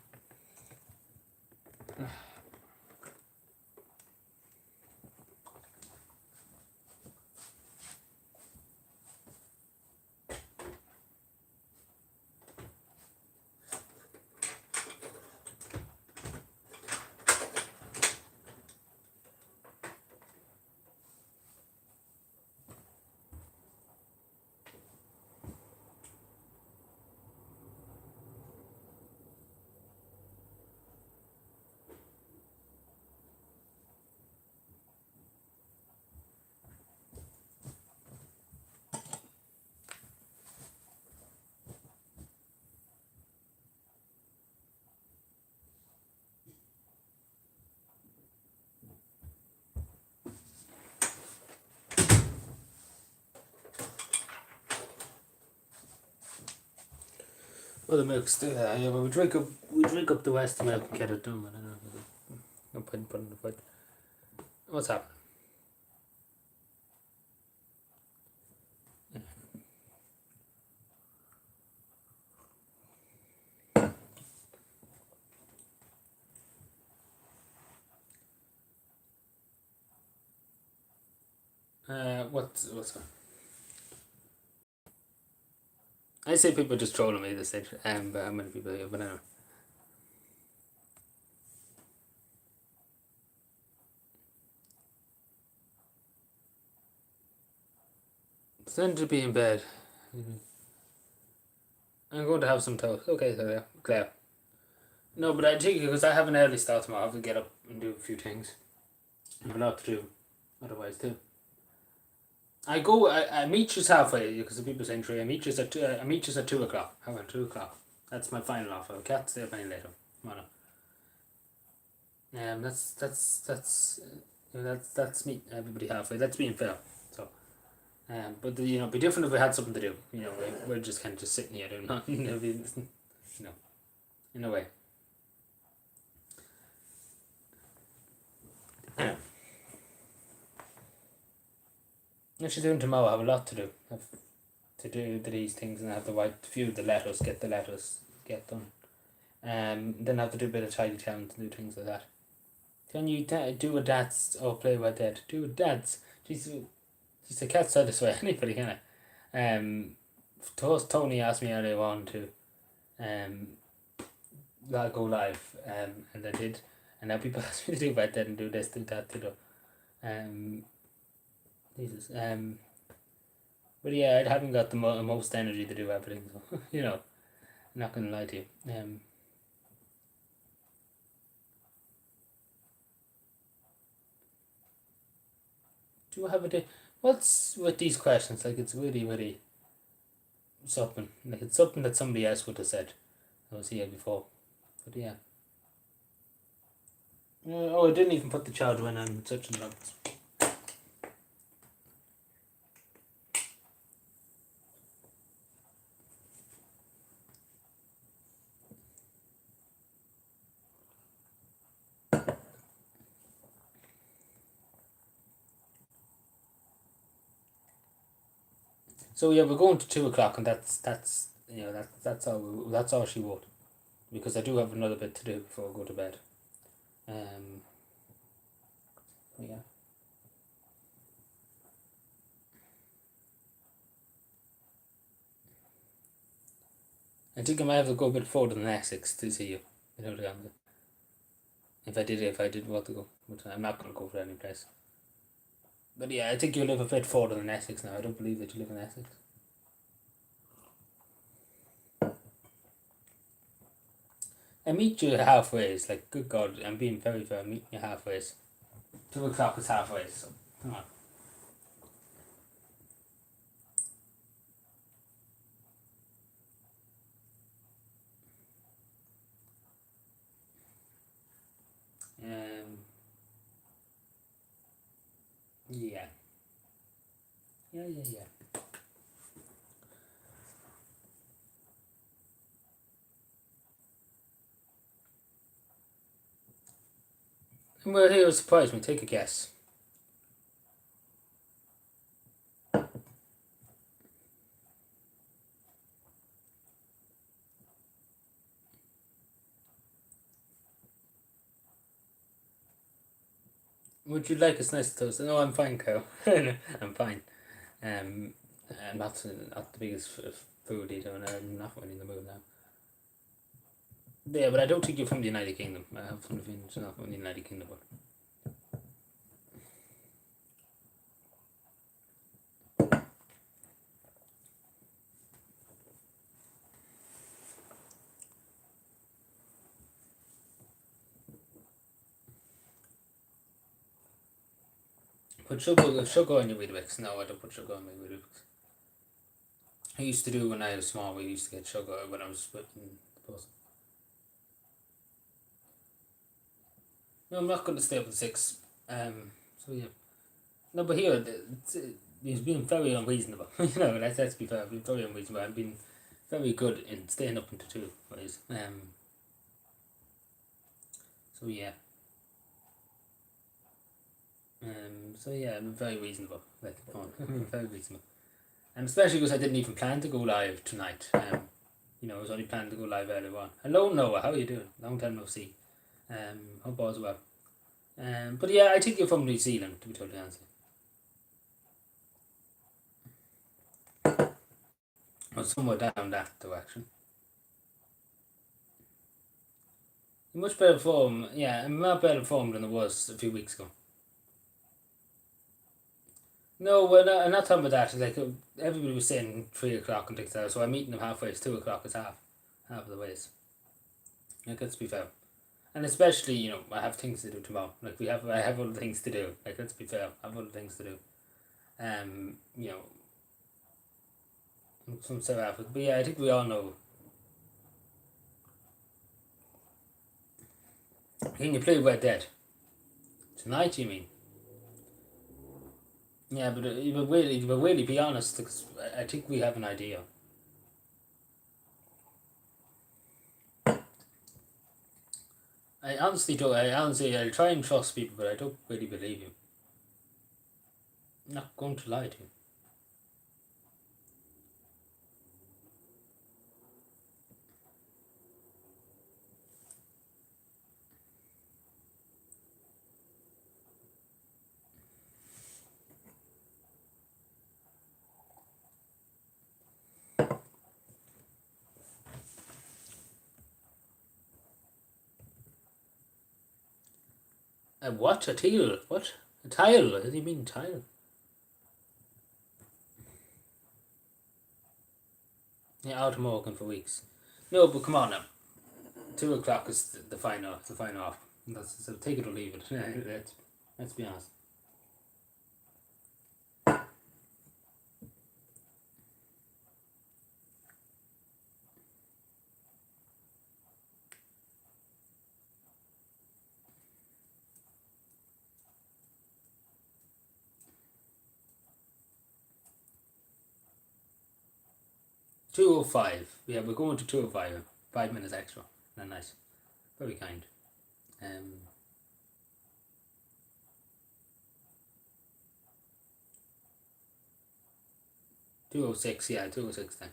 Speaker 1: Well, the milk's yeah, but we drink up the West milk and get it done. But I don't know. No point putting the foot. What's happening? What's on? I say people just trolling me this stage. But how many people here? But anyway. Send to be in bed. I'm going to have some toast. Okay, so yeah, Claire. No, but I think because I have an early start tomorrow, I have to get up and do a few things. I have a lot to do, otherwise too. I meet just halfway because the people saying 3. I meet just at 2. I meet just at 2:00. How about 2:00? That's my final offer. I can't stay up any later. Come on. That's me. Everybody halfway. That's being fair. So, but it'd be different if we had something to do. We're just kind of just sitting here doing nothing. In a way. Yeah. Actually, doing tomorrow, I have a lot to do. I have to do these things, and I have to wipe a few of the letters, get the letters get done. Then I have to do a bit of tidy town to do things like that. Can you do a dance or play with that? Do a dance. Jeez, I can't say this way anybody, can I? Tony asked me earlier on to go live, and I did. And now people ask me to do that and do this, do that, Jesus. But yeah, I haven't got the most energy to do everything, so I'm not gonna lie to you. Do I have a day? What's with these questions? Like, it's really something. Like, it's something that somebody else would have said. I was here before, but yeah. I didn't even put the charge when I'm touching the buttons. So yeah, we're going to 2:00, and that's all she wrote, because I do have another bit to do before I go to bed. Yeah. I think I might have to go a bit further than Essex to see you. If I did want to go, but I'm not going to go for any place. But yeah, I think you live a bit further than Essex now. I don't believe that you live in Essex. I meet you halfway. It's like, good God, I'm being very fair. I'm meeting you halfway. 2:00 is halfway, so come on. Yeah. Yeah. Well, here, surprise me. Take a guess. Would you like a slice of toast? No, I'm fine, Kyle. I'm fine. Um, I'm not the biggest food eater, and I'm not really in the mood now. Yeah, but I don't think you're from the United Kingdom. I have some feelings you're not from the United Kingdom, but put sugar on your Weetabix. No, I don't put sugar on my Weetabix. I used to do when I was small. We used to get sugar when I was splitting the bus. No, I'm not going to stay up at 6. So yeah. No, but here, he's been very unreasonable. Let's be fair. I've been very unreasonable. I've been very good in staying up until 2. Ways. So yeah. I'm very reasonable. Very reasonable. And especially because I didn't even plan to go live tonight. I was only planning to go live earlier on. Hello, Noah. How are you doing? Long time no see. Hope all's well. But yeah, I think you're from New Zealand, to be totally honest. Or somewhere down that direction. In much better form. Yeah, I'm not better form than I was a few weeks ago. No, I'm not talking about that. Like everybody was saying 3 o'clock and things like that, so I'm meeting them halfway. It's 2 o'clock. It's half of the ways. Like, let's be fair. And especially, I have things to do tomorrow. Like I have other things to do. Like, let's be fair. I have other things to do. From South Africa. But yeah, I think we all know. Can you play Red Dead? Tonight, you mean? Yeah, but really be honest, because I think we have an idea. I honestly do. I try and trust people, but I don't really believe you. I'm not going to lie to you. What? A teal? What? A tile? What do you mean tile? Yeah, out of Morgan for weeks. No, but come on now. 2 o'clock is the final off. So take it or leave it. Let's be honest. $2:05. Yeah, we're going to 2:05. 5 minutes extra. Not nice. Very kind. 2:06. Yeah, 2:06 then.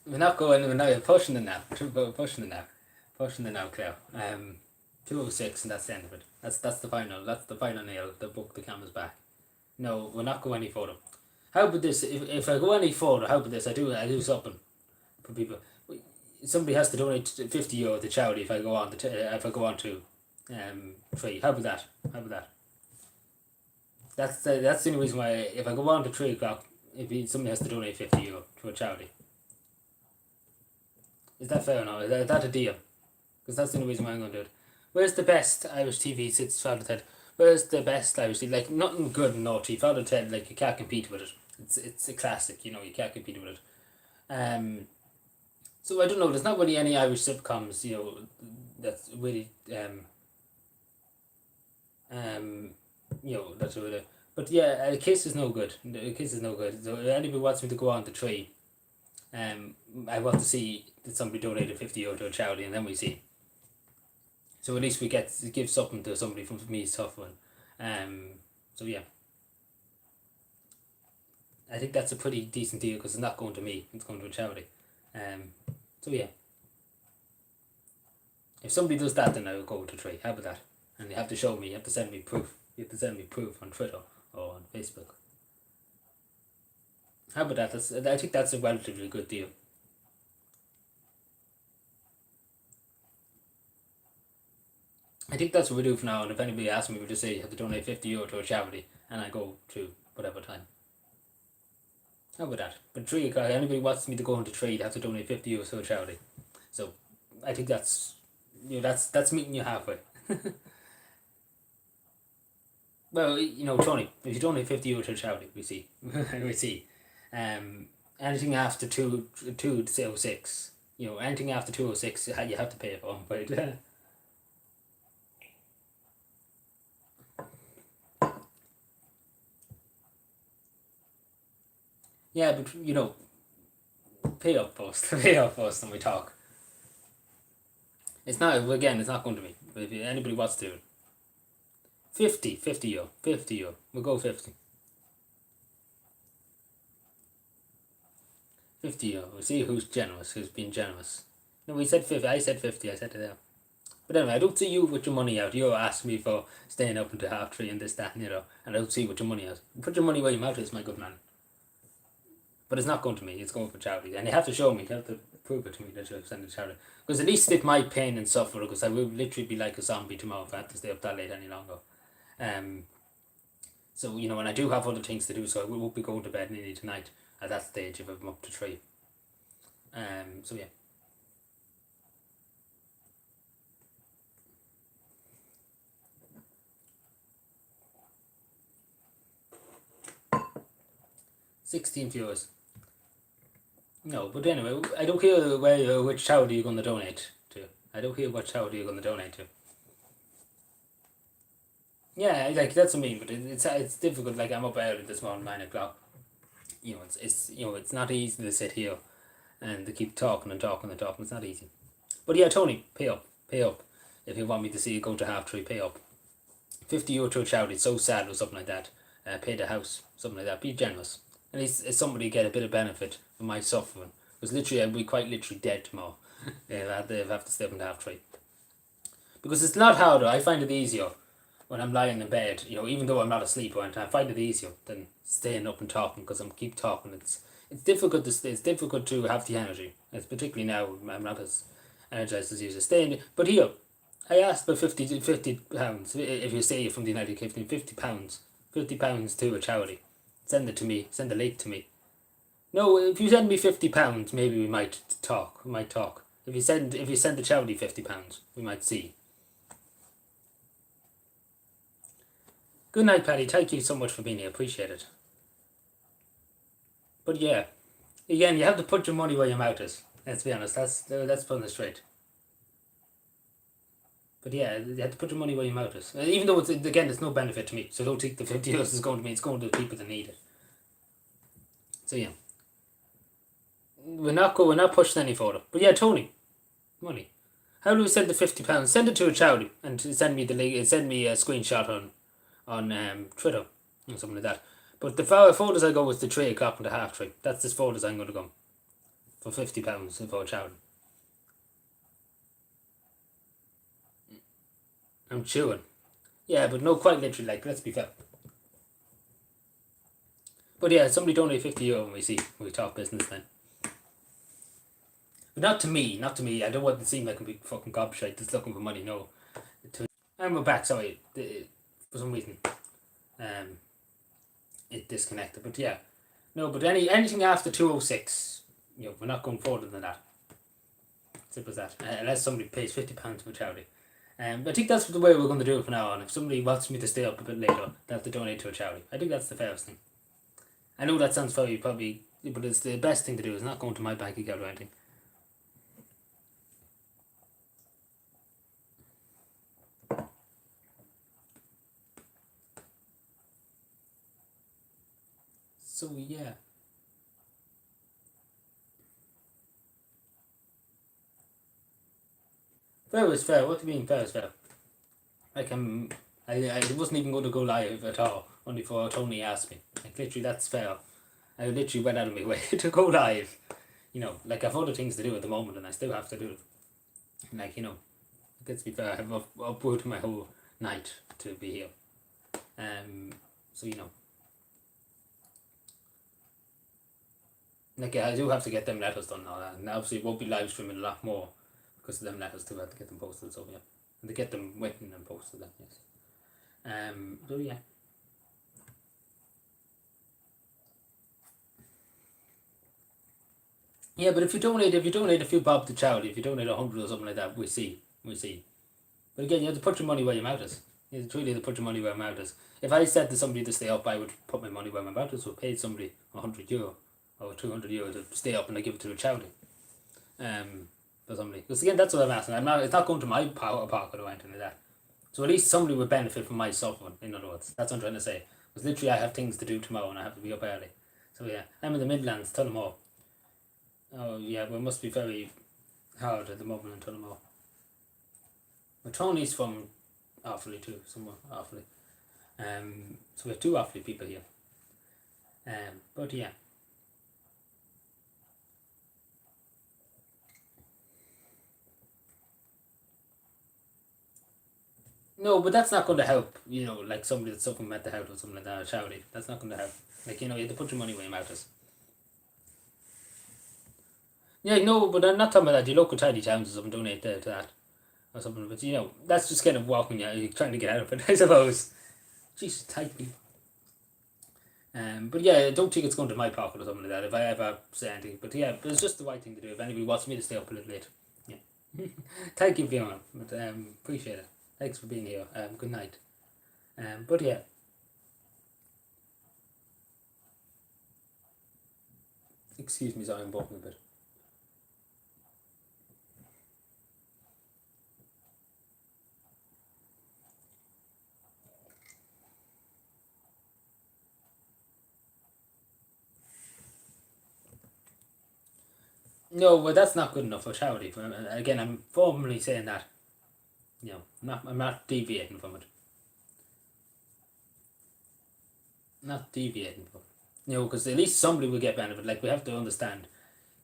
Speaker 1: We're not going. We're now pushing it now. Pushing it now, Claire. 2:06, and that's the end of it. That's the final. That's the final nail. The book, the camera's back. No, we're not going any further. How about this? If I go any further, how about this? I do something for people. Somebody has to donate €50 to charity if I go on to 3. How about that? That's the only reason why if I go on to 3 o'clock, somebody has to donate €50 to a charity. Is that fair or not? Is that a deal? Because that's the only reason why I'm going to do it. Where's the best Irish TV since Father Ted? Where's the best Irish TV? Like, nothing good and naughty. Father Ted, like, you can't compete with it. It's a classic, you can't compete with it. So I don't know, there's not really any Irish sitcoms, that's really, that's really, but yeah, Kiss is no good. Kiss is no good. So if anybody wants me to go on to 3, I want to see that somebody donated €50 to a charity, and then we see. So at least we give something to somebody from me, tough one. So yeah. I think that's a pretty decent deal because it's not going to me, it's going to a charity. So yeah. If somebody does that, then I will go to 3. How about that? And you have to show me. You have to send me proof. You have to send me proof on Twitter or on Facebook. How about that? I think that's a relatively good deal. I think that's what we do for now. And if anybody asks me, we just say you have to donate €50 to a charity, and I go to whatever time. How about that? But 3 o'clock. Anybody wants me to go into 3, they have to donate €50 to a charity. So I think that's that's meeting you halfway. Well, Tony, if you donate €50 to a charity, we see. Anything after 206, anything after 206, you have to pay for. But yeah, but pay up first. Pay up first, and we talk. It's not going to be. If anybody wants to, 50 €50. We'll go 50. €50. We'll see who's being generous. No, we said 50. I said 50. I said it out. But anyway, I don't see you with your money out. You asked me for staying up until 3:30 and this, that, and and I don't see you with your money out. Put your money where your mouth is, my good man. But it's not going to me. It's going for charity, and you have to show me. You have to prove it to me that you'll send it to charity. Because at least it might pain and suffer. Because I will literally be like a zombie tomorrow if I have to stay up that late any longer. So and I do have other things to do, so I won't be going to bed nearly tonight at that stage if I'm up to 3. So yeah. $16. No, but anyway, I don't care which charity you're going to donate to. I don't care what charity you're going to donate to. Yeah, that's what I mean, but it's difficult. Like, I'm up early this morning, 9 o'clock. It's not easy to sit here and to keep talking and talking and talking. It's not easy. But yeah, Tony, pay up. If you want me to see you go to 3:30, pay up. €50 to a charity. It's so sad or something like that. Pay the house, something like that. Be generous. At least somebody get a bit of benefit from my suffering. Because literally, I'll be quite literally dead tomorrow. They'll have to stay up until 3:30. Because it's a lot harder. I find it easier when I'm lying in bed, even though I'm not asleep or anything. I find it easier than staying up and talking, because I'm keep talking. It's difficult to have the energy. It's particularly now I'm not as energized as usual. But here, I asked for £50. If you say you're from the United Kingdom, £50 to a charity. Send it to me. Send the link to me. No, if you send me £50, maybe we might talk. If you send the charity £50, we might see. Good night, Paddy. Thank you so much for being here. Appreciate it. But yeah, again, you have to put your money where your mouth is. Let's be honest. That's putting it straight. But yeah, you have to put your money where your mouth is. Even though it's no benefit to me. So don't think the €50 is going to me. It's going to the people that need it. So yeah, we're not pushing any further. But yeah, Tony, money. How do we send the £50? Send it to a charity and send me the link. Send me a screenshot on Twitter or something like that. But the photos I go is the 3 o'clock and the 3:30. That's the photos I'm going to go for £50 for a charity. I'm chewing. Yeah, but no, quite literally. Like, let's be fair. But yeah, somebody donate €50 and we talk business then. But not to me. I don't want to seem like a big fucking gobshite that's looking for money. No. And we're back. Sorry, for some reason, it disconnected. But yeah, no. But anything after 206, we're not going further than that. Simple as that. Unless somebody pays £50 for charity. But I think that's the way we're going to do it from now on. If somebody wants me to stay up a bit later, they have to donate to a charity. I think that's the fairest thing. I know that sounds very probably, but it's the best thing to do. It's not going to my bank account or anything. So yeah. Fair is fair. What do you mean fair is fair? Like I wasn't even going to go live at all, only for Tony asked me. Like, literally, that's fair. I literally went out of my way to go live. Like, I've other things to do at the moment, and I still have to do it. Like, gets me fair. I've worked my whole night to be here. So like I do have to get them letters done now, and obviously won't be live streaming a lot more because of them letters too. I have to get them posted, so yeah, and to get them written and posted. Then yes. So yeah. Yeah, but if you donate a few bob to charity, if you donate 100 or something like that, we see. But again, you have to put your money where your mouth is. You truly have to put your money where your mouth is. If I said to somebody to stay up, I would put my money where my mouth is. So I paid somebody €100 or €200 to stay up, and I give it to a charity. For somebody, because again, that's what I'm asking. It's not going to my pocket or anything like that. So at least somebody would benefit from my suffering. In other words, that's what I'm trying to say. Because literally, I have things to do tomorrow, and I have to be up early. So yeah, I'm in the Midlands. Tullamore. Oh yeah, well, it must be very hard at the moment in Tullamore. But Tony's from Offaly too, somewhere Offaly. So we have two Offaly people here. But yeah. No, but that's not going to help, like somebody that's suffering mental health or something like that, a charity. That's not going to help. Like, you have to put your money where your mouth is. Yeah, no, but I'm not talking about that. Your local tidy towns or something, donate to that or something. But, that's just kind of walking you, you're trying to get out of it, I suppose. Jesus, tight me. But yeah, I don't think it's going to my pocket or something like that if I ever say anything. But yeah, it's just the right thing to do if anybody wants me to stay up a little late. Yeah. Thank you, Fiona. But appreciate it. Thanks for being here. Good night. But yeah. Excuse me, sorry, I'm walking a bit. No, well, that's not good enough for charity. Again, I'm formally saying that. I'm not deviating from it. Not deviating from it. Because at least somebody will get benefit. Like, we have to understand,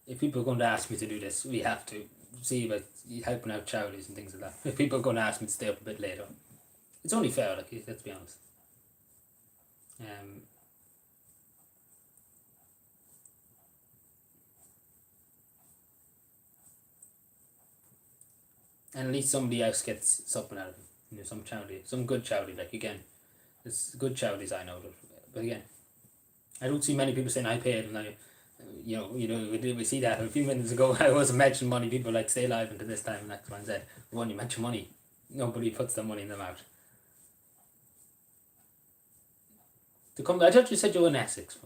Speaker 1: if people are going to ask me to do this, we have to see about helping out charities and things like that. If people are going to ask me to stay up a bit later, it's only fair, like, let's be honest. And at least somebody else gets something out of it. Some charity, some good charity. Like, again, there's good charities I know. But again, I don't see many people saying I paid, and we see that a few minutes ago. I wasn't mentioning money. People like stay alive until this time, and that's one said, when you mention money, nobody puts their money in their mouth. I thought you said you were in Essex,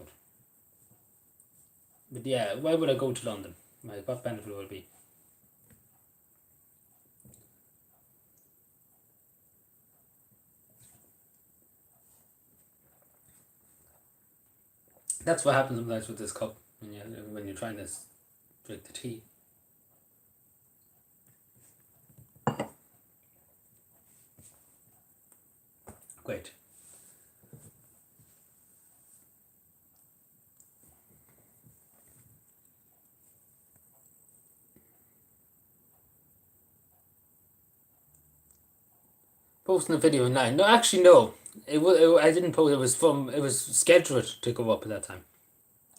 Speaker 1: but yeah, why would I go to London? Like, what benefit would it be? That's what happens sometimes with this cup when you're trying to drink the tea. Great. Posting a video at 9. No, actually, no. I didn't post. It was scheduled to go up at that time.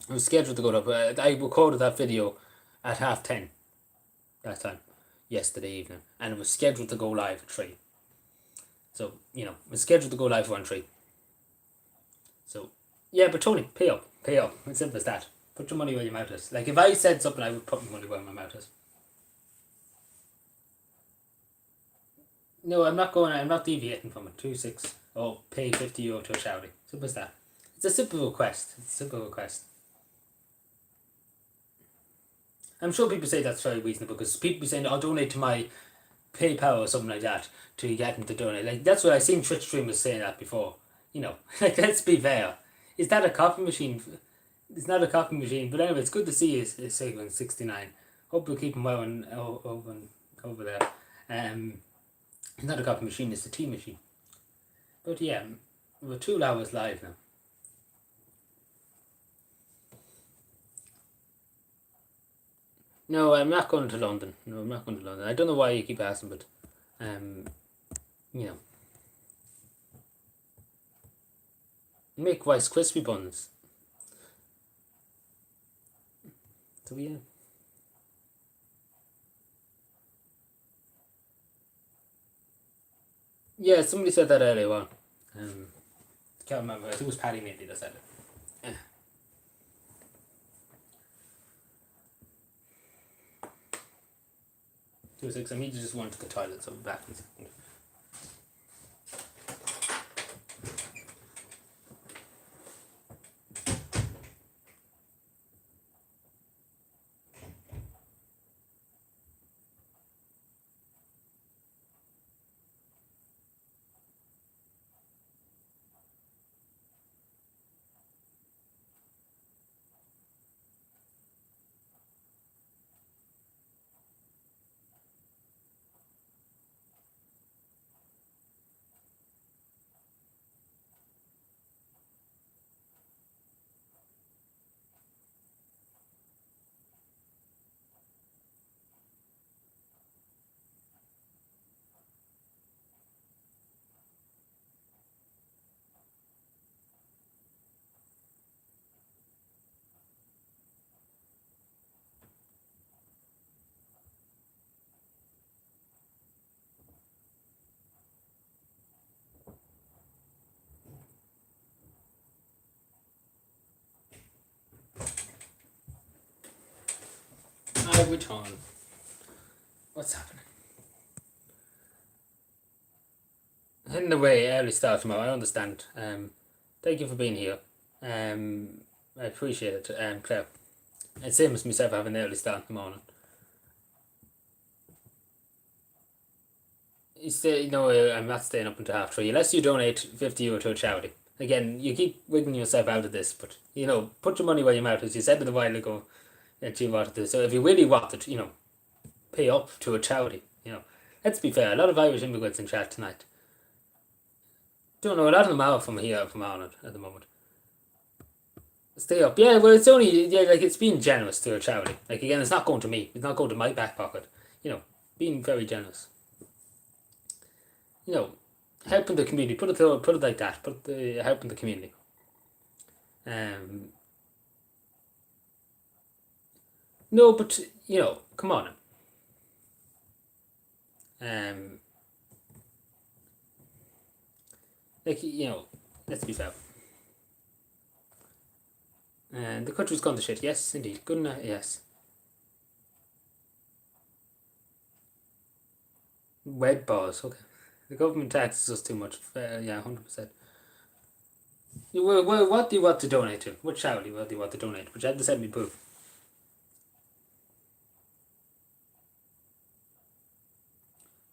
Speaker 1: It was scheduled to go up. I recorded that video at 10:30 that time, yesterday evening, and it was scheduled to go live at 3. So it was scheduled to go live around 3. So yeah, but Tony, pay up. It's simple as that. Put your money where your mouth is. Like, if I said something, I would put my money where my mouth is. No, I'm not deviating from it. 2-6. Oh, pay €50 to a charity. Simple as that. It's a simple request. I'm sure people say that's very reasonable, because people be saying, I'll donate to my PayPal or something like that to get them to donate. Like, that's what I've seen Twitch streamers saying that before. Like, let's be fair. Is that a coffee machine? It's not a coffee machine, but anyway, it's good to see you, Segment 69. Hope you're keeping well over there. It's not a coffee machine, it's a tea machine. But yeah, we're 2 hours live now. No, I'm not going to London. I don't know why you keep asking, but You know, make Rice crispy buns. So yeah. Yeah, somebody said that earlier on. Can't remember. I think it was Paddy maybe that said it. Yeah. 2 6. I need to just run to the toilet, so I'll be back in a second. I return. What's happening? Heading away early start tomorrow. I understand. Thank you for being here. I appreciate it. Claire. And same as myself having an early start in the morning. I'm not staying up until 3:30 unless you donate €50 to a charity. Again, you keep wiggling yourself out of this, but put your money where your mouth is. You said it a while ago that you wanted this. So if you really want it, pay up to a charity. Let's be fair. A lot of Irish immigrants in chat tonight. Don't know, a lot of them are from here, from Ireland at the moment. Stay up. Yeah, well, it's only, it's being generous to a charity. Like, again, it's not going to me. It's not going to my back pocket. Being very generous. Helping the community. Put it like that. Helping the community. No, but, come on. Let's be fair. And the country's gone to shit. Yes, indeed. Good enough. Yes. Red bars. Okay. The government taxes us too much. Yeah, 100%. Well, what do you want to donate to? What charity? What do you want to donate? But you have to send me proof.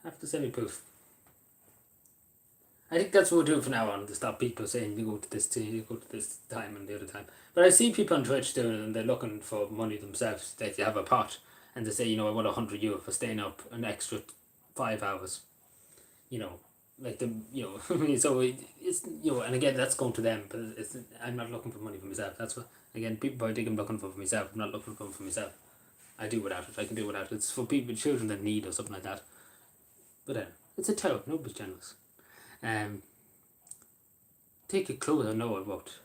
Speaker 1: Have to send me proof. I think that's what we'll do from now on, to stop people saying you go to this time and the other time. But I see people on Twitch doing it and they're looking for money themselves. They have a pot and they say, I want €100 for staying up an extra 5 hours. So it's, and again, that's going to them, but I'm not looking for money for myself. That's what, again, people probably think I'm looking for myself. I'm not looking for myself. I do without it. I can do without it. It's for people, children that need or something like that. But it's a tell. Nobody's generous. Take your clothes. I know I won't.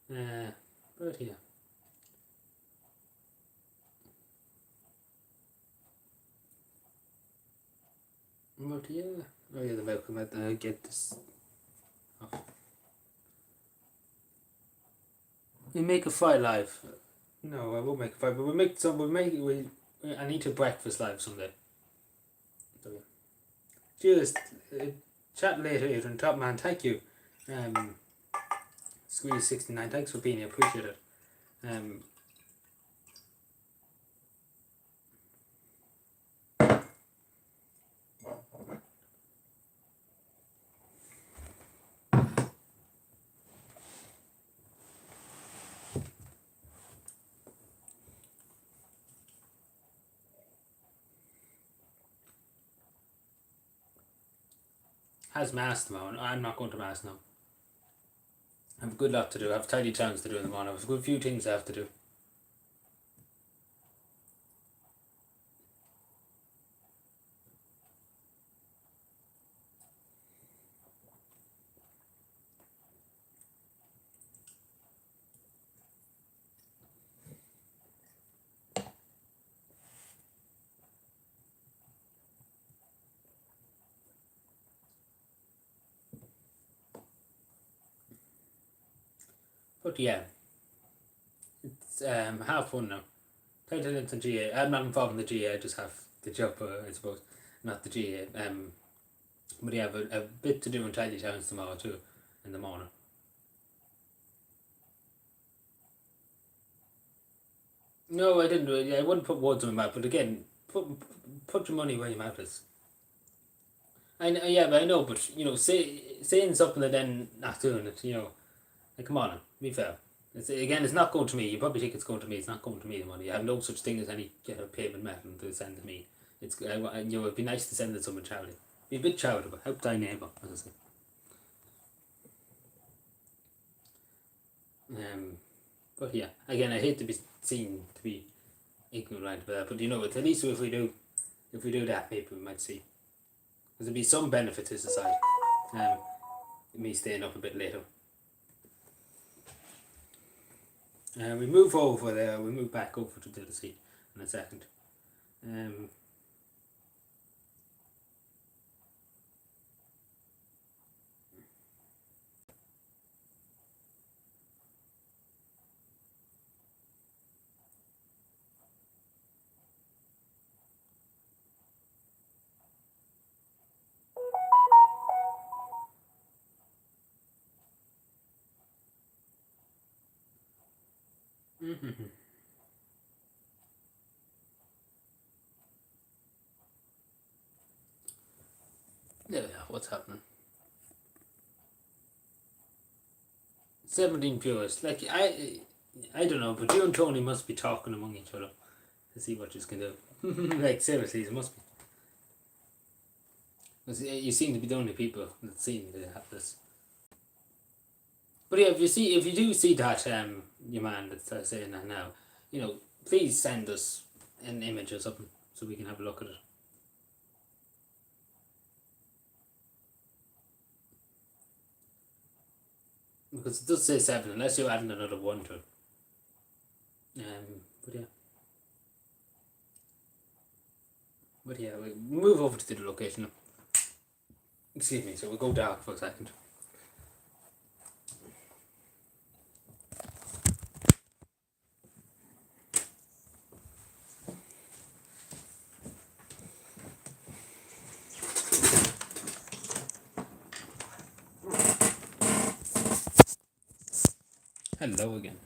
Speaker 1: Right here. Right here. Oh yeah, the welcome. I get this off. We make a fry live. No, I won't make a fry, but we'll make some. I need to breakfast live someday. So yeah. Cheers. Chat later, Adrian. Top man, thank you. Squeeze69, thanks for being here. Appreciate it. Has mass tomorrow. I'm not going to mass now. I have a good lot to do. I have tidy towns to do in the morning. I have a good few things I have to do. But yeah, it's half fun now. Title into GA. I'm not involved in the GA. I just have the job, I suppose, not the GA. But yeah, I have a bit to do in Tidy Towns tomorrow too, in the morning. No, I didn't. I wouldn't put words in my mouth, but again, put your money where your mouth is. Yeah, but I know, but saying something and then not doing it, like come on, be fair. It's not going to me. You probably think it's going to me. It's not going to me. The money. I have no such thing as any payment method to send to me. It'd be nice to send it to someone charity. Be a bit charitable. Help thy neighbour, as I say. But yeah, again, I hate to be seen to be ignorant about that, but at least if we do that, maybe we might see. There'll be some benefit to society. Me staying up a bit later. We move over there. We move back over to the seat in a second. Yeah, what's happening? 17 viewers. Like I don't know, but you and Tony must be talking among each other to see what you can do. Like seriously, it must be. Because you seem to be the only people that seem to have this. But yeah, if you do see that your man that's saying that now, please send us an image or something so we can have a look at it. Because it does say 7, unless you're adding another 1 to it. But yeah. But yeah, we move over to the location now. Excuse me, so we'll go dark for a second. Hello again.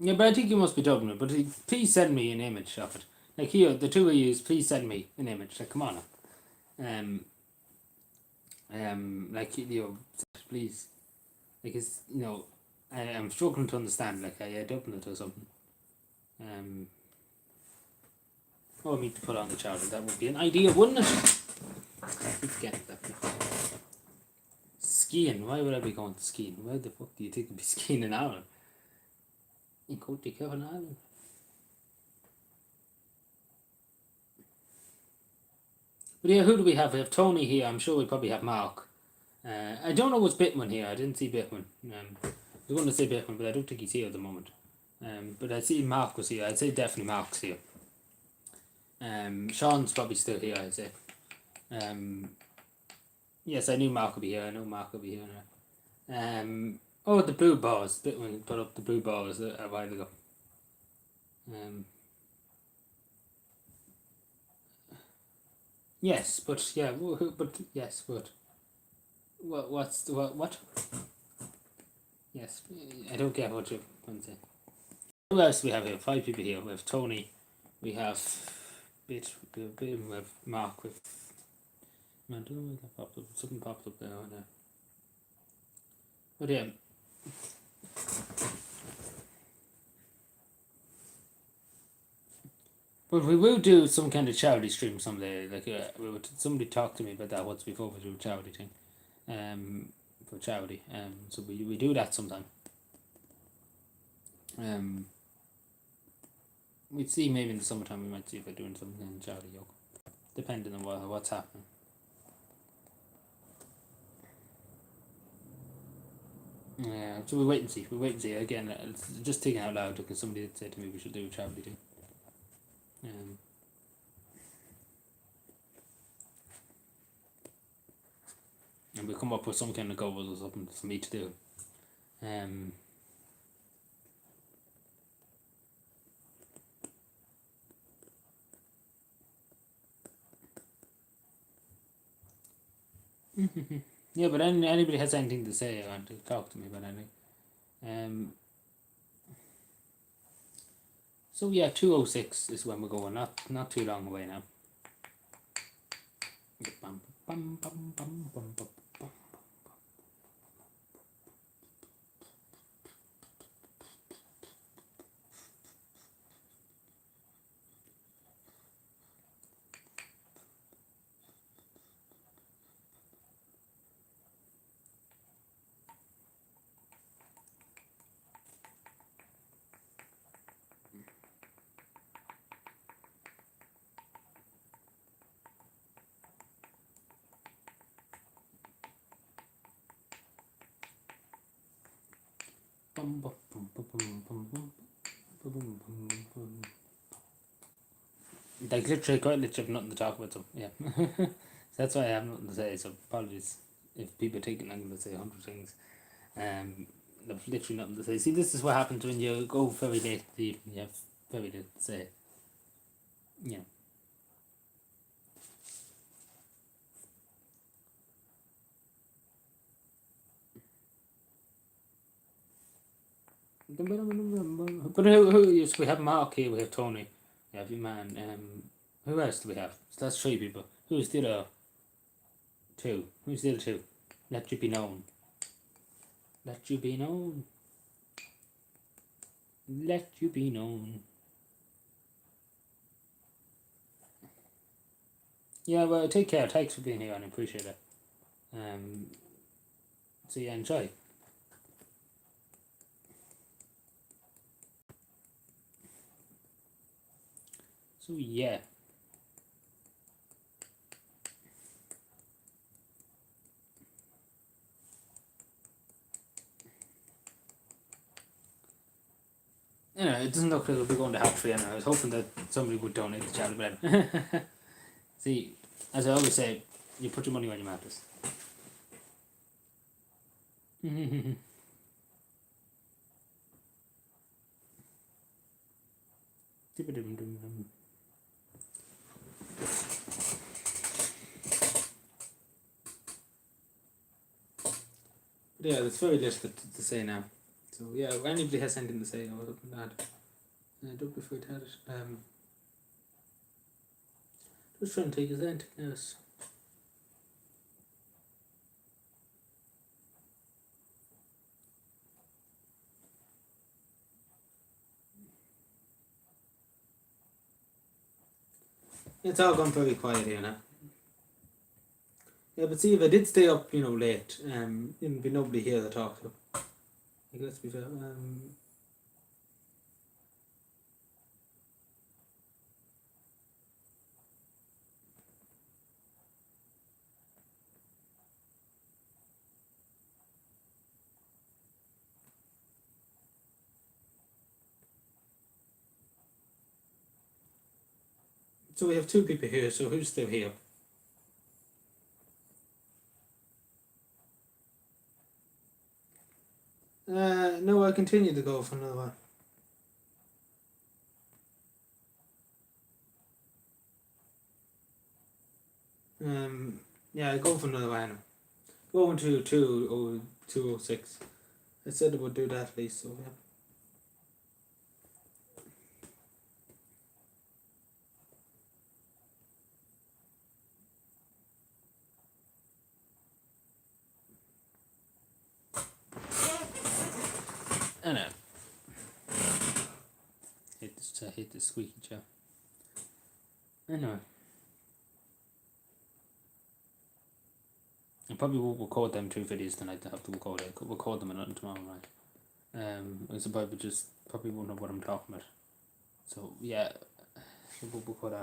Speaker 1: Yeah, but I think you must be joking. But please send me an image of it. Like here, the two of you, please send me an image. Like, come on. Like please. Like it's I'm struggling to understand. Like I open it or something. I need to put on the charger. That would be an idea, wouldn't it? Skiing. Why would I be going to skiing? Why the fuck do you think I'd be skiing in Ireland? In County Kevin Island. But yeah, who do we have? We have Tony here. I'm sure we probably have Mark. I don't know what's Bitman here. I didn't see Bitman. I was going to say Bitman, but I don't think he's here at the moment. But I see Mark was here. I'd say definitely Mark's here. Sean's probably still here, I'd say. Yes, I knew Mark would be here. I know Mark will be here now. Oh, the blue bars. Bitman put up the blue bars a while ago. Yes, but yeah, but yes, but what? Yes, I don't get what you're saying. Who else do we have here? 5 people here. We have Tony. We have we have Mark. With something popped up there. But yeah, But we will do some kind of charity stream someday. Like somebody talked to me about that once before. We do a charity thing, for charity. So we do that sometime. We'd see maybe in the summertime we might see if we're doing something in charity yoga, depending on what's happening. Yeah, so we wait and see. We wait and see. Again, it's just thinking out loud because somebody had said to me we should do a charity thing. And we come up with some kind of goals or something for me to do. Yeah, but anybody has anything to say, I want to talk to me about anything. So yeah, 206 is when we're going. Not too long away now. Like literally have nothing to talk about, so yeah. That's why I have nothing to say, so apologies if people think I'm going to say 100 things. There's literally nothing to say. See, this is what happens when you go very late in the evening. You have very little to say. Yeah. But yes, we have Mark here, we have Tony, we have you, man. Who else do we have? So that's 3 people. Who's the other 2? Who's the other 2? Let you be known. Let you be known. Let you be known. Yeah, well, take care. Thanks for being here, and I appreciate it. So yeah, enjoy. So yeah. Anyway, it doesn't look like we'll be going to Hat Tree anyway. I was hoping that somebody would donate the charity bread. See, as I always say, you put your money where your mouth is. Yeah, there's very little to say now. So yeah, if anybody has anything to say other than that, don't be afraid to add it. Just trying to think, is there anything else? It's all gone very quiet here now. Yeah, but see, if I did stay up, late, there'd be nobody here to talk to. Like, let's be fair. So we have 2 people here, so who's still here? No, I continue to go for another while. Yeah, I go for another while now. Going to 206. I said I would do that at least, so yeah. I know. Hate this squeaky chair. Anyway, I probably will record them 2 videos tonight. I have to record them and tomorrow night. I probably won't know what I'm talking about. So yeah, I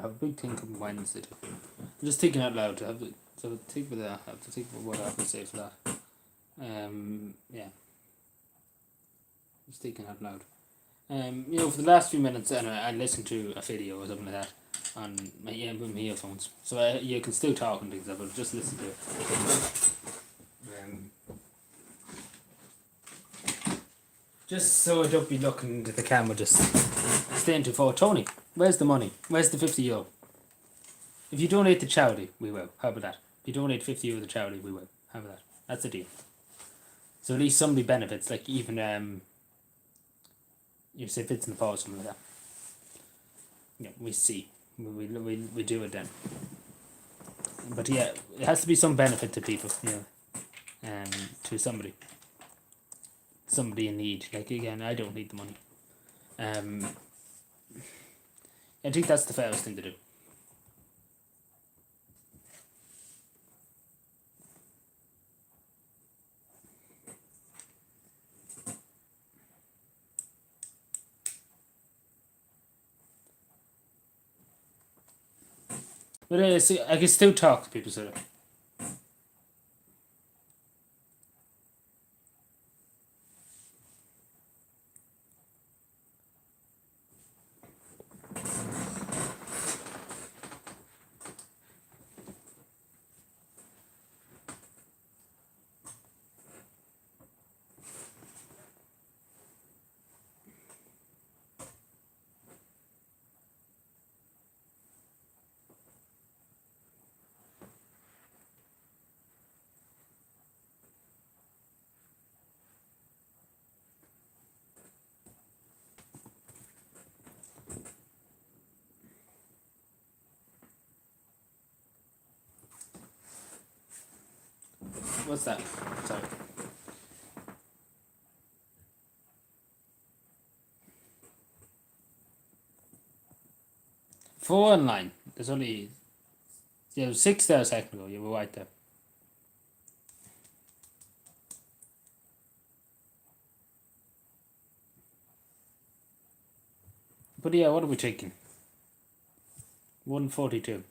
Speaker 1: have a big thing coming Wednesday. I'm just thinking out loud. I have to think about that. I have to think about what I have to say for that. Yeah, just thinking out loud. For the last few minutes, anyway, I listened to a video or something like that on my earphones, so you can still talk and things, but just listen to it. Just so I don't be looking into the camera, just staying too far. Tony, where's the money? Where's the €50? If you donate to charity, we will. How about that? If you donate €50 to charity, we will. How about that? That's the deal. So at least somebody benefits, like even you say fits in the paw or something like that. Yeah, we see. We do it then. But yeah, it has to be some benefit to people, to somebody in need. Like again, I don't need the money. I think that's the fairest thing to do. But I can still talk to people, so. What's that? Sorry. Four online. There's only 6 there a second ago. You were right there. But yeah, what are we taking? 142.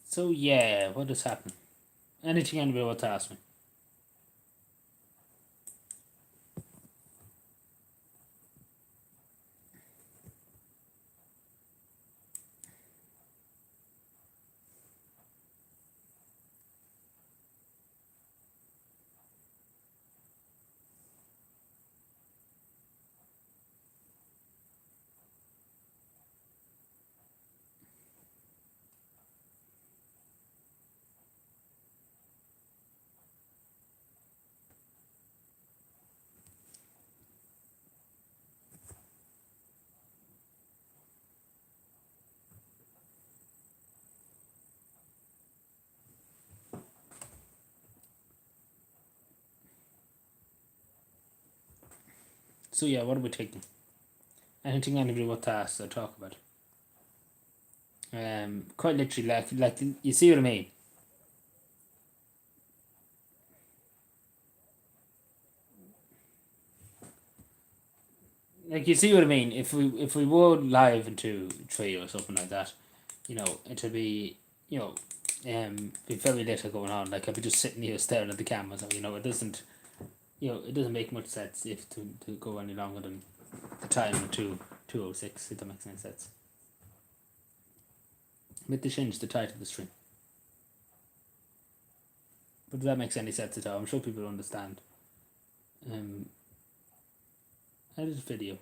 Speaker 1: So yeah, what has happened? Anything anybody want to ask me? So yeah, what are we taking? Anything anybody want to ask or talk about? Quite literally, like you see what I mean. Like you see what I mean. If we were live into 3 or something like that, it'd be be very little going on. Like I'd be just sitting here staring at the camera. So it doesn't make much sense if to go any longer than the time of 2:06. If that makes any sense. With the change the title of the stream. But if that makes any sense at all, I'm sure people understand. I did a video.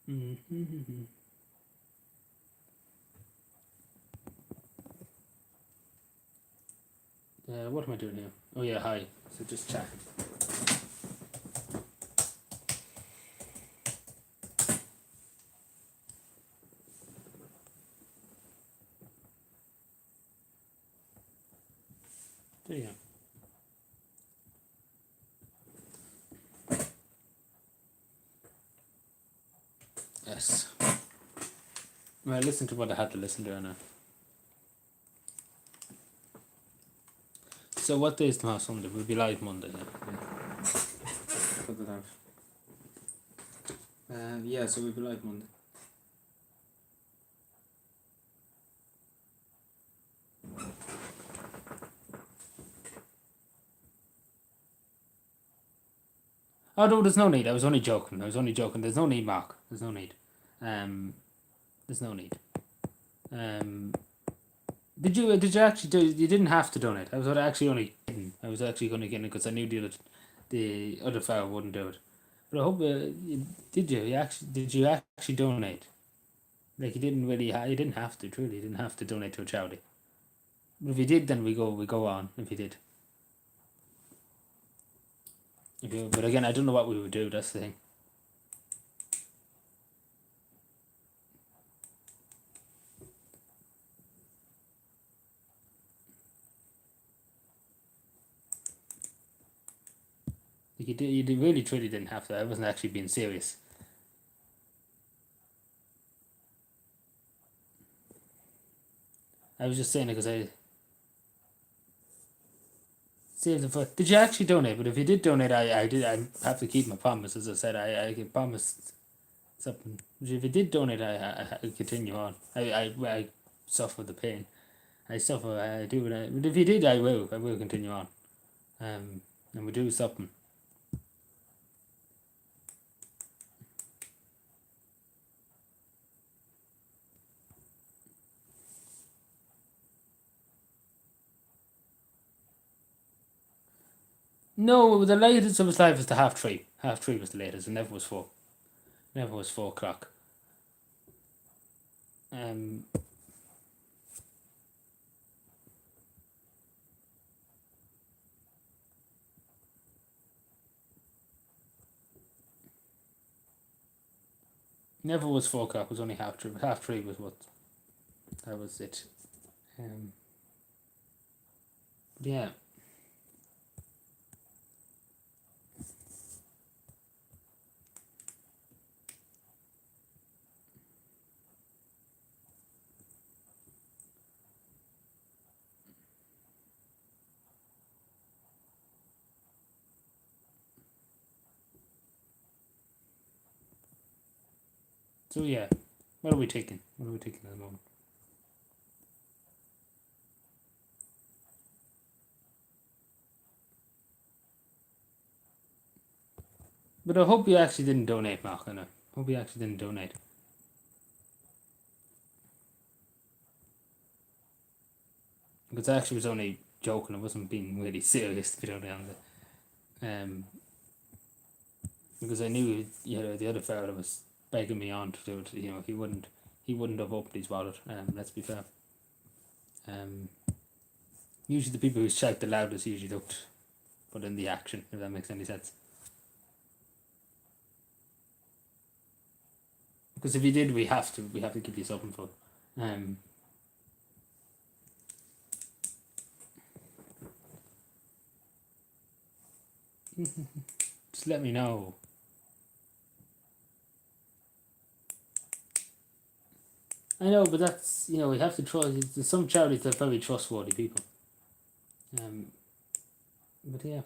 Speaker 1: Mm-hmm. What am I doing here? Oh yeah, hi. So just chat. There you go. Yes. Well, listen to what I had to listen to now. So what day is tomorrow? Sunday. We'll be live Monday. Yeah. Put it out. Yeah, so we'll be live Monday. Oh no, there's no need. I was only joking. There's no need, Mark. There's no need. There's no need. Did you actually do? You didn't have to donate. I was actually only kidding. I was actually going to get it because I knew the other fellow wouldn't do it. But I hope did you? Did you actually donate? Like you didn't really. You didn't have to. Truly, you didn't have to donate to a charity. But if you did, then we go on. If you did. But again, I don't know what we would do. That's the thing. Like you really truly didn't have to. I wasn't actually being serious. I was just saying it because I saved it for. Did you actually donate? But if you did donate, I did. I have to keep my promise. As I said, I promised something. If you did donate, I continue on. I suffer the pain. I suffer. I do. But if you did, I will. I will continue on. And we do something. No, the latest I was live was the 3:30. 3:30 was the latest. It never was 4. Never was 4 o'clock. Never was 4 o'clock. It was only 3:30. 3:30 was what. That was it. Yeah. So yeah, what are we taking? What are we taking at the moment? But I hope you actually didn't donate, Mark. I hope you actually didn't donate. Because I actually was only joking. I wasn't being really serious, to be honest. Because I knew the other fellow was begging me on to do it. He wouldn't have opened his wallet. Let's be fair. Usually the people who shout the loudest usually don't put in the action, if that makes any sense. Because if you did, we have to keep this open for. Just let me know. I know, but that's we have to trust. There's some charities that are very trustworthy people. But yeah.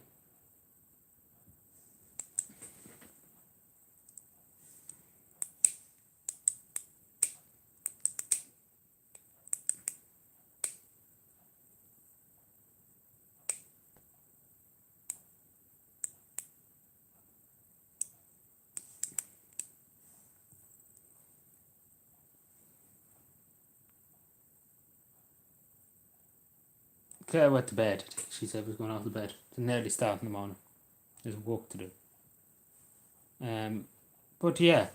Speaker 1: Claire went to bed. She said was going off to bed. It's an early start in the morning. There's work to do. But yeah.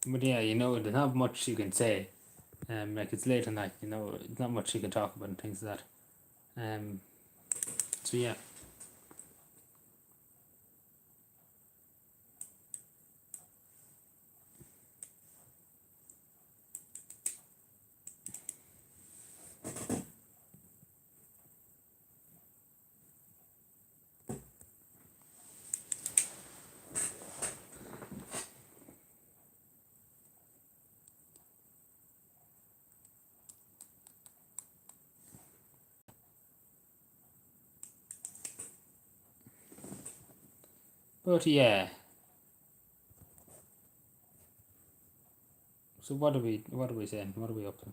Speaker 1: But yeah, there's not much you can say. Like it's late at night, there's not much you can talk about and things like that. So yeah. But yeah. So what are we saying? What are we up to?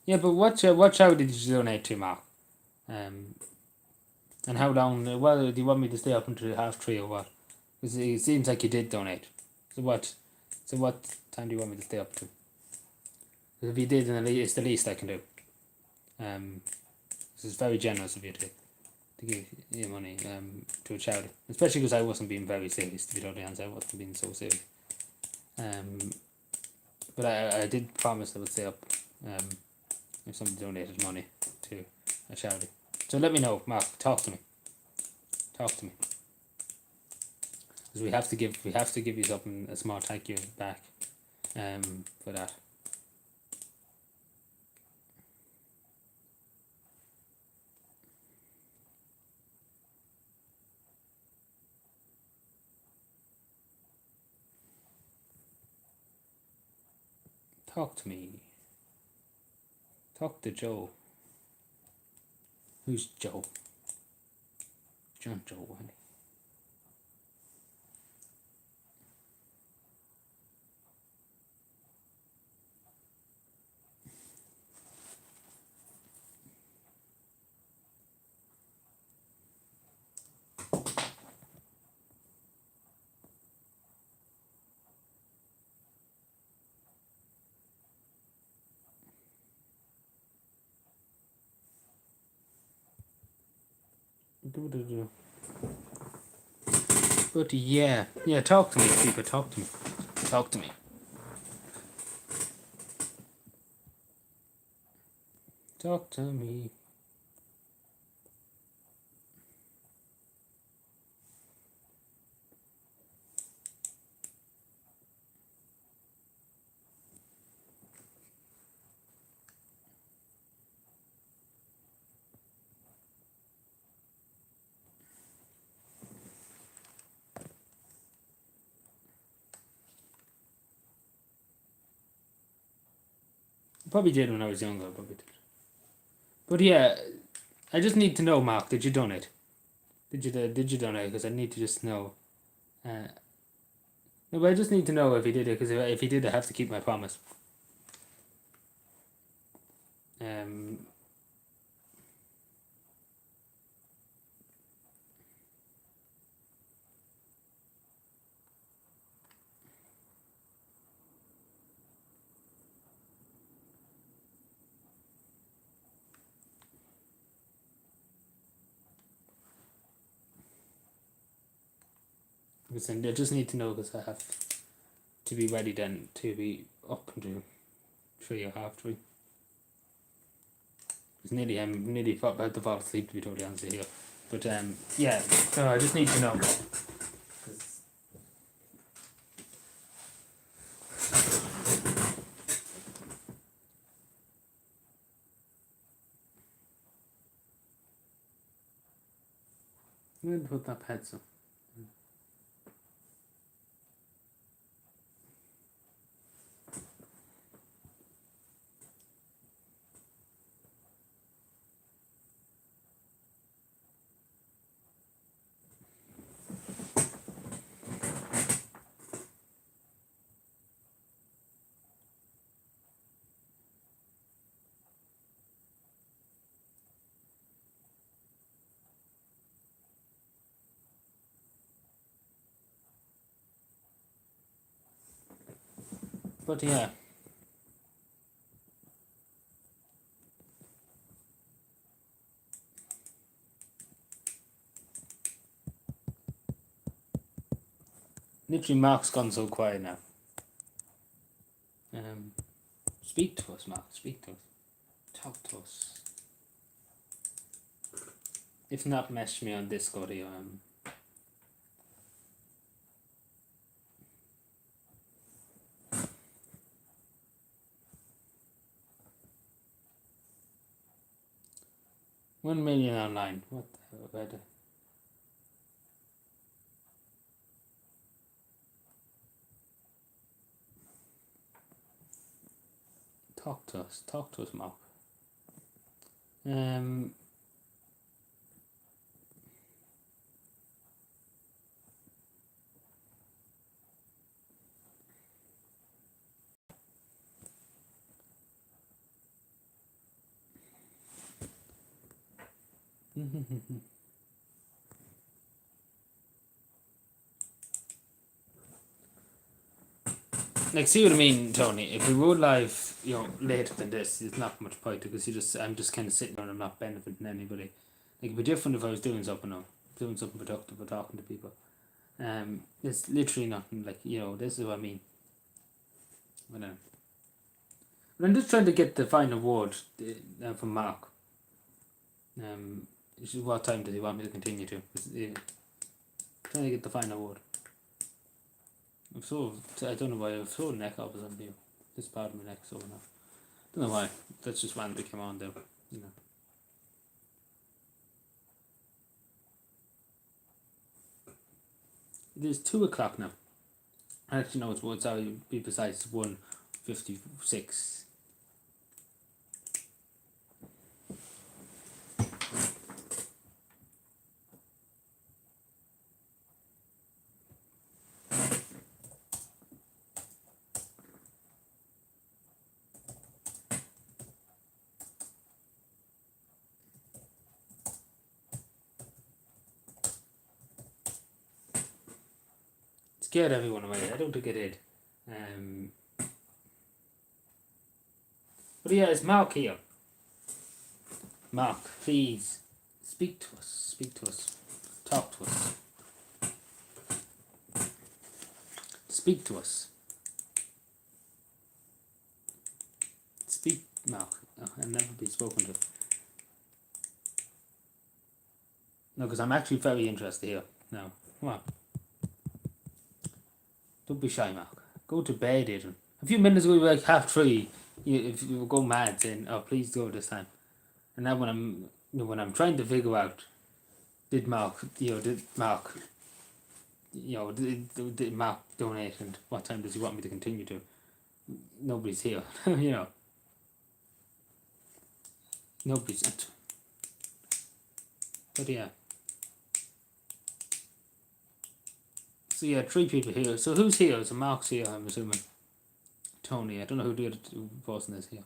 Speaker 1: Yeah, but what show did you donate to, Mark? And how long? Well, do you want me to stay up until 3:30 or what? Because it seems like you did donate. So what? So what time do you want me to stay up to? 'Cause if you did, then it's the least I can do. This is very generous of you to give your money to a charity, especially because I wasn't being very serious. To be totally honest, I wasn't being so serious. But I did promise I would stay up if somebody donated money to a charity. So let me know, Mark. Talk to me. Talk to me. Because we have to give you something, a small thank you back for that. Talk to me. Talk to Joe. Who's Joe? John Joe, Wendy. But yeah, talk to me, people. Talk to me. Talk to me. Talk to me. Probably did when I was younger. Probably did. But yeah, I just need to know, Mark. Did you donate? Did you donate? Because I need to just know. No, but I just need to know if he did it. Because if he did, I have to keep my promise. Because I just need to know because I have to be ready then to be up until 3:30. It's nearly I'm nearly about to fall asleep, to be totally honest with you. But yeah, so I just need to know. I'm going to put that pencil. But yeah. Literally, Mark's gone so quiet now. Speak to us, Mark. Speak to us. Talk to us. If not, message me on Discord here. 1 million online. What the hell about it? Talk to us. Talk to us, Mark. Like, see what I mean, Tony? If we were live, later than this, there's not much point because I'm just kind of sitting there and I'm not benefiting anybody. Like, it'd be different if I was doing something productive or talking to people. It's literally nothing. Like, this is what I mean. But I'm just trying to get the final word from Mark. What time does he want me to continue to? Trying to get the final word. I don't know why I've so neck up as I'm here. This part of my neck so enough. Don't know why. That's just randomly came on there. It is 2 o'clock now. Actually, no, it's already be precise. 1:56. Scared everyone away. I don't think it did. But yeah, it's Mark here. Mark, please speak to us. Speak to us. Talk to us. Speak to us. Speak, Mark. I'll never be spoken to. No, because I'm actually very interested here. No, come on. Don't be shy, Mark. Go to bed, Adrian. A few minutes ago, you were like 3:30. If you go mad, saying, "Oh, please go this time," and now when I'm trying to figure out, did Mark donate, and what time does he want me to continue to? Nobody's here, Nobody's at. But yeah. So yeah, 3 people here. So who's here? So Mark's here, I'm assuming. Tony, I don't know who the other person is here.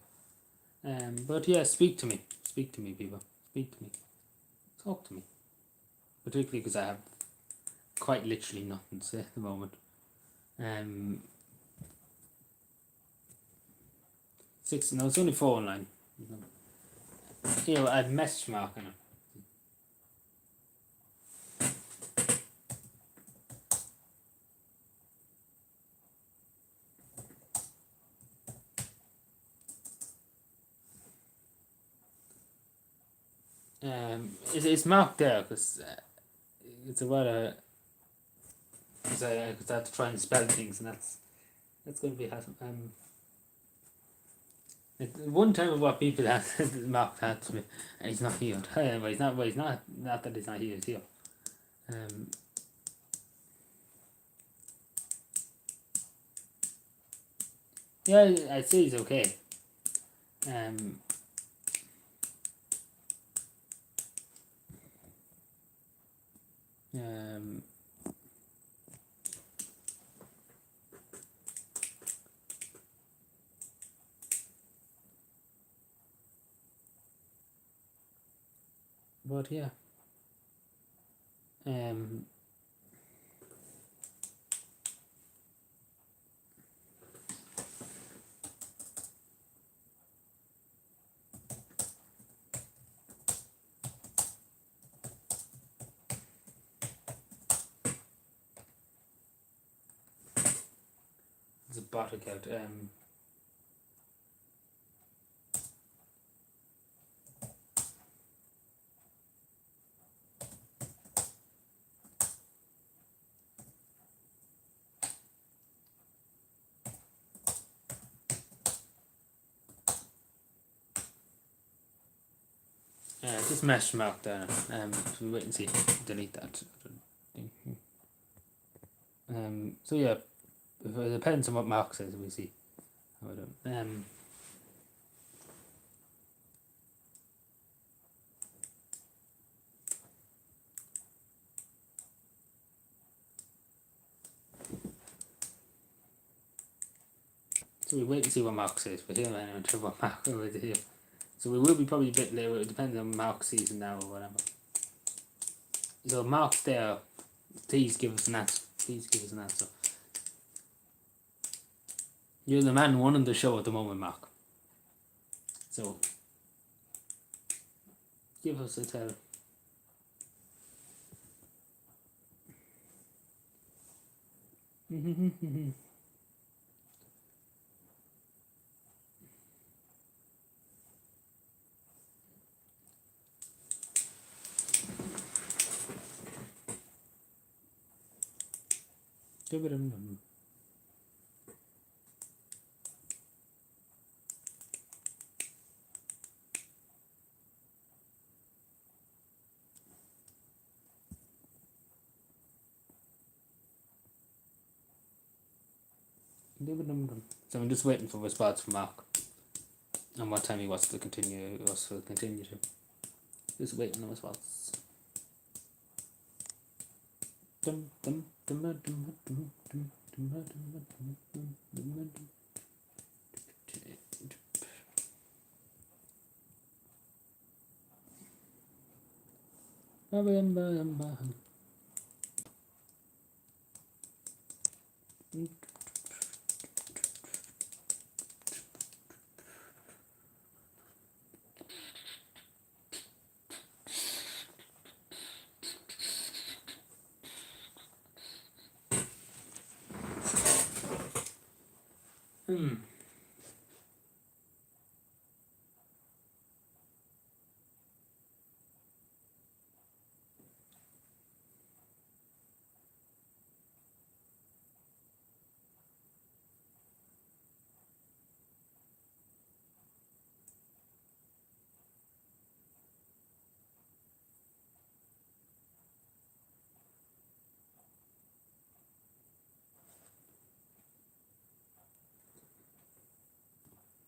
Speaker 1: But yeah, speak to me. Speak to me, people. Speak to me. Talk to me. Particularly because I have quite literally nothing to say at the moment. 6, no, it's only 4 online. I've messaged Mark on it. It's marked there because it's about because I have to try and spell things, and that's going to be hassle. One time of what people have Mark had to me, and he's not here. Well, he's not. Well, he's not. Not that he's not here. He's here. Yeah, I'd say he's okay. But yeah. There's a bot account. This mesh mark there. So we wait and see. Delete that. So yeah, it depends on what Mark says. We see how it So we wait and see what Mark says for him and until what Mark will do. So we will be probably a bit later. It depends on Mark's season now or whatever. So Mark's there. Please give us an answer. Please give us an answer. You're the man running the show at the moment, Mark. So give us a tell. So I'm just waiting for response from Mark and what time he wants to continue. To. Just waiting on response.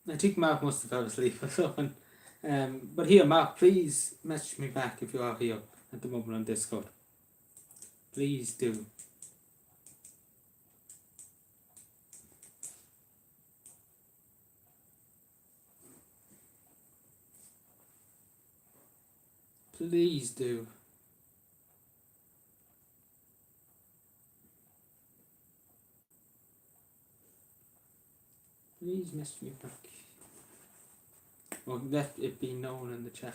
Speaker 1: I think Mark must have fell asleep or something. But here, Mark, please message me back if you are here at the moment on Discord. Please do. Please do. Please message me back. Or let it be known in the chat.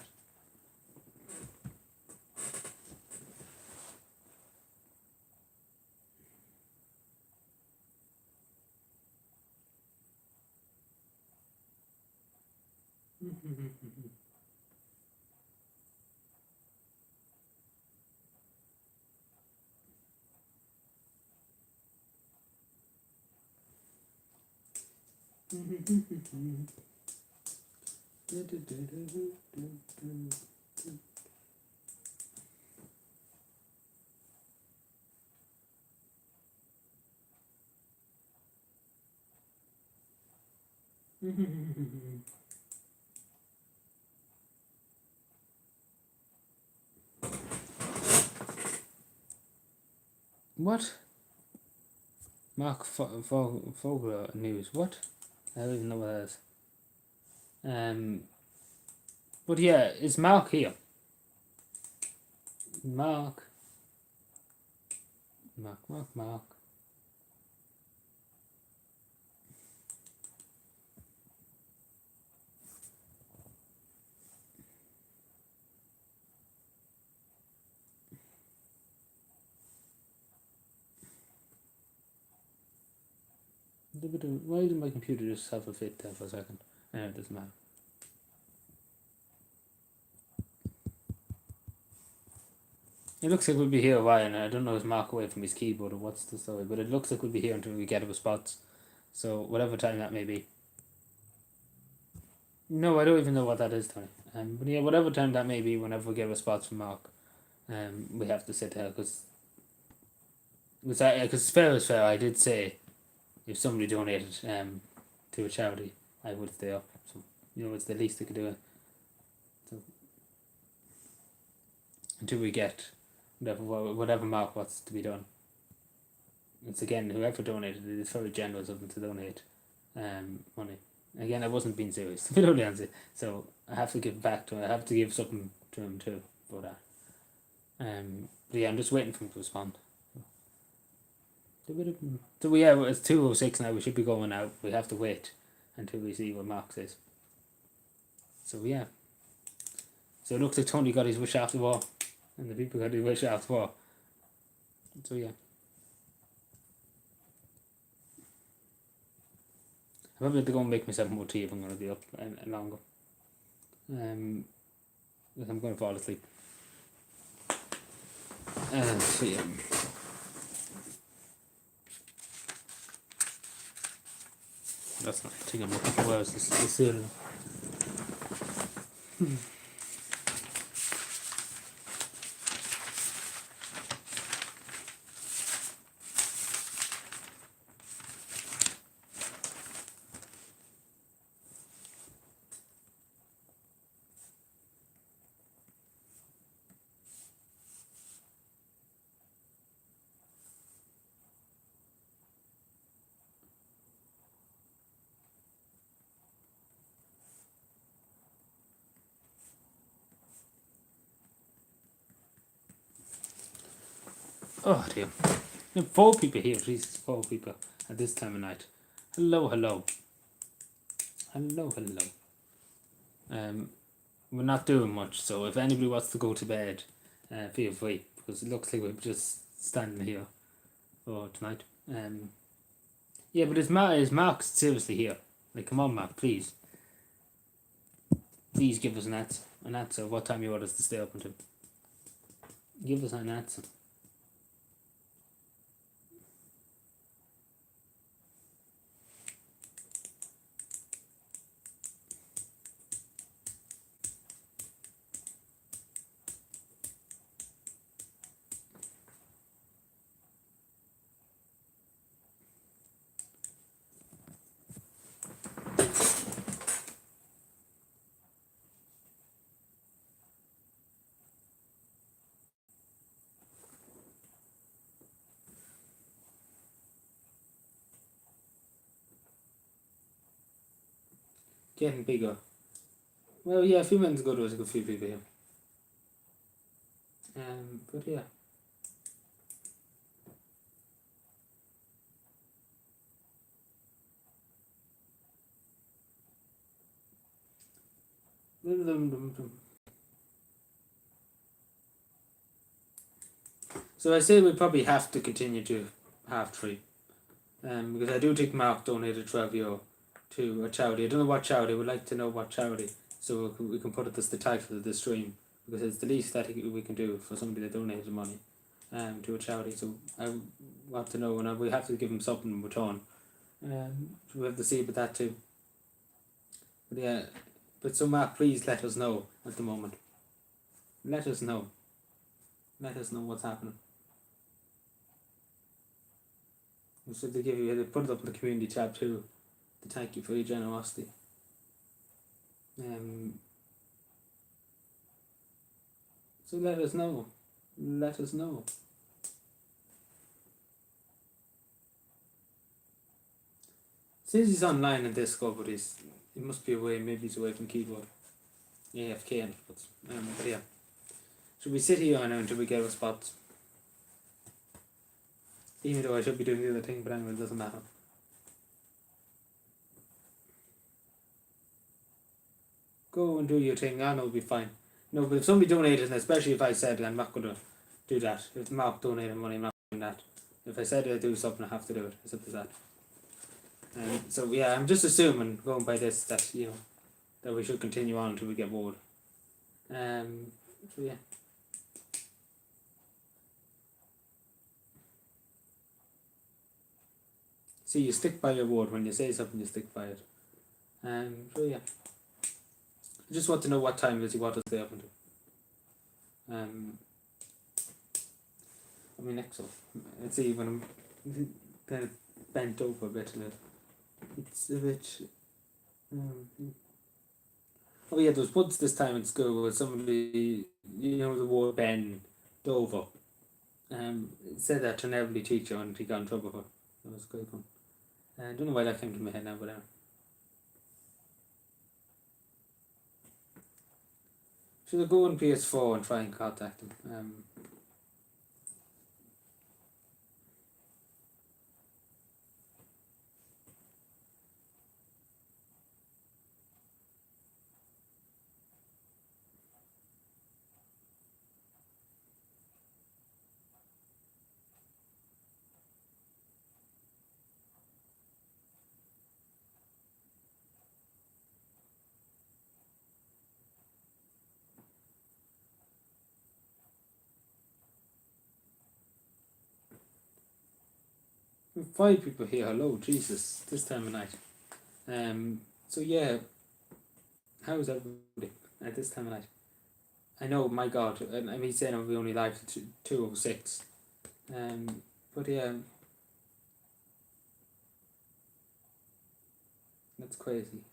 Speaker 1: What? Mark Fogler news. What? I don't even know what that is. But yeah, is Mark here? Mark. Why did my computer just have a fit there for a second? It doesn't matter. It looks like we'll be here a while, and I don't know his Mark away from his keyboard or what's the story, but it looks like we'll be here until we get our spots. So whatever time that may be. No, I don't even know what that is, Tony. But yeah, whatever time that may be, whenever we get our spots from Mark, we have to sit there because fair is fair. I did say if somebody donated to a charity, I would stay up. So it's the least they could do. So until we get whatever Mark wants to be done. It's again whoever donated it is very generous of them to donate money. Again, I wasn't being serious. We don't answer, so I have to give back to him. I have to give something to him too for that. But yeah, I'm just waiting for him to respond. So yeah, it's 2:06 now. We should be going out. We have to wait until we see what Mark says. So yeah. So it looks like Tony got his wish after war, and the people got their wish after war. So yeah. I'm probably have to go and make myself more tea if I'm going to be up longer. Because I'm going to fall asleep. So yeah. That's not the thing I'm looking for. Where's the ceiling? Oh dear. 4 people here. Jesus, 4 people at this time of night. Hello. We're not doing much, so if anybody wants to go to bed, feel free, because it looks like we're just standing here for tonight. Yeah, but is Mark seriously here? Like, come on, Mark, please. Please give us an answer. What time you want us to stay up until? Give us an answer. Getting bigger. Well, yeah, a few minutes ago there was a good few people here. But yeah. So I say we probably have to continue to half-3. Because I do think Mark donated €12 to a charity. I don't know what charity. We'd like to know what charity, so we can put it as the title of the stream, because it's the least that we can do for somebody that donated money to a charity. So I want to know, and we have to give them something in return. So we have to see about that too. But yeah, so Mark, please let us know at the moment. Let us know. Let us know what's happening. So they put it up in the community tab too, to thank you for your generosity. So let us know. Let us know. Says he's online in Discord, but he must be away. Maybe he's away from keyboard. AFK and but yeah. Should we sit here now until we get our spots? Even though I should be doing the other thing, but anyway, it doesn't matter. Go and do your thing. I know it'll be fine. No, but if somebody donated, and especially if I said I'm not going to do that. If Mark donated money, I'm not doing that. If I said I'd do something, I have to do it. As simple as that. So yeah, I'm just assuming, going by this, that that we should continue on until we get bored. So yeah. See, you stick by your word. When you say something, you stick by it. So yeah. I just want to know what time is you want to stay up until. I mean, next up, let's see, when I'm kind of bent over a bit, it's a bit. Oh yeah, there was once this time in school where somebody, the word bend over, said that to an elderly teacher and he got in trouble for it. That was quite fun. I don't know why that came to my head now, but should I go on PS4 and try and contact him? 5 people here. Hello, Jesus, this time of night. So yeah, how is everybody at this time of night? I know, my God, I mean, saying we only live to 2:06. But yeah, that's crazy.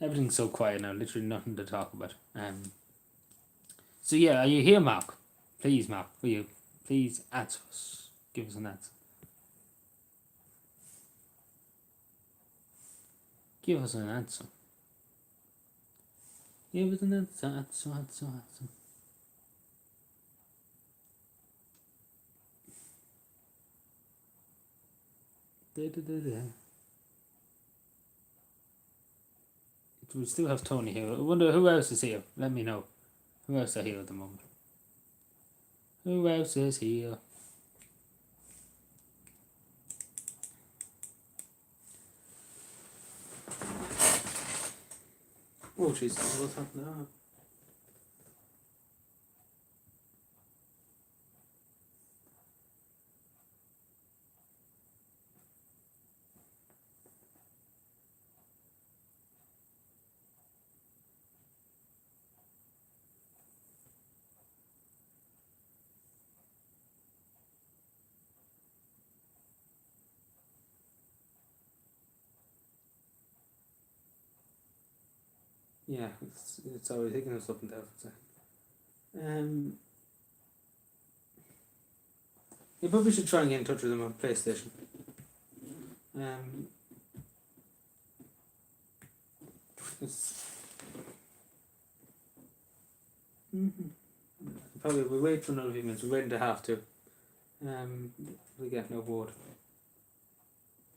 Speaker 1: Everything's so quiet now, literally nothing to talk about. So yeah, are you here, Mark? Please, Mark, will you please answer us? Give us an answer. Give us an answer. Give us an answer. We still have Tony here. I wonder who else is here. Let me know. Who else are here at the moment? Who else is here? Oh Jesus, what's happening now? Yeah, it's always taking us up and down. You probably should try and get in touch with them on PlayStation. Probably we wait for another few minutes. We're waiting to have to. We get no board.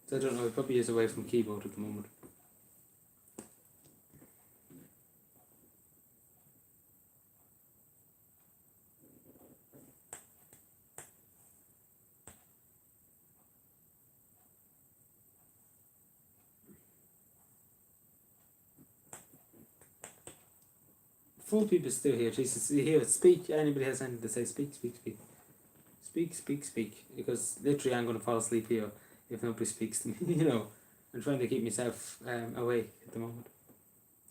Speaker 1: So I don't know. He probably is away from keyboard at the moment. Four people still here. Jesus, here. Speak. Anybody has anything to say? Speak. Speak. Because literally, I'm going to fall asleep here if nobody speaks to me. I'm trying to keep myself awake at the moment.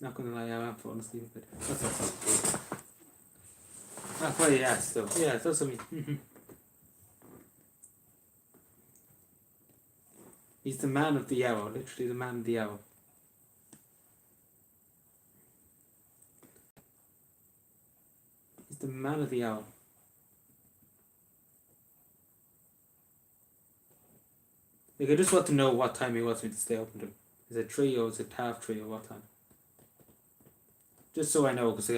Speaker 1: Not going to lie, I am falling asleep a bit. What's up? That's why he asked, though. Yeah, that's what I mean. He's the man of the hour. Literally, the man of the hour. The man of the hour. Like, I just want to know what time he wants me to stay up until. Is it 3 or is it half 3 or what time? just so I know, because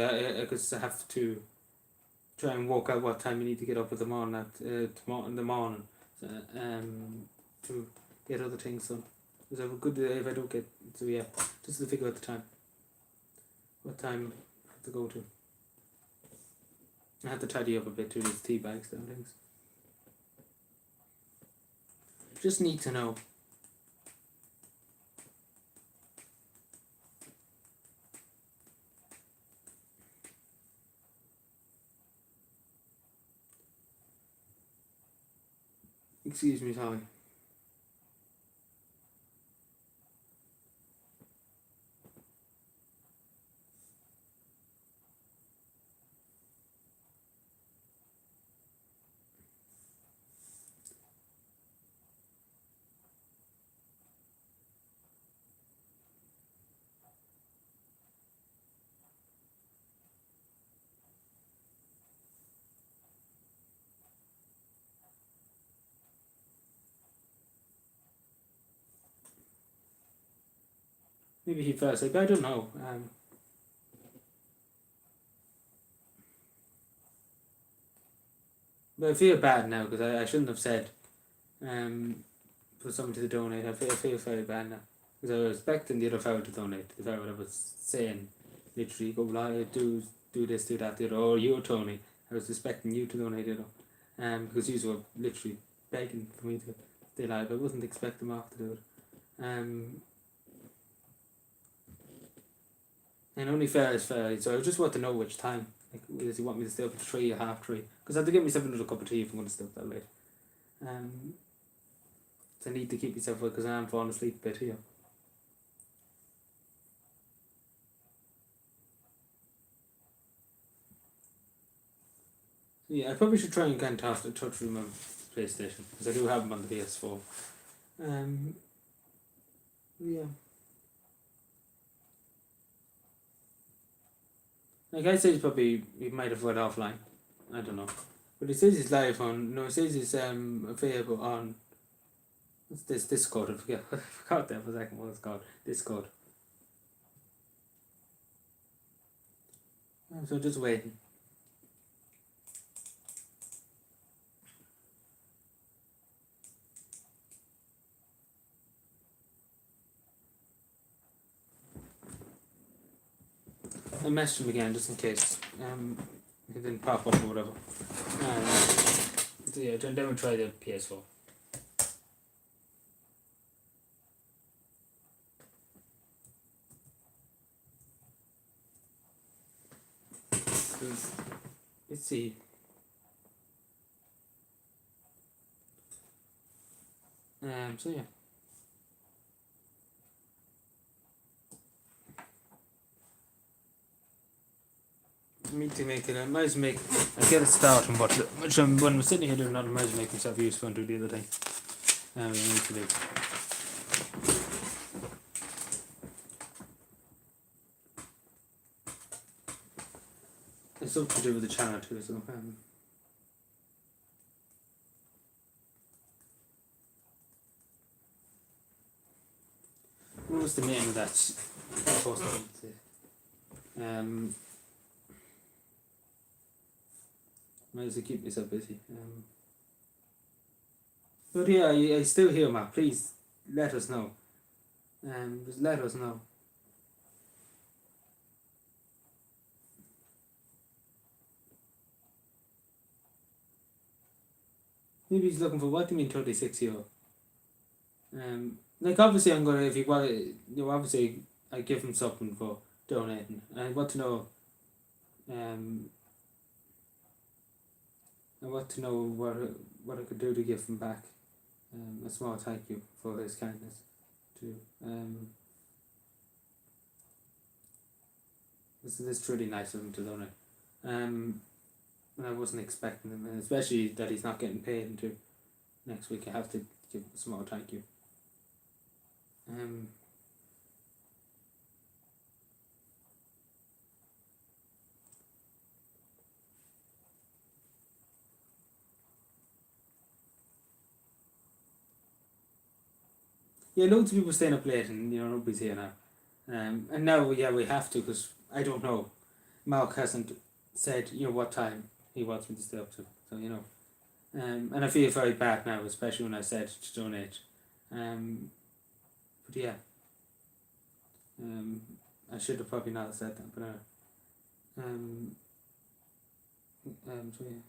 Speaker 1: I have to try and work out what time you need to get up in the morning in the morning, to get other things done. Because I have a good if I don't get just to figure out the time. What time I have to go to. I have to tidy up a bit too, these tea bags and things. Just need to know. Excuse me, sorry. Maybe he fell asleep. I don't know. But I feel bad now because I shouldn't have said for someone to donate. I feel very bad now because I was expecting the other fellow to donate. The fellow that was saying literally, go do this, do that, the other. Or you, Tony. I was expecting you to donate, because you were literally begging for me to stay alive. I wasn't expecting Mark to do it. And only fair is fair, so I just want to know which time. Like, does he want me to stay up to 3 or half 3? Because I have to get myself another cup of tea if I'm going to stay up that late. So I need to keep myself awake because I am falling asleep a bit here. Yeah, I probably should try and get in touch with my PlayStation because I do have them on the PS4. Yeah. Like I said, he might have went offline. I don't know, but he says he's live on. No, he says he's available on. What's this Discord? I forgot that for a second. What it's called? Discord. So just waiting. I messaged him again just in case he didn't pop up or whatever. So yeah, then we'll try the PS4. Let's see. So yeah. I need to make it. I might make. I get it started, but when I'm sitting here doing that, I might make myself useful and do the other thing. I need to do. It's something to do with the channel too, so. What was the name of that post? Might as well keep myself busy. But yeah, I still here, Matt. Please let us know. Just let us know. Maybe he's looking for what do you mean 36 euro? Like obviously I'm gonna if you want obviously I give him something for donating. I want to know I want to know what I could do to give him back. A small thank you for his kindness too. This is truly nice of him to donate. And I wasn't expecting him, and especially that he's not getting paid until next week. I have to give a small thank you. Yeah, loads of people staying up late, and nobody's here now. And now we have to because I don't know. Mark hasn't said, what time he wants me to stay up to. So, and I feel very bad now, especially when I said to donate. But yeah. I should have probably not said that, but so yeah.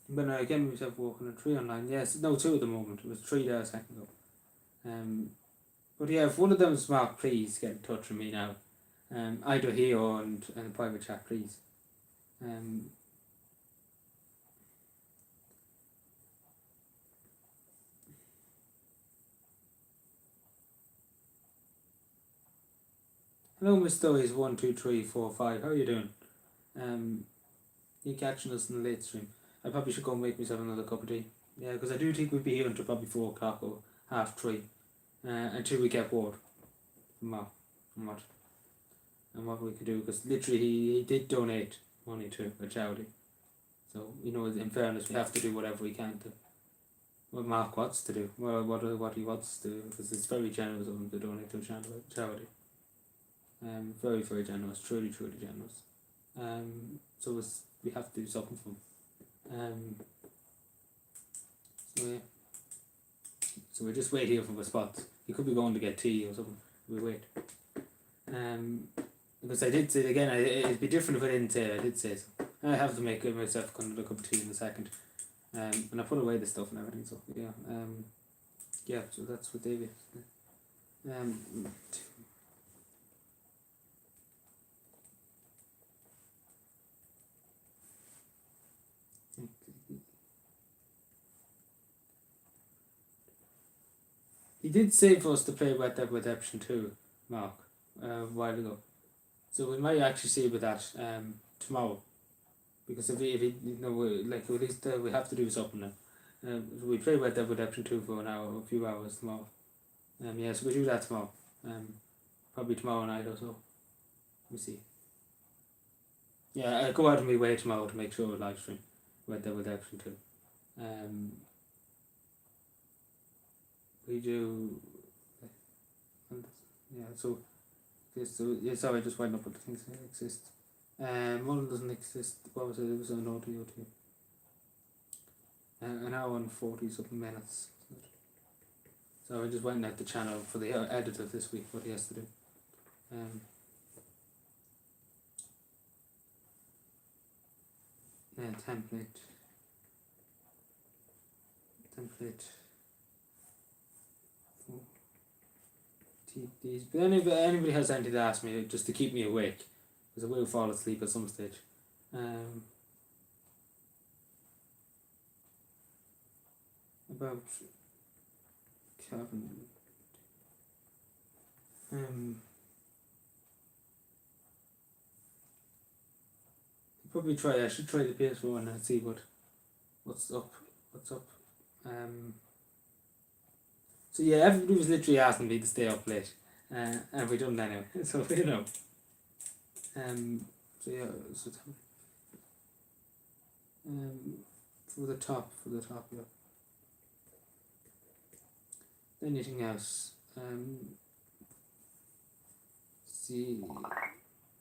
Speaker 1: But I get myself walking a tree online. Yes, no, 2 at the moment. It was 3 there a second ago. But yeah, if one of them is Mark, please get in touch with me now. Either here or in the private chat, please. Hello, Miss Stories 1, 2, 3, 4, 5. How are you doing? You catching us in the late stream? I probably should go and make myself another cup of tea. Yeah, because I do think we'd be here until probably 4 o'clock or 3:30, until we get word from Mark and what we could do. Because literally, he did donate money to a charity. So in fairness, we have to do whatever we can to. What Mark wants to do, well, what he wants to do, because it's very generous of him to donate to a charity. Very, very generous, truly, truly generous. So we have to do something for him. So yeah. So we just wait here for a spot. He could be going to get tea or something. We wait. Because I did say again, it'd be different if I didn't say it. I did say so. I have to make myself a cup of tea in a second. And I put away the stuff and everything. So yeah. Yeah. So that's what David. He did say for us to play Red Dead Redemption 2, Mark, a while ago. So we might actually see with that tomorrow. Because if he at least we have to do something now. We play Red Dead Redemption 2 for a few hours tomorrow. Yeah, so we do that tomorrow. Probably tomorrow night or so. Let me see. Yeah, I'll go out of my way tomorrow to make sure we live stream Red Dead Redemption 2. We do. Yeah, so. Yeah, sorry, I just went up with the things that exist. One doesn't exist. What was it? It was an audio too. An hour and 40 something minutes. So I just went at the channel for the editor this week, what he has to do. Template. TDs. But anybody has anything to ask me, just to keep me awake, because I will fall asleep at some stage. About Kevin. Probably I should try the PS4 and see what's up. So yeah, everybody was literally asking me to stay up late, and we done it anyway. So So yeah, so for the top, yeah. Anything else? See.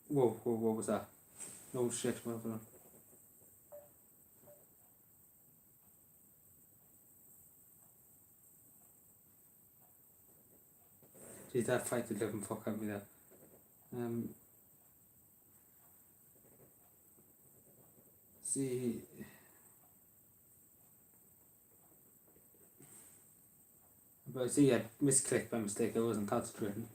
Speaker 1: Whoa! What was that? No shit, whatever. Geez, that fight the living fuck out of me there. See. But I see I misclicked by mistake, I wasn't concentrating.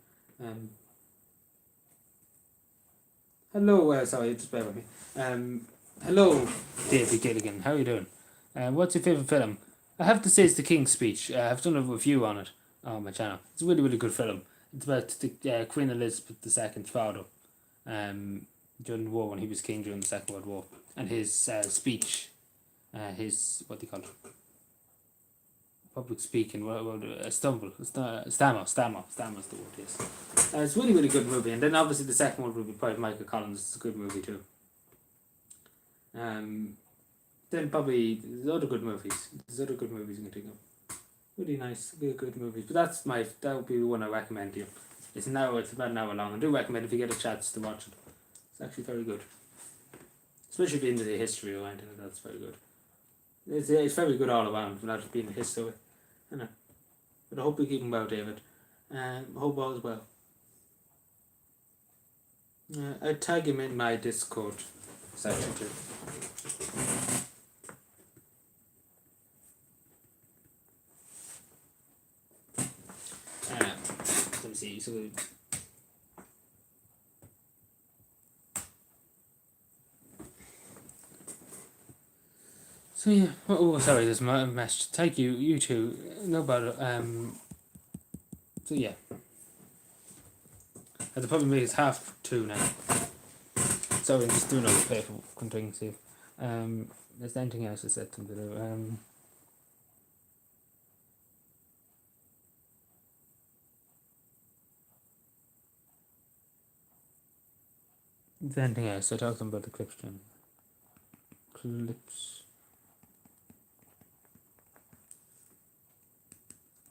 Speaker 1: Hello, sorry, just bear with me. Hello, David Gilligan, how are you doing? What's your favourite film? I have to say it's The King's Speech. I've done a review on it on my channel. It's a really, really good film. It's about the Queen Elizabeth II's father during the war, when he was king during the Second World War, and his speech, his, what do you call it? Public speaking, stammer is the word, yes. It's a really, really good movie, and then obviously the second one would be probably Michael Collins. It's a good movie too. Then probably there's other good movies. You can think of. Really nice, good movies. But that would be the one I recommend to you. It's about an hour long. I do recommend if you get a chance to watch it. It's actually very good. Especially if you're into the history or anything like that, it's very good. It's very good all around without it being a history. You know. But I hope you're keeping well, David. I hope all is well. I tag him in my Discord section too. Let me see. So yeah. Oh, sorry. There's my message. Thank you. You too. No bother. So yeah. The problem is 2:30 now. So I'm just doing all the paperwork and things here. There's anything else I said to do? There's anything else? I talked about the clips.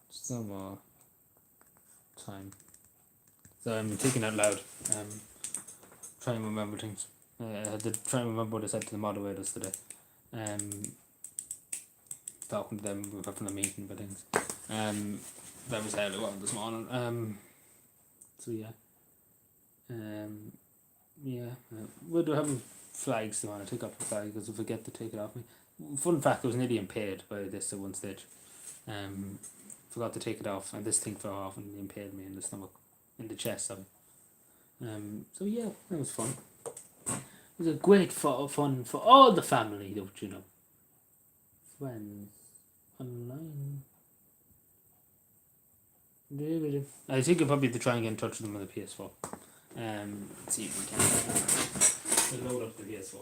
Speaker 1: Some more time. So I'm thinking out loud. Trying to remember things. I had to try and remember what I said to the moderators today. Talking to them, we were having a meeting about things. That was early on this morning. So yeah. We're having flags to want to take off the flag because I forget to take it off me. Fun fact, I was nearly impaled by this at one stage. Forgot to take it off and this thing fell off and impaled me in the stomach, in the chest. So yeah, that was fun. It was a great fun for all the family, don't you know? Friends online. I think I'll probably have to try and get in touch with them on the PS4. Let's see if we can load up the PS4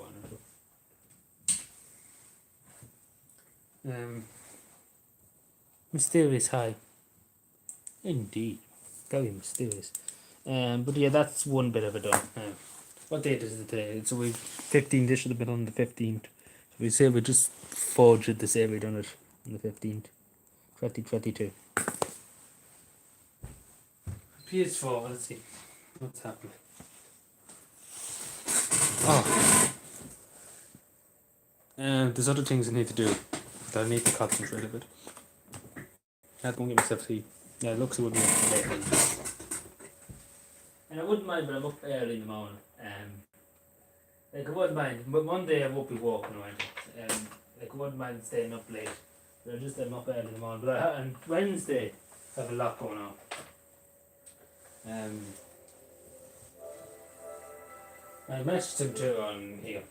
Speaker 1: on it. Mysterious high. Indeed. Very mysterious. But yeah, that's one bit of it done. What date is it today? So we've 15th, this should have been on the 15th. So we say we just forged it to say we done it on the 15th. 2022. PS4, let's see. What's happening? Oh. There's other things I need to do that I need to concentrate a bit. I have to go and get myself tea. Yeah, it looks it would be late. And I wouldn't mind when I'm up early in the morning. Like I wouldn't mind, but one day I won't be walking around. Like I wouldn't mind staying up late. But I'm up early in the morning. But on Wednesday I have a lot going on. I messaged him too on here.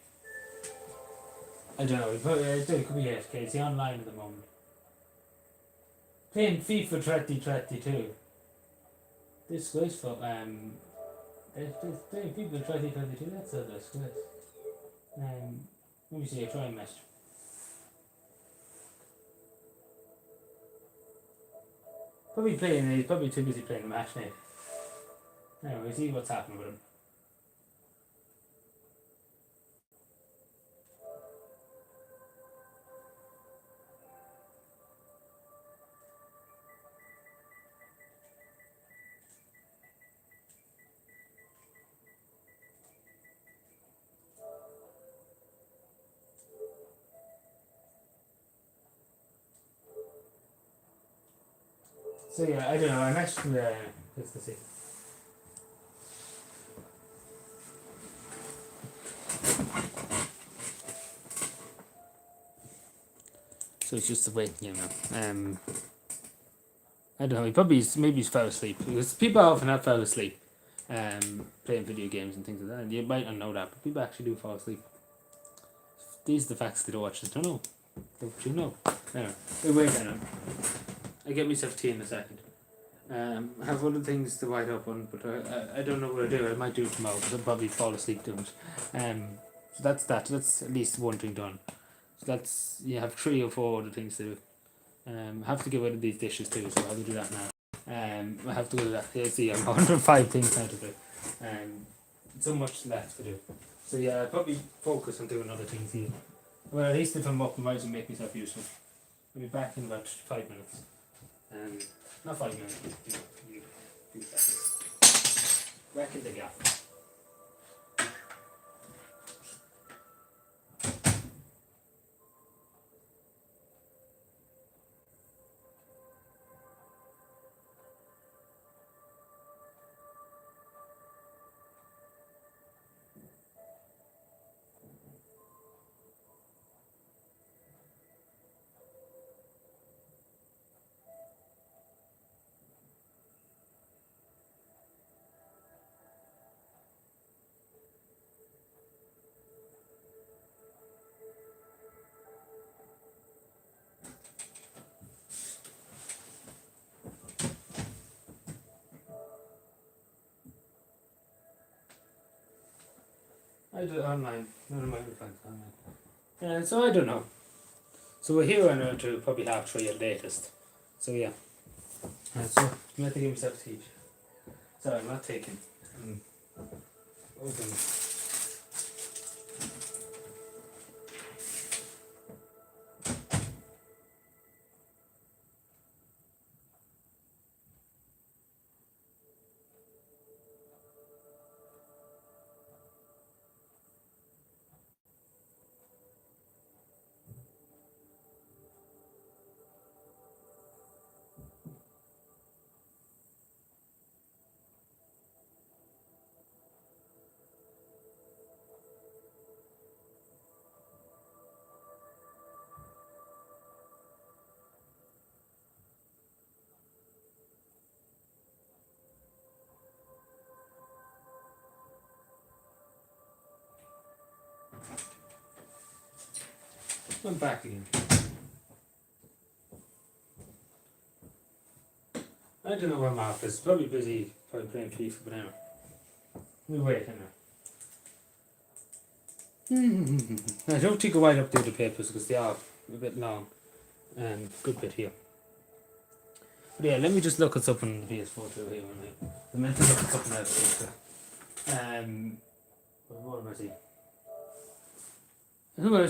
Speaker 1: I don't know, it could be AFK, it's online at the moment. Playing FIFA 2022. Disgraceful. Playing FIFA 2022, that's a disgrace. Let me see, I'll try and message. He's probably too busy playing the match now. Anyway, we'll see what's happening with him. So yeah, I don't know, I'm actually just to see. So it's just a waiting game now. I don't know, maybe he's fell asleep. Because people often have fell asleep playing video games and things like that. And you might not know that, but people actually do fall asleep. These are the facts they don't watch. Don't know. Don't you know? Anyway, wait a minute. I'll get myself tea in a second. I have other things to write up on, but I don't know what to do. I might do it tomorrow because I'll probably fall asleep doing it. So that's that. That's at least one thing done. So you have 3 or 4 other things to do. I have to get rid of these dishes too, so I have to do that now. I have to go to that. See, I'm 105 things now to do. So much left to do. So yeah, I'll probably focus on doing other things here. Well, at least if I'm up, I might as well make myself useful. I'll be back in about 5 minutes. Not 5 minutes, few seconds. Back in the gap. I do it online. None of my friends online. So I don't know. So we're here on to probably 3:30 at latest. So yeah. So I'm have to give myself a teach. Sorry, I'm not taking. Open. I'm back again. I don't know where Mark is. Probably busy, probably playing FIFA, but anyway. We wait anyway. I don't think I wind up the other papers because they are a bit long and good bit here. But yeah, let me just look at something on the PS4 too here. I meant to look at something else. What am I saying?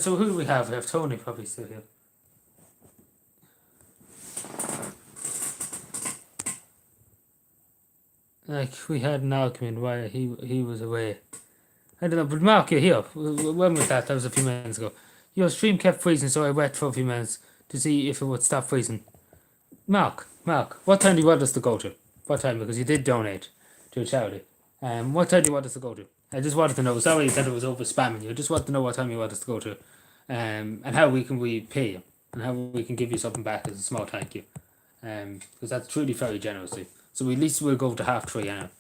Speaker 1: So who do we have? We have Tony probably still here. Like we had an argument while he was away. I don't know, but Mark, you're here. When was that? That was a few minutes ago. Your stream kept freezing, so I waited for a few minutes to see if it would stop freezing. Mark, what time do you want us to go to? What time? Because you did donate to a charity. What time do you want us to go to? I just wanted to know. Sorry that it was over spamming you. I just want to know what time you want us to go to, and how we pay you, and how we can give you something back as a small thank you. Because that's truly very generous. So at least we'll go to 3:30 now.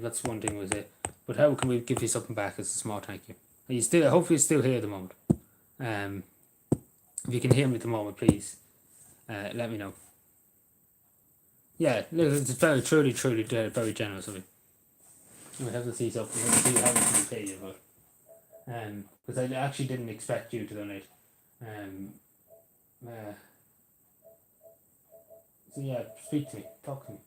Speaker 1: That's one thing was it. But how can we give you something back as a small thank you? Are you still? Hopefully, you're still here at the moment. If you can hear me at the moment, please let me know. Yeah, look, it's very truly very generous of you. We have to see something. We have to see how much we pay you, but because I actually didn't expect you to donate. So yeah, speak to me, talk to me.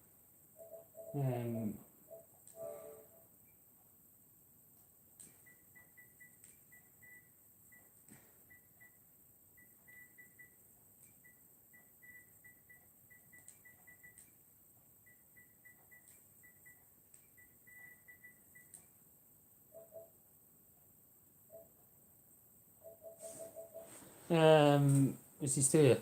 Speaker 1: Is he still here?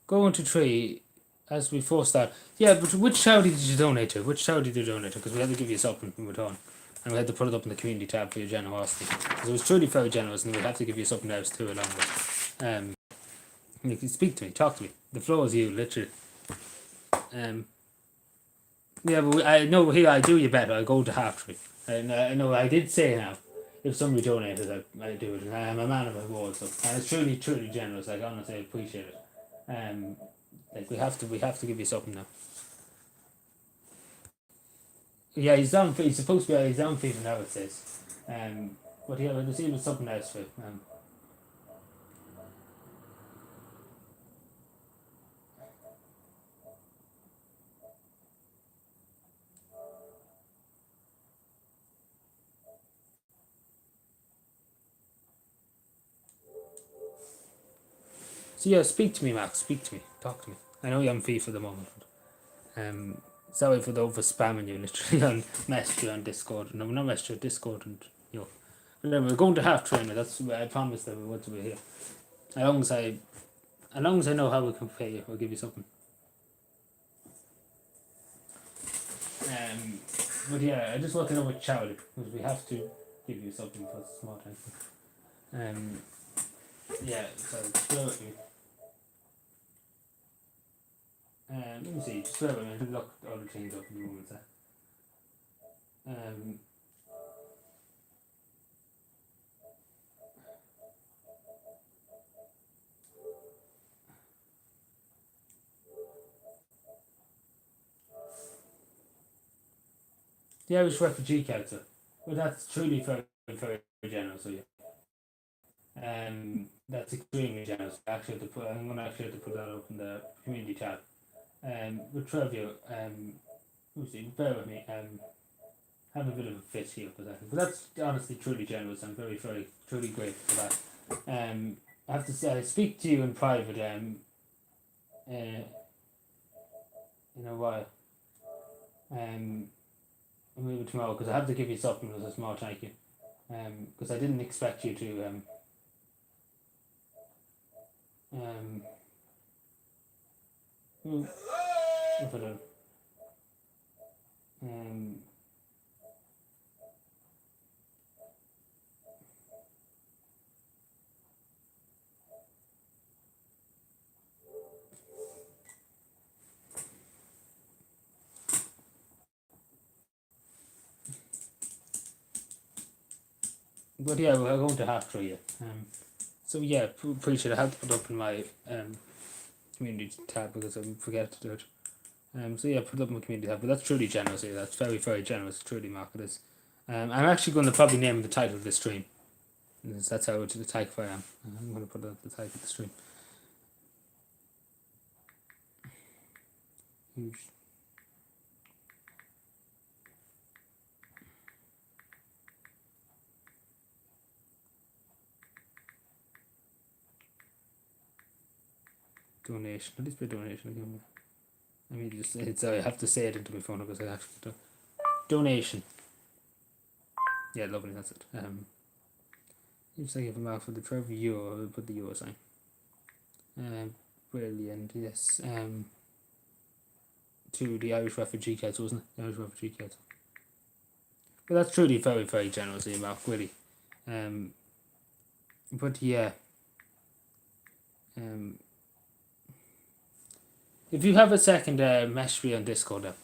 Speaker 1: Go into 3 as we first start. Yeah, but which charity did you donate to? Which charity did you donate to? Because we had to give you something when we're done. And we had to put it up in the community tab for your generosity. Because it was truly very generous and we have to give you something else too along with it. You can speak to me, talk to me. The floor is you, literally. Yeah, but I know here I do you better. I go to 3:30. And I know I did say now, if somebody donated, I do it. And I am a man of my word, so and it's truly generous. Like honestly, I appreciate it. Like we have to give you something now. Yeah, he's down. He's supposed to be. He's down FIFA now. It says. But yeah, we'll see with something else for. So yeah, speak to me, Max. Speak to me. Talk to me. I know you're on FIFA at the moment. sorry for the over spamming you literally on message you on Discord. No, not message you, Discord and But then we're going to have trainer. That's what I promised that we want to be here. As long as I know how we can pay you, I'll give you something. But yeah, I just want to know what charity because we have to give you something for small time. Yeah, so bear with me. Let me see, just bear with me. I'll look all the things up in the moment. The Irish Refugee Council. Well, that's truly very, very generous of you. That's extremely generous. Actually, I'm going to actually have to put that up in the community tab. With Trevor, bear with me. Have a bit of a fit here for that. But that's honestly truly generous. I'm very, very, truly grateful for that. I have to say, I speak to you in private in a while. Maybe tomorrow because I have to give you something as a small thank you. Because I didn't expect you to if I don't but yeah, we're going to have to you. So yeah, appreciate it. I have to put up in my community tab because I forget to do it. So yeah, put it up in my community tab. But that's truly generous here. That's very, very generous. Truly, Mark, it is. I'm actually going to probably name the title of this stream. That's how the type I am. I'm going to put up the title of the stream. Huge. Donation. At least by donation again. I mean, I have to say it into my phone because I actually do. Donation. Yeah, lovely. That's it. If I give a mark for the Trevor Euro, I will put the Euro sign. Brilliant. Yes. To the Irish Refugee Council, wasn't it? The Irish Refugee Council. But that's truly very, very generous of you, Mark. Really. But yeah. If you have a second, message me on Discord. If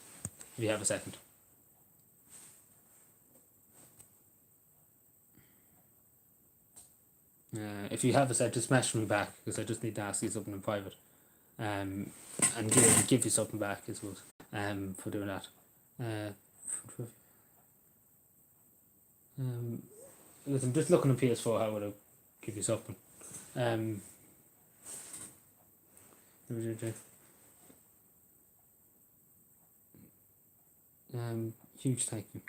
Speaker 1: you have a second. If you have a second, just message me back because I just need to ask you something in private. And give you something back, I suppose. For doing that. Because I'm just looking at PS4, how would I give you something? Huge thank you.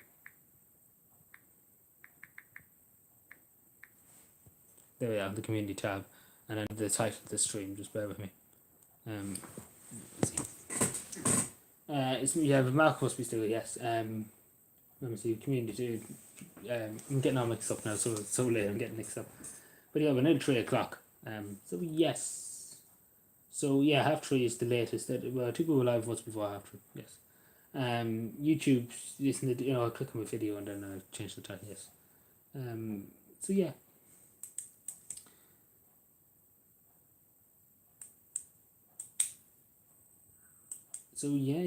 Speaker 1: There we are, the community tab, and then the title of the stream. Just bear with me. Let's see. But Mark must be still yes. Let me see. Community. I'm getting all mixed up now. So late. I'm getting mixed up. But yeah, we're nearly 3 o'clock. So yes. So yeah, 3:30 is the latest. Well, I think we were live once before 3:30. Yes. YouTube. Listen to I'll click on my video and then I'll change the title. Yes. So yeah. So yeah.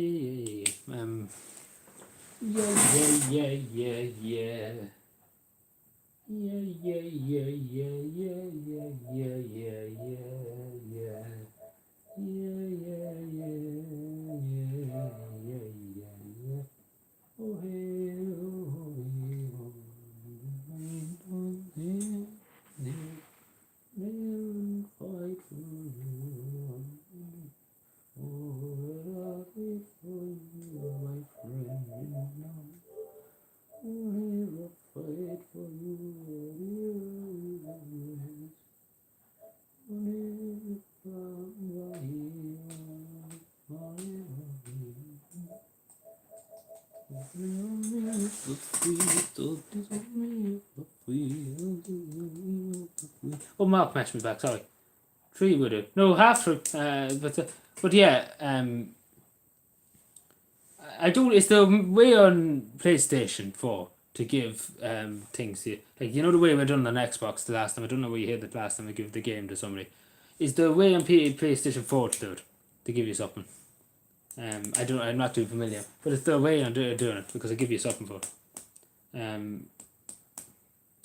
Speaker 1: Oh, Mark matched me back. Sorry, 3 would do. No, half 3. But yeah. I don't. It's the way on PlayStation 4 to give things here. Like, the way we done on Xbox the last time. I don't know where you heard it last time. I give the game to somebody. Is the way on PlayStation 4 to do it, to give you something. I'm not too familiar, but it's the way I'm doing it, because I give you something for it.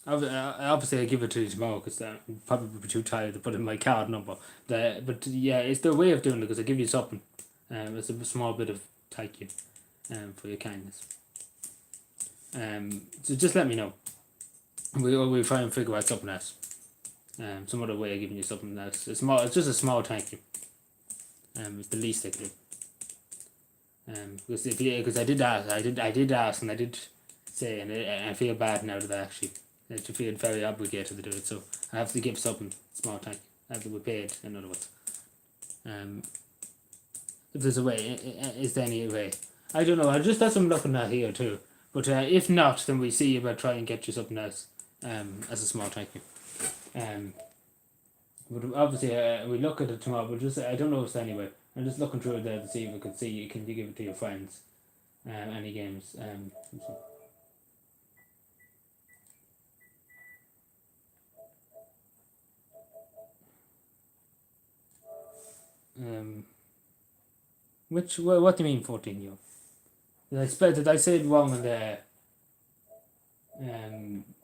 Speaker 1: Obviously I give it to you tomorrow, because I'm probably too tired to put in my card number. But yeah, it's the way of doing it, because I give you something. It's a small bit of thank you for your kindness. So just let me know. We'll try and figure out something else. Some other way of giving you something else. It's just a small thank you. It's the least I can do. Because I did ask, and I did say, and I feel bad now that I feel very obligated to do it. So I have to give something small thank you. I have to be paid, in other words. If there's a way, is there any way? I don't know. That's what I'm looking at here too. But if not, then we see about trying and get you something else. As a small thank you. But obviously we look at it tomorrow. But I don't know if it's anyway. I'm just looking through it there to see if we can see. Can you give it to your friends? Any games? What do you mean 14 euro? Did I say it wrong on the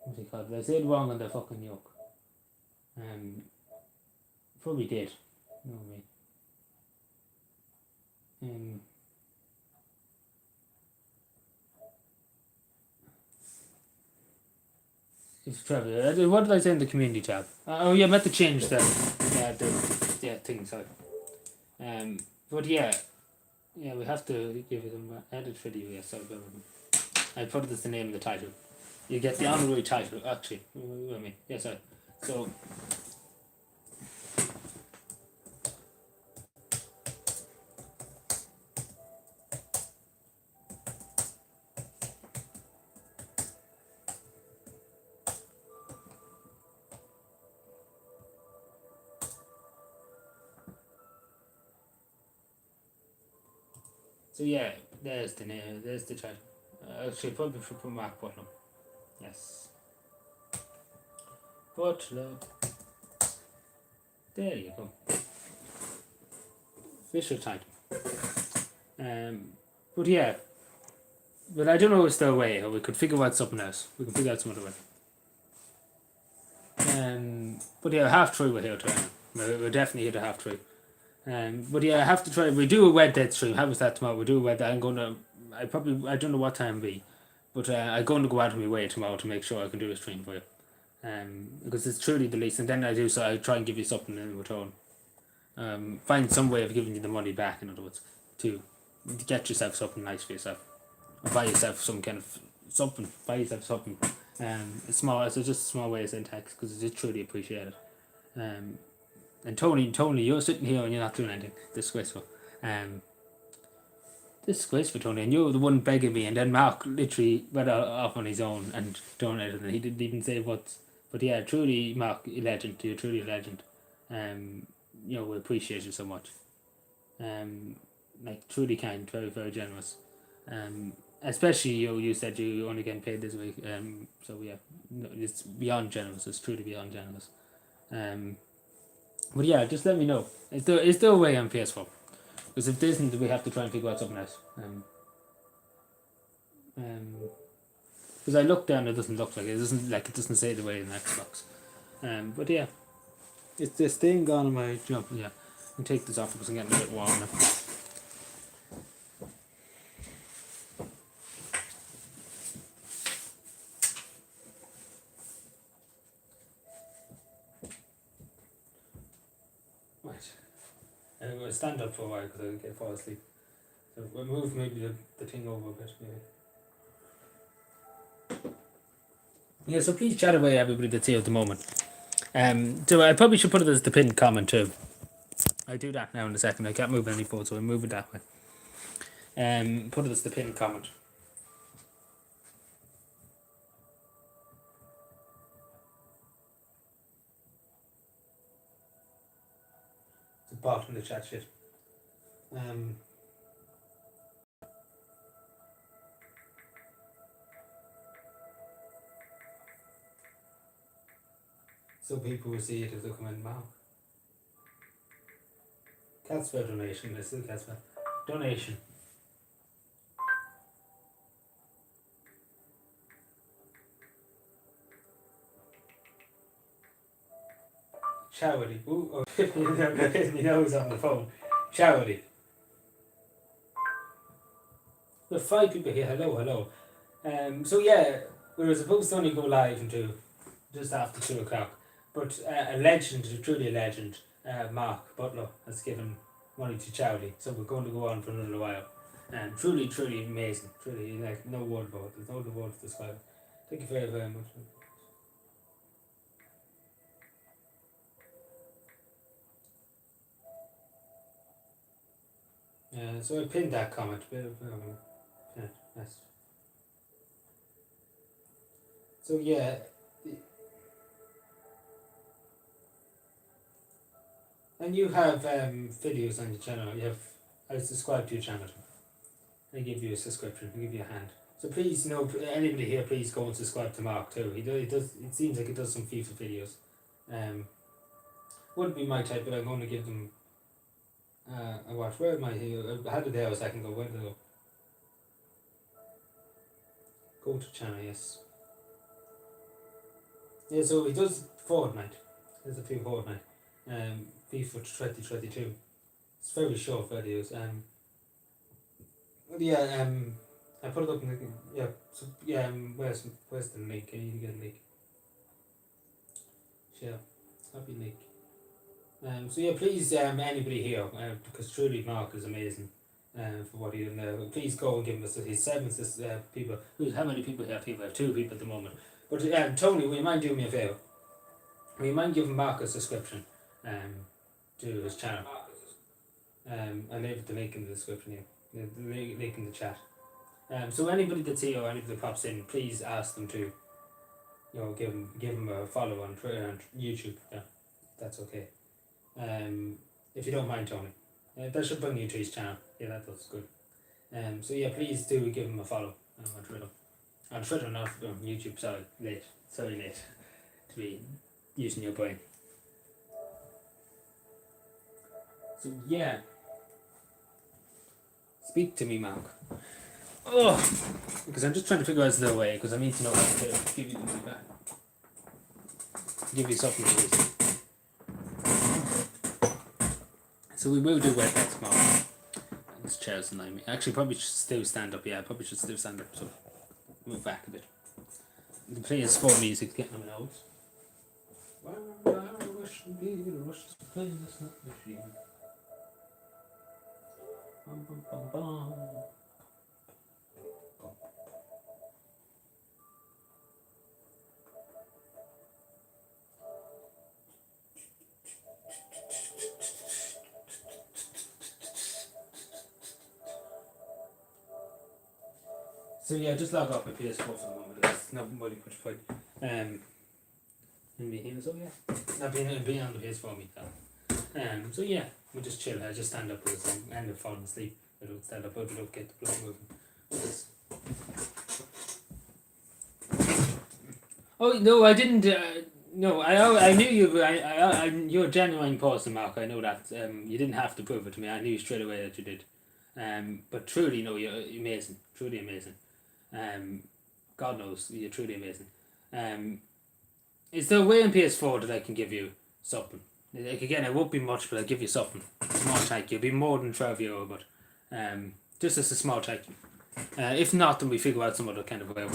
Speaker 1: what's it called? Did I say it wrong on the fucking yoke? Probably did. No me. It's Trevor. What did I say in the community tab? Oh yeah, I meant to change the thing. Sorry. But yeah, we have to give them edit video. Yeah, sorry. I put it as the name of the title. You get the honorary title. Actually, I mean, yeah, sorry. So. So yeah, there's the name, there's the title. Actually, probably should put MARKbutler. Yes. Butler. There you go. Official title. But yeah. But I don't know if it's the way, or we could figure out something else. We can figure out some other way. But yeah, half 3 we're here to. We're definitely here to half 3. But yeah, I have to try. We do a Red Dead stream. How was that tomorrow? We do a Red Dead. I don't know what time it'll be, but I'm going to go out of my way tomorrow to make sure I can do a stream for you. Because it's truly the least, and then I try and give you something in return. Find some way of giving you the money back, in other words, to get yourself something nice for yourself, or buy yourself some kind of something. Buy yourself something. It's small. It's just a small way of saying thanks, because it's just truly appreciated. And Tony, you're sitting here and you're not doing anything. Disgraceful. Disgraceful, Tony. And you're the one begging me, and then Mark literally went off on his own and donated, and he didn't even say what. But yeah, truly, Mark, a legend. You're truly a legend. We appreciate you so much. Truly kind, very, very generous. Especially you said you only getting paid this week. So yeah, it's beyond generous. It's truly beyond generous. But yeah, just let me know. Is there a way on PS4? Because if there isn't, we have to try and figure out something else. Because I looked down, it doesn't look like it. It doesn't say the way in Xbox. But yeah, it's this thing gone on my job. Yeah, I can take this off because I'm getting a bit warm now. I'm going to stand up for a while because I get fall asleep. So we'll move maybe the thing over a bit, maybe. Yeah, so please chat away, everybody that's here at the moment. So I probably should put it as the pinned comment too. I do that now in a second. I can't move any forward, so I move it that way. Put it as the pinned comment. the bottom of the chat shit. So people will see it if they come in Mark. Cat spell donation, let's do cat spell. Donation. Charity. Ooh, oh, he knows on the phone. Charity. We have 5 people here. Hello. So yeah, we were supposed to only go live until just after 2 o'clock. But a legend, truly a legend, MARKbutler has given money to charity. So we're going to go on for another while. Truly amazing. Truly, like, no word about it. There's no other word to describe it. Thank you very, very much. So I pinned that comment. Yeah, nice. So yeah. And you have videos on your channel. I subscribe to your channel. I give you a subscription. I give you a hand. So please, anybody here, please go and subscribe to Mark too. He does. It seems like he does some FIFA videos. Wouldn't be my type, but I'm going to give them a watch. Where am I here? I had it there a second ago. Where did I go? Go to channel, yes. Yeah, so he does Fortnite. There's a few Fortnite. FIFA 2022. It's very short videos. I put it up in the where's the link? Can you get a link? Sure, happy link. So yeah, please, anybody here, because truly Mark is amazing. For what he did. Please go and give him his 7 people. How many people here? People have 2 people at the moment. But Tony, will you mind doing me a favour? Will you mind giving Mark a subscription? To his channel. I'll leave the link in the description here. The link in the chat. So anybody that's here or anybody that pops in, please ask them to, give him a follow on Twitter and YouTube. Yeah, that's okay. If you don't mind, Tony. That should bring you to his channel. Yeah, that looks good. So yeah, please do give him a follow on Twitter. On Twitter, not on YouTube. Sorry, late to be using your brain. So yeah, speak to me, Mark. Oh, because I'm just trying to figure out the way. Because I need to know how to give you the money back. Give you something to use. So we will do wet bed tomorrow. This chair's annoying me. Actually, probably should still stand up. Yeah, probably should still stand up. So move back a bit. The PS4 music's getting on my nose. Well, I wish to be the rush to play this machine. Bum, bum, bum, bum. So yeah, just log off my PS4 for the moment. There's not really much point in me here. So yeah, not being on the PS4 me now. So yeah, we just chill. I just stand up because I end up falling asleep. I don't stand up, open up, get the blood moving. Oh no, I didn't. No, I knew you. You're a genuine person, Mark. I know that. You didn't have to prove it to me. I knew straight away that you did. But truly, no, you're amazing. Truly amazing. God knows, you're truly amazing. Is there a way in PS4 that I can give you something? Like again, it won't be much, but I'll give you something. Small thank you. It'll be more than €12, but just as a small thank you. If not, then we figure out some other kind of way.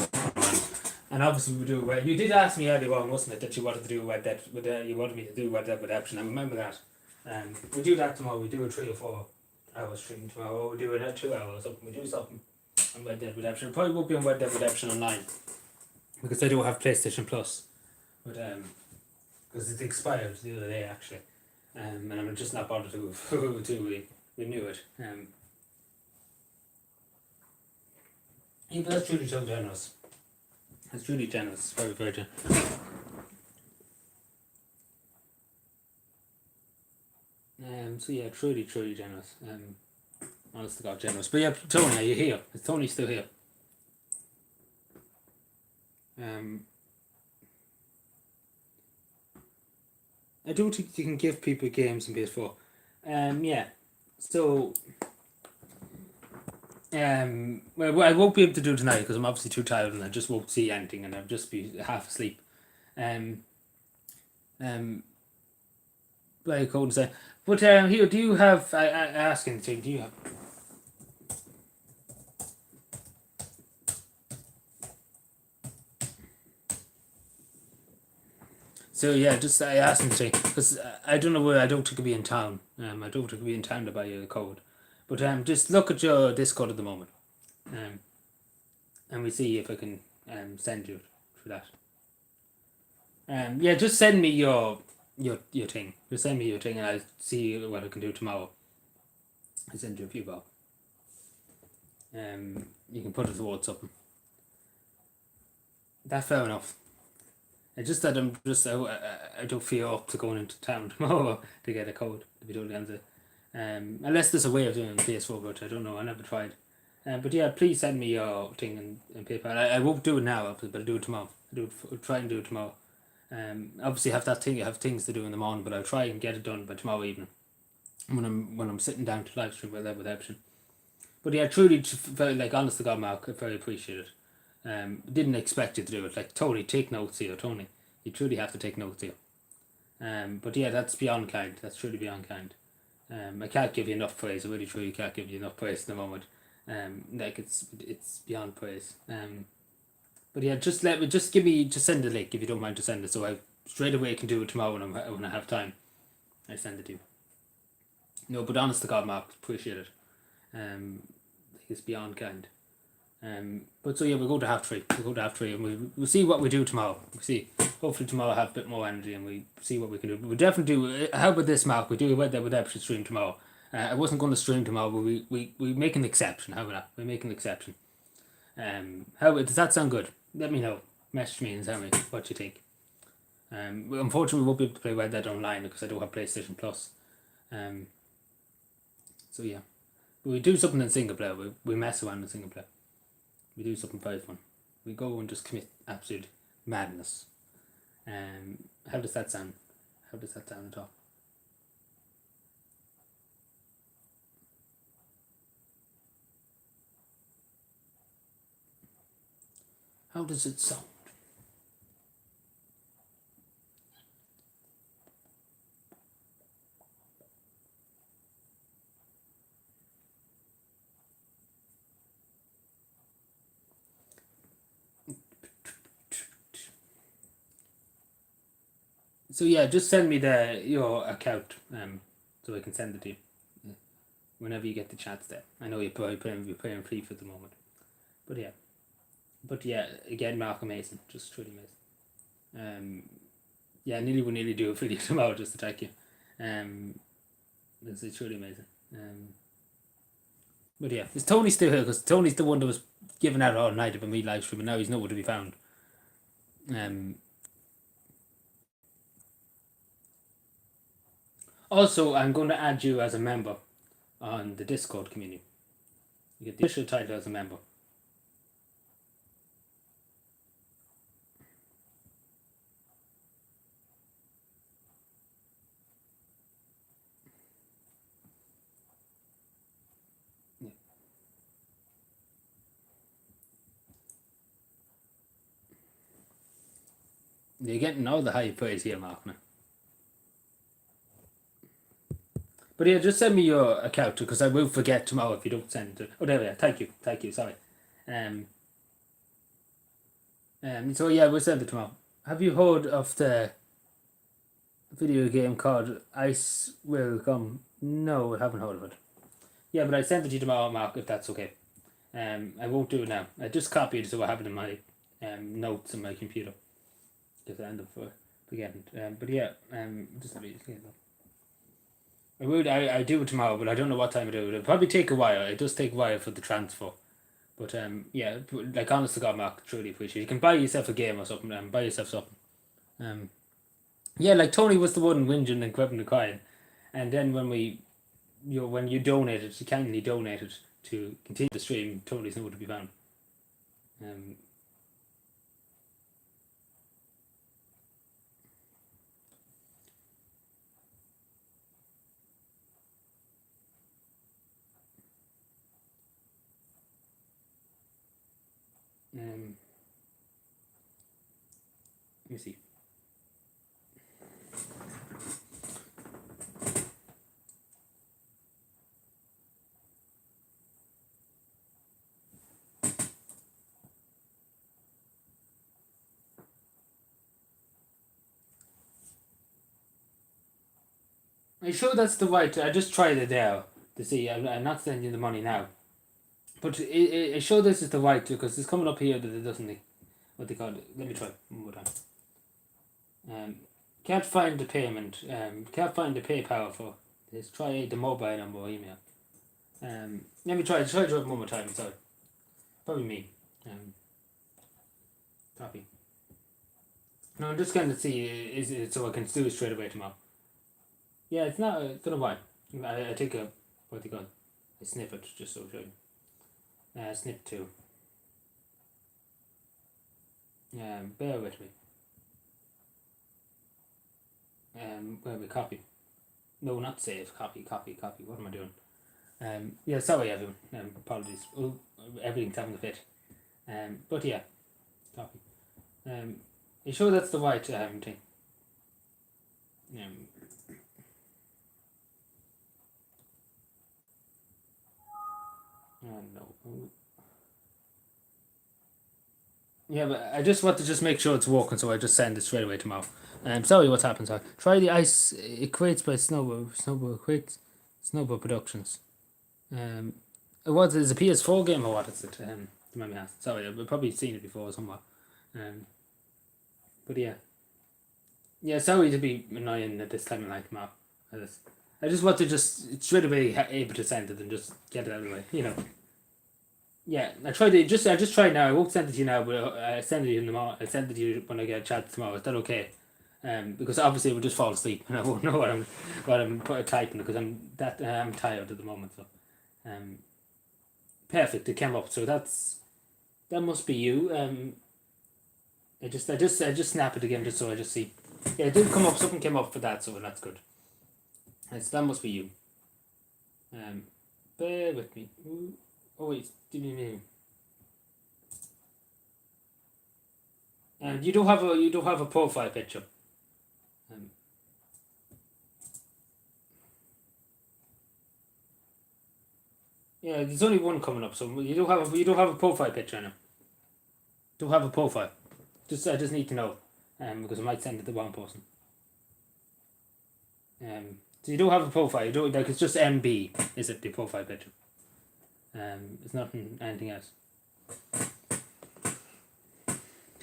Speaker 1: And obviously we do. You did ask me earlier on, wasn't it, that you wanted to do Red Dead? You wanted me to do Red Dead Redemption. I remember that. We do that tomorrow. We do a 3 or 4 hour stream tomorrow. We do it at 2 hours. We do something on Red Dead Redemption. It probably won't be on Red Dead Redemption Online because I do have PlayStation Plus, but because it expired the other day actually, and I'm just not bothered to renew it. Yeah, but that's truly so generous. That's truly generous. Very, very generous. So yeah, truly, truly generous. Honest to God, generous. But yeah, Tony, are you here? Is Tony still here? I don't think you can give people games in PS4. Yeah. So, well, I won't be able to do tonight because I'm obviously too tired and I just won't see anything and I'll just be half asleep. Like I couldn't say. But here, do you have? I ask anything. Do you have? So yeah, just I asked him to because I don't know where I don't think I'll be in town. I don't think I'll be in town to buy you a code, but just look at your Discord at the moment, and we see if I can send you for that. Yeah, just send me your thing. Just send me your thing, and I'll see what I can do tomorrow. I send you a few bob. You can put it towards something. That's fair enough. It's just that I don't feel up to going into town tomorrow to get a code, to be totally honest. Unless there's a way of doing it on PS4, but I don't know, I never tried. But yeah, please send me your thing in PayPal. I won't do it now, but I'll do it tomorrow. I'll try and do it tomorrow. Obviously have that thing, I have things to do in the morning, but I'll try and get it done by tomorrow evening. When I'm sitting down to live stream with everything. But yeah, truly, very, like, honest to God, Mark, I very appreciate it. Didn't expect you to do it. Like, Tony, take notes here, Tony. You truly have to take notes here. But yeah, that's beyond kind. That's truly beyond kind. I can't give you enough praise. I really, truly can't give you enough praise at the moment. Like, it's beyond praise. But yeah, just send the link if you don't mind to send it. So I straight away can do it tomorrow when I have time. I send it to you. No, but honest to God, Mark, appreciate it. It's beyond kind. But so yeah, we'll go to half three. And we'll see what we do tomorrow. We see. Hopefully tomorrow I'll have a bit more energy and we see what we can do. But we definitely do. How about this, Mark? We do a Red Dead Redemption stream tomorrow. I wasn't going to stream tomorrow, but we make an exception. How about that? We make an exception. Does that sound good? Let me know. Message me and tell me what you think. Unfortunately, we won't be able to play Red Dead online because I don't have PlayStation Plus. So yeah, but we do something in single player. We mess around in single player. We do something very fun. We go and just commit absolute madness. How does that sound? How does that sound at all? How does it sound? So yeah, just send me your account, so I can send it to you whenever you get the chance. There, I know you're playing free for the moment, but yeah, again, Mark, amazing, just truly amazing. Yeah, we'll nearly do a video tomorrow just to thank you. It's truly amazing. But yeah, is Tony still here? Because Tony's the one that was giving out all night about me live streaming. Now he's nowhere to be found. Also, I'm going to add you as a member on the Discord community. You get the official title as a member. Yeah. You're getting all the high praise here, Mark, now. But yeah, just send me your account because I will forget tomorrow if you don't send it. Oh, there we are. Thank you. Sorry. So yeah, we'll send it tomorrow. Have you heard of the video game called Ice Will Come? No, I haven't heard of it. Yeah, but I sent it to you tomorrow, Mark, if that's okay. I won't do it now. I just copied it so I have it in my notes on my computer. Because I end up forgetting. But yeah, just let me clean it up. I do it tomorrow, but I don't know what time I do it. It'll probably take a while. It does take a while for the transfer. But yeah, like, honest to God, Mark, truly appreciate it. You can buy yourself a game or something, buy yourself something. Yeah, like Tony was the one whinging and crying and crying. and then when when you donate it, you kindly donate it to continue the stream, totally nowhere to be found. Um, let me see. Are you sure that's the right? I just tried it there to see. I'm not sending you the money now, but I sure this is the right, because it's coming up here that it doesn't. What they call it? Let me try one more time. Can't find the payment. Can't find the PayPal for this. Try the mobile number or email. Let me try. Try it one more time. Sorry, probably me. Copy. No, I'm just going to see is it so I can do it straight away tomorrow. Yeah, it's not. I don't know why. I take a what they call a snippet just so I'll show you. Snip 2. Bear with me. Where we copy? No, not save. Copy. What am I doing? Yeah, sorry everyone. Apologies. Oh, everything's having a fit. But yeah, copy. You sure that's the right thing? No. Yeah, but I just want to just make sure it's working, so I just send it straight away tomorrow. Sorry, what's happened? Sorry. Try the ice equates by Snowball equates Snowball Productions. It's a PS4 game or what is it? Let me ask. Sorry, I've probably seen it before somewhere. But yeah. Sorry to be annoying at this time of night, Mark. I just want to just straight away able to send it and just get it out of the way, Yeah, I just tried now. I won't send it to you now, but I send it to you tomorrow. I send it to you when I get a chat tomorrow. Is that okay? Because obviously we'll just fall asleep and I won't know what I'm typing because I'm tired at the moment. So, perfect. It came up. So that must be you. I just snap it again just so I just see. Yeah, it did come up. Something came up for that, so that's good. So that must be you. Bear with me. Oh wait, give me a name. And you do have a profile picture. Yeah, there's only one coming up, so you do have a profile picture now. Do have a profile. I just need to know, because I might send it to the wrong person. So you do have a profile. You do it's just MB. Is it the profile picture? It's not anything else.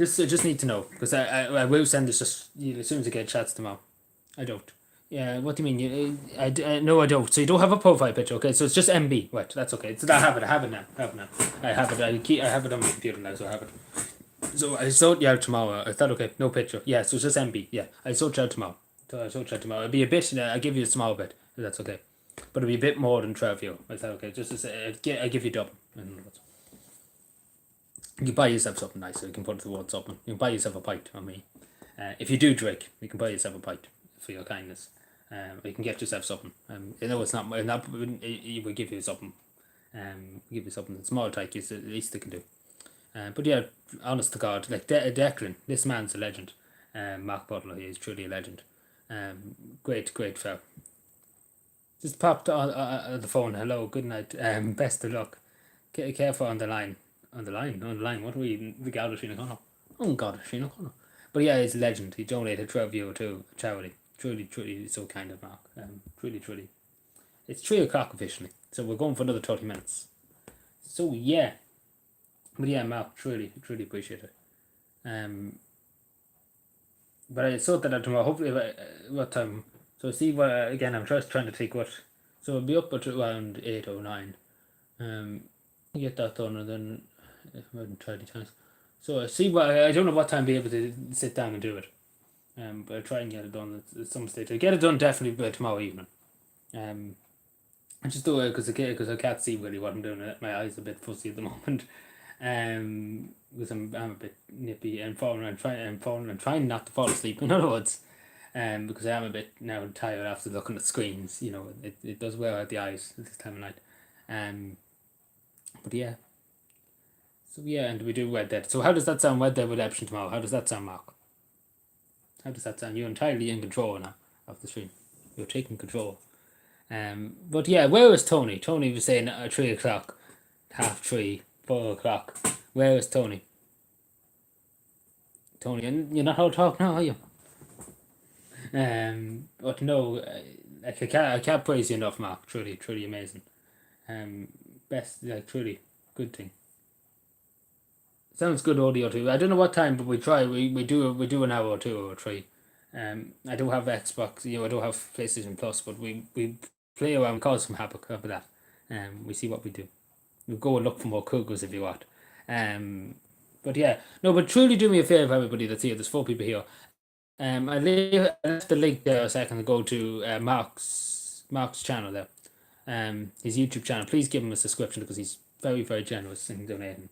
Speaker 1: I just need to know because I will send this just as soon as I get chats tomorrow. I don't. Yeah, what do you mean? No, I don't. So you don't have a profile picture, okay? So it's just MB. Right, that's okay. So I have it now. I have it. I have it on my computer now, so I have it. So I sort you out tomorrow. Is that okay? No picture. Yeah, so it's just MB. Yeah, I sort you out tomorrow. It'll be a bit. I'll give you a small bit. If that's okay. But it'll be a bit more than 12 euro. Is that okay? Just to say, I give you double. You buy yourself something nice, so you can put it towards something. You can buy yourself a pint on me. If you do drink, you can buy yourself a pint for your kindness. Or you can get yourself something. It's not. It will give you something. Give you something small, like it's the least they can do. But yeah, honest to God, like Declan, this man's a legend. MARKbutler, he is truly a legend. Great fella. Just popped on the phone. Hello, good night. Best of luck. Careful on the line. On the line. What are we? The God of Sheena Connor. Oh God of Sheena Connor. But yeah, he's a legend. He donated 12 euro to charity. Truly, so kind of Mark. Truly. It's 3 o'clock officially, so we're going for another 30 minutes. So yeah. But yeah, Mark, truly appreciate it. But I sort that out tomorrow. Hopefully, what time? So see what again? I'm just trying to think what. So I'll be up at around 8 or 9. Get that done and then around 30 times. So see what I don't know what time I'll be able to sit down and do it. But I'll try and get it done at some stage. I'll get it done definitely by tomorrow evening. I just do it because I can't see really what I'm doing. My eyes are a bit fuzzy at the moment. Because I'm a bit nippy and trying not to fall asleep. In other words, because I am a bit now tired after looking at screens. It does wear out the eyes at this time of night. But yeah. So yeah, and we do Red Dead. So how does that sound, Red Dead Redemption tomorrow? How does that sound, Mark? How does that sound? You're entirely in control now of the stream. You're taking control. But yeah, where is Tony? Tony was saying at 3 o'clock, 3:30, 4 o'clock. Where is Tony? Tony, and you're not how to talk now, are you? But no, I can't praise you enough, Mark. Truly, truly amazing. Best, like, truly good thing. Sounds good audio too. I don't know what time, but we try. We do an hour or 2 or 3. I do have Xbox. I do have PlayStation Plus, but we play around, cause some havoc over that. We see what we do. We'll go and look for more cougars if you want. But yeah, no. But truly, do me a favor, everybody that's here. There's 4 people here. I left the link there a second ago to Mark's channel there. His YouTube channel. Please give him a subscription because he's very, very generous in donating.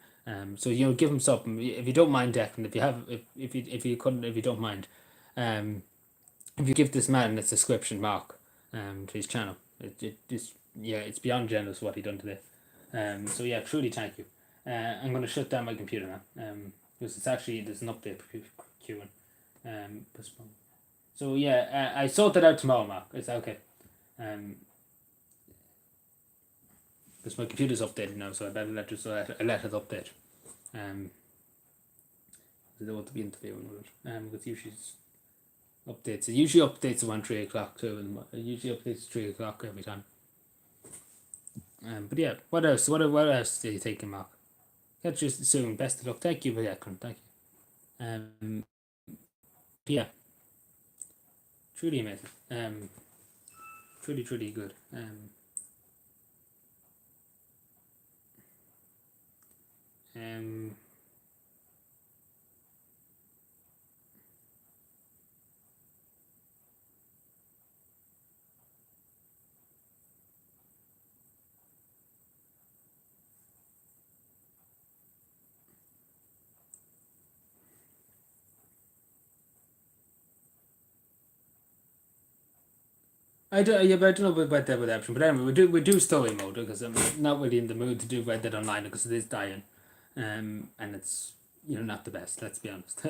Speaker 1: So give him something if you don't mind, Declan. If you don't mind, if you give this man a subscription, Mark, to his channel, it's beyond generous what he done today. So yeah, truly thank you. I'm gonna shut down my computer now. Because there's an update queuing. Postpone. So yeah, I sort that out tomorrow, Mark. It's okay. Because my computer's updated now, so I better let it update. I don't want to be interviewing with it. Because usually updates. It usually updates around 3 o'clock too. It usually updates 3 o'clock every time. But yeah, what else? What else are you taking, Mark? Catch you soon. Best of luck. Thank you for that, thank you. Yeah. Truly amazing. Truly, truly good. I don't know about Red Dead Redemption, but anyway, we do story mode because I'm not really in the mood to do Red Dead Online because it is dying, and it's not the best. Let's be honest.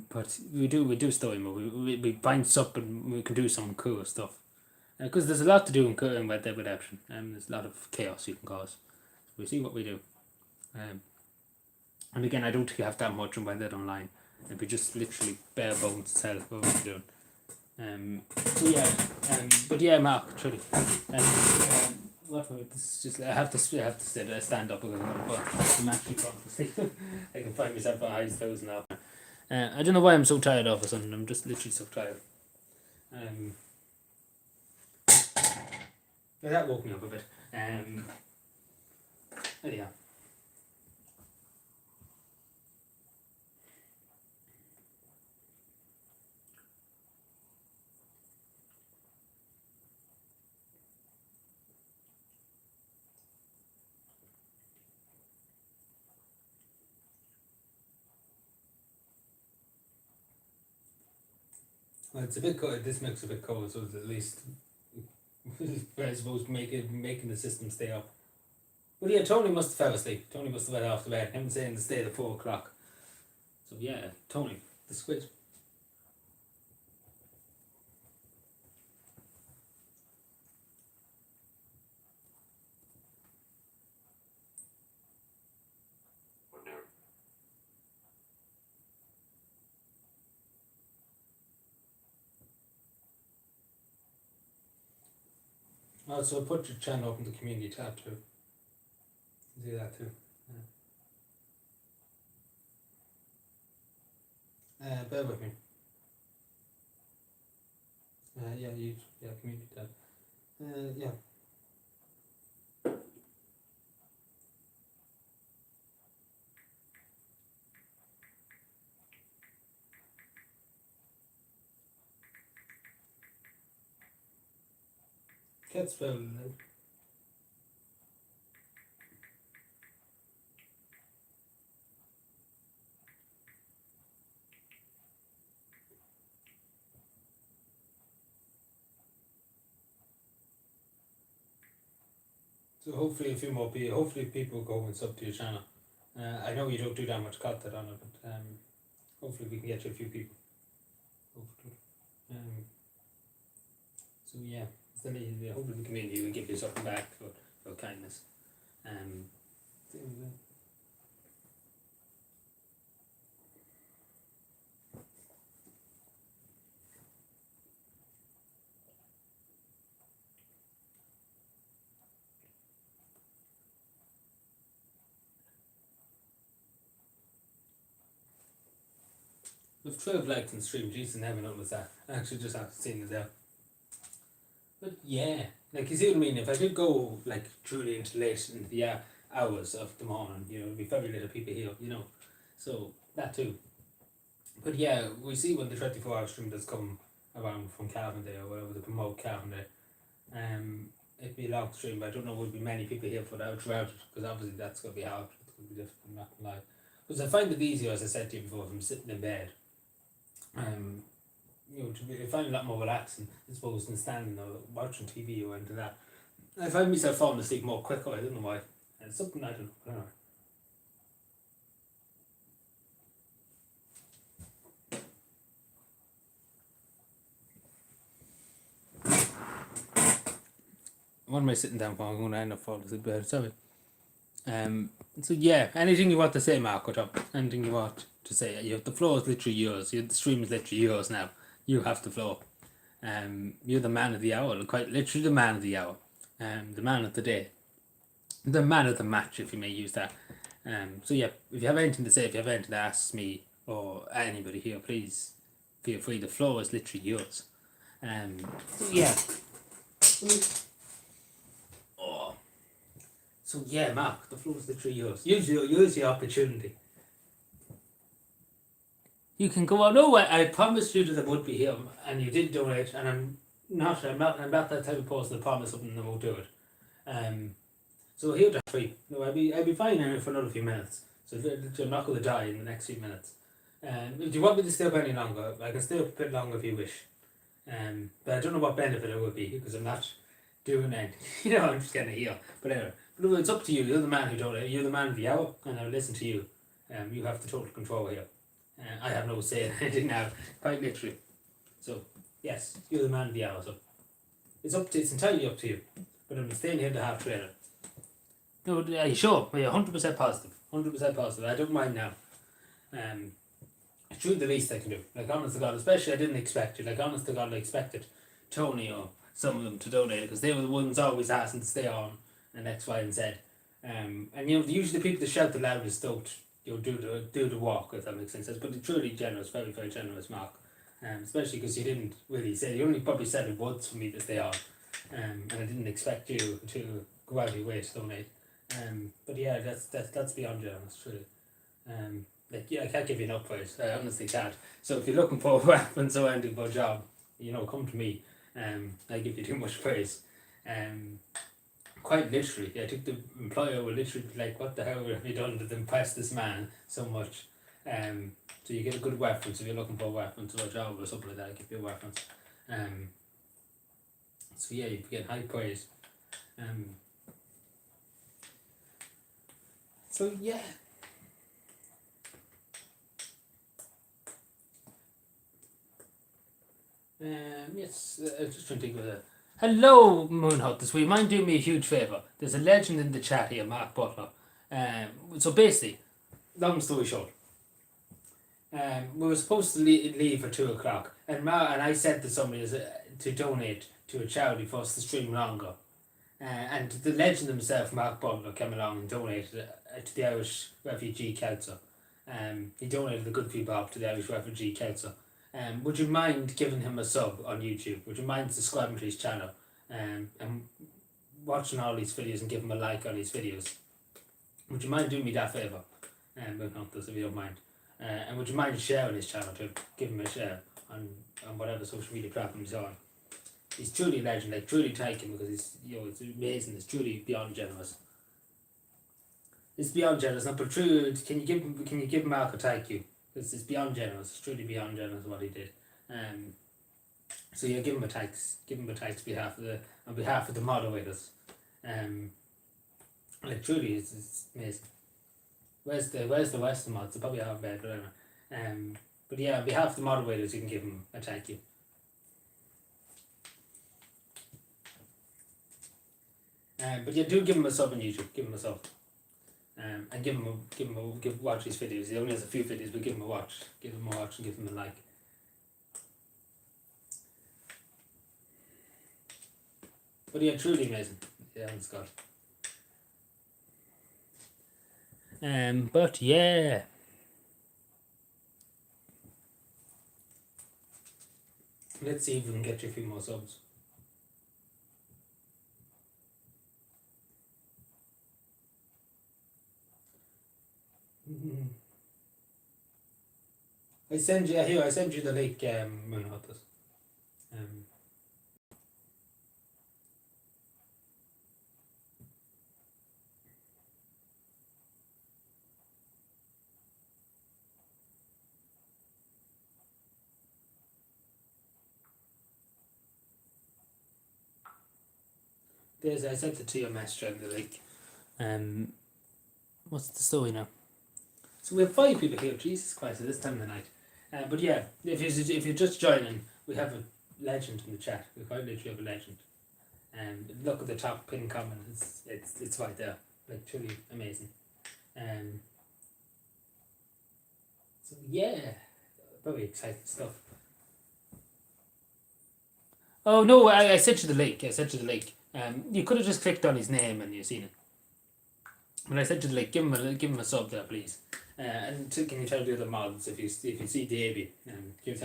Speaker 1: But we do story mode. We find stuff and we can do some cool stuff, because there's a lot to do in Red Dead Redemption, and there's a lot of chaos you can cause. We see what we do. And again, I don't think you have that much in Red Dead Online. It'd be just literally bare bones itself what we're doing. So yeah, but yeah, Mark, truly. This is just I have to stand up because I'm actually falling asleep. I can find myself on eyes closed now. I don't know why I'm so tired all of a sudden. I'm just literally so tired. That woke me up a bit. Anyhow. Well, it's a bit cold. This makes it a bit cold, so it's at least I suppose making the system stay up. But yeah, Tony must have fell asleep. Tony must have went off to bed. Him saying to stay at 4 o'clock. So yeah, Tony, the squid. Also, put your channel up in the community tab too. Do that too. Bear with me. Community tab. Yeah. Cat's spelling now. So hopefully a few more people, hopefully people go and sub to your channel. I know you don't do that much content on it, but hopefully we can get to a few people. Hopefully. So yeah, hopefully the community will give you something back for kindness. With 12 likes on stream, Jesus, never noticed that. I actually just have to see it out. But yeah, like you see what I mean? If I did go like truly into late into the hours of the morning, you know, it'd be very little people here, you know. So that too. But yeah, we see when the 24-hour stream does come around from Calvin Day or whatever, to promote Calvin Day. It'd be a long stream, but I don't know would be many people here for that throughout it, because obviously that's gonna be hard. It's gonna be difficult, I'm not gonna lie. Because I find it easier, as I said to you before, if I'm sitting in bed. You know, I find it a lot more relaxing, I suppose, than standing or watching TV or into that. I find myself falling asleep more quicker. I don't know why. It's something I don't know. What am I sitting down for? I'm going to end up falling asleep better. Sorry. So yeah, anything you want to say, Mark, or Tom? Anything you want to say? The floor is literally yours. The stream is literally yours now. You have the floor. You're the man of the hour, quite literally the man of the hour. The man of the day. The man of the match, if you may use that. So yeah, if you have anything to say, if you have anything to ask me or anybody here, please feel free. The floor is literally yours. So yeah. Oh. So yeah, Mark, the floor is literally yours. Use your opportunity. You can go on. No, I promised you that I would be here, and you did donate, and I'm not that type of person to promise something and I won't do it. So here that's free. No, I'll be fine here for another few minutes. So I'm not going to die in the next few minutes. If you want me to stay up any longer, I can stay up a bit longer if you wish. But I don't know what benefit it would be, because I'm not doing anything. You know, I'm just getting here. But anyway, it's up to you. You're the man who donated. You're the man of the hour, and I'll listen to you. You have the total control here. I have no say in anything now, quite literally. So yes, you're the man of the hour. So it's entirely up to you. But I'm staying here to half trailer. No, are you sure? Are you 100% positive? 100% positive. I don't mind now. It's truly the least I can do. Like, honest to God, especially I didn't expect it. Like, honest to God, I expected Tony or some of them to donate, because they were the ones always asking to stay on and X, Y, and Z. And you know, usually the people that shout the loudest don't, you know, do the walk, if that makes sense. But it's really generous, very, very generous, Mark. Especially because you didn't really say, you only probably said it once for me to stay on. And I didn't expect you to go out of your way to donate. But yeah, that's beyond generous, truly. Like, yeah, I can't give you enough praise. I honestly can't. So if you're looking for weapons or anything for a job, you know, come to me. I give you too much praise. Quite literally, I think the employer will literally be like, what the hell have you done to impress this man so much? So you get a good reference if you're looking for a reference or a job or something like that. I give you a reference. So yeah, you get high praise. So yeah. Yes, just trying to think of it. Hello, Moonhut. Will you mind doing me a huge favour? There's a legend in the chat here, MARKbutler. So basically, long story short, we were supposed to leave at 2 o'clock, and I said to somebody to donate to a charity for us to stream longer. And the legend himself, MARKbutler, came along and donated to the Irish Refugee Council. He donated a good few bob to the Irish Refugee Council. Would you mind giving him a sub on YouTube? Would you mind subscribing to his channel and watching all these videos and give him a like on his videos? Would you mind doing me that favour? If you don't mind. And would you mind sharing his channel too? Give him a share on whatever social media platform he's on. he's truly a legend. Like, truly thank him, because he's, you know, it's amazing. It's truly beyond generous. It's beyond generous. Now, but true, can you give Mark a thank you? It's beyond generous. It's truly beyond generous what he did. So yeah, give him a thanks. Give him a thanks on behalf of the moderators. Like, truly, it's amazing. Where's the Western mods? They probably have bed, whatever. But yeah, on behalf of the moderators, you can give him a thank you. But yeah, do give him a sub on YouTube. Give him a sub. And watch his videos. He only has a few videos, but give him a watch. Give him a watch and give him a like. But yeah, truly amazing. Yeah, it's God. But yeah. Let's see if we can get you a few more subs. I send you the link, Moonhunters. I sent it to your message, the link. What's the story now? So we have 5 people here. Jesus Christ, at this time of the night. But yeah, if you're just joining, we have a legend in the chat. We quite literally have a legend. Look at the top pinned comment. It's right there. Like, truly amazing. So yeah, very exciting stuff. Oh no, I sent you the link. You could have just clicked on his name and you've seen it. But I sent you the link. Give him a sub there, please. And can you tell the other mods if you see Davey, tell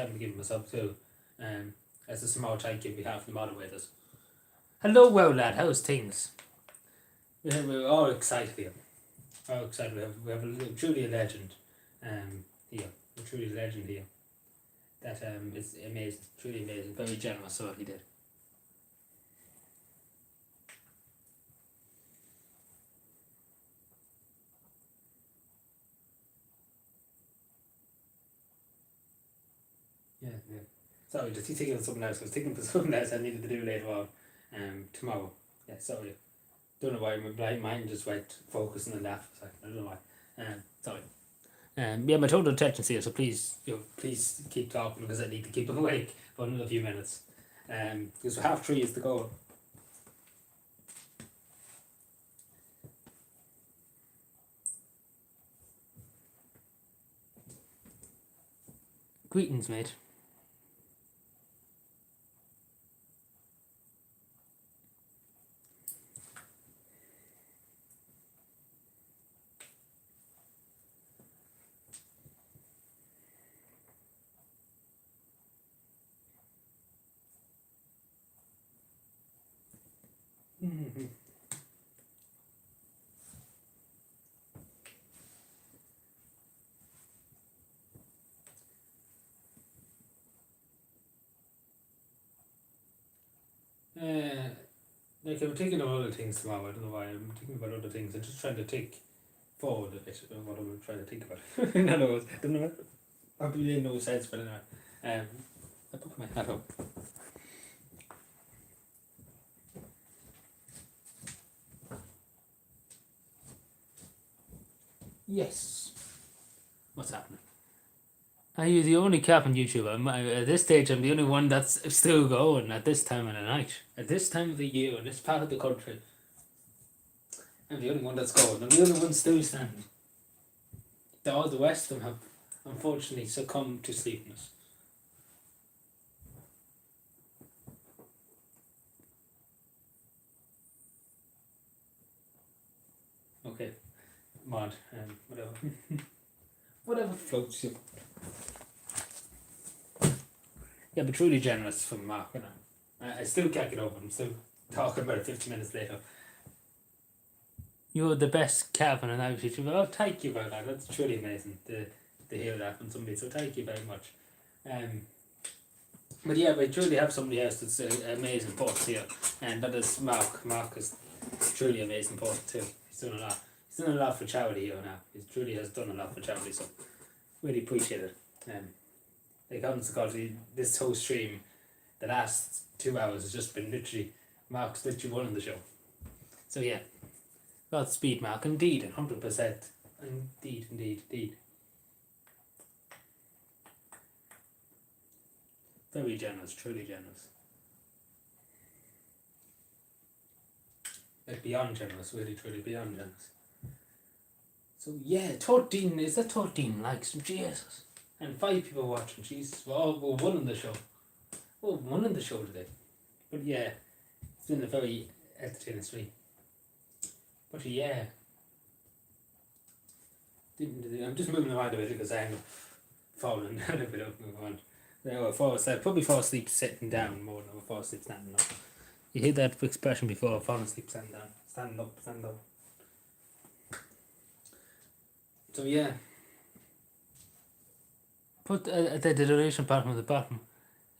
Speaker 1: him to give him a sub too. As a small thank you on behalf of the moderators. Hello, well lad. How's things? We're all excited here. All excited. We have truly a legend. Here. We're truly a legend here. That is amazing. Truly amazing. Very generous what he did. Yeah. Sorry, just thinking of something else. I was thinking of something else I needed to do later on. Tomorrow. Yeah, sorry. Don't know why my mind just went focusing on that for a second. I don't know why. Sorry. Yeah, my total attention's here, so please keep talking, because I need to keep awake for another few minutes. Because 3:30 is the goal. Greetings, mate. Like, I'm thinking of other things tomorrow. I don't know why. I'm thinking about other things. I'm just trying to think forward a bit of what I'm trying to think about. None of it. Don't know. Probably no sense, but anyway. I put my hat up. Yes. What's happening? Are you the only cap on YouTube? At this stage, I'm the only one that's still going at this time of the night. At this time of the year, in this part of the country. I'm the only one that's going. I'm the only one still standing. All the rest of them have, unfortunately, succumbed to sleepiness. Okay. Mod, whatever. Whatever floats you. Yeah, but truly generous from Mark, you know. I still can't get over it. I'm still talking about it 50 minutes later. You're the best Calvin and Irish YouTuber. Oh, thank you very much. That's truly amazing to hear that from somebody. So thank you very much. But yeah, we truly have somebody else that's an amazing person here, and that is Mark. Mark is truly amazing person too. He's done a lot. He's done a lot for charity here now. He truly has done a lot for charity, so really appreciate it. Like honest to God, this whole stream, the last 2 hours has just been literally Mark's literally running the show. So yeah, Godspeed, Mark. Indeed, 100%. Indeed. Very generous, truly generous. Like beyond generous, really, truly beyond generous. So yeah, 13, is that 13 likes? Jesus. And 5 people watching, Jesus. We're one on the show. Oh, one on the show today. But yeah, it's been a very entertaining stream. But yeah, I'm just moving around a bit because I'm falling down a bit up moving around. I'll probably fall asleep sitting down more than I'll fall asleep standing up. You heard that expression before, falling asleep standing down. Stand up. So yeah. Put the donation button at the bottom,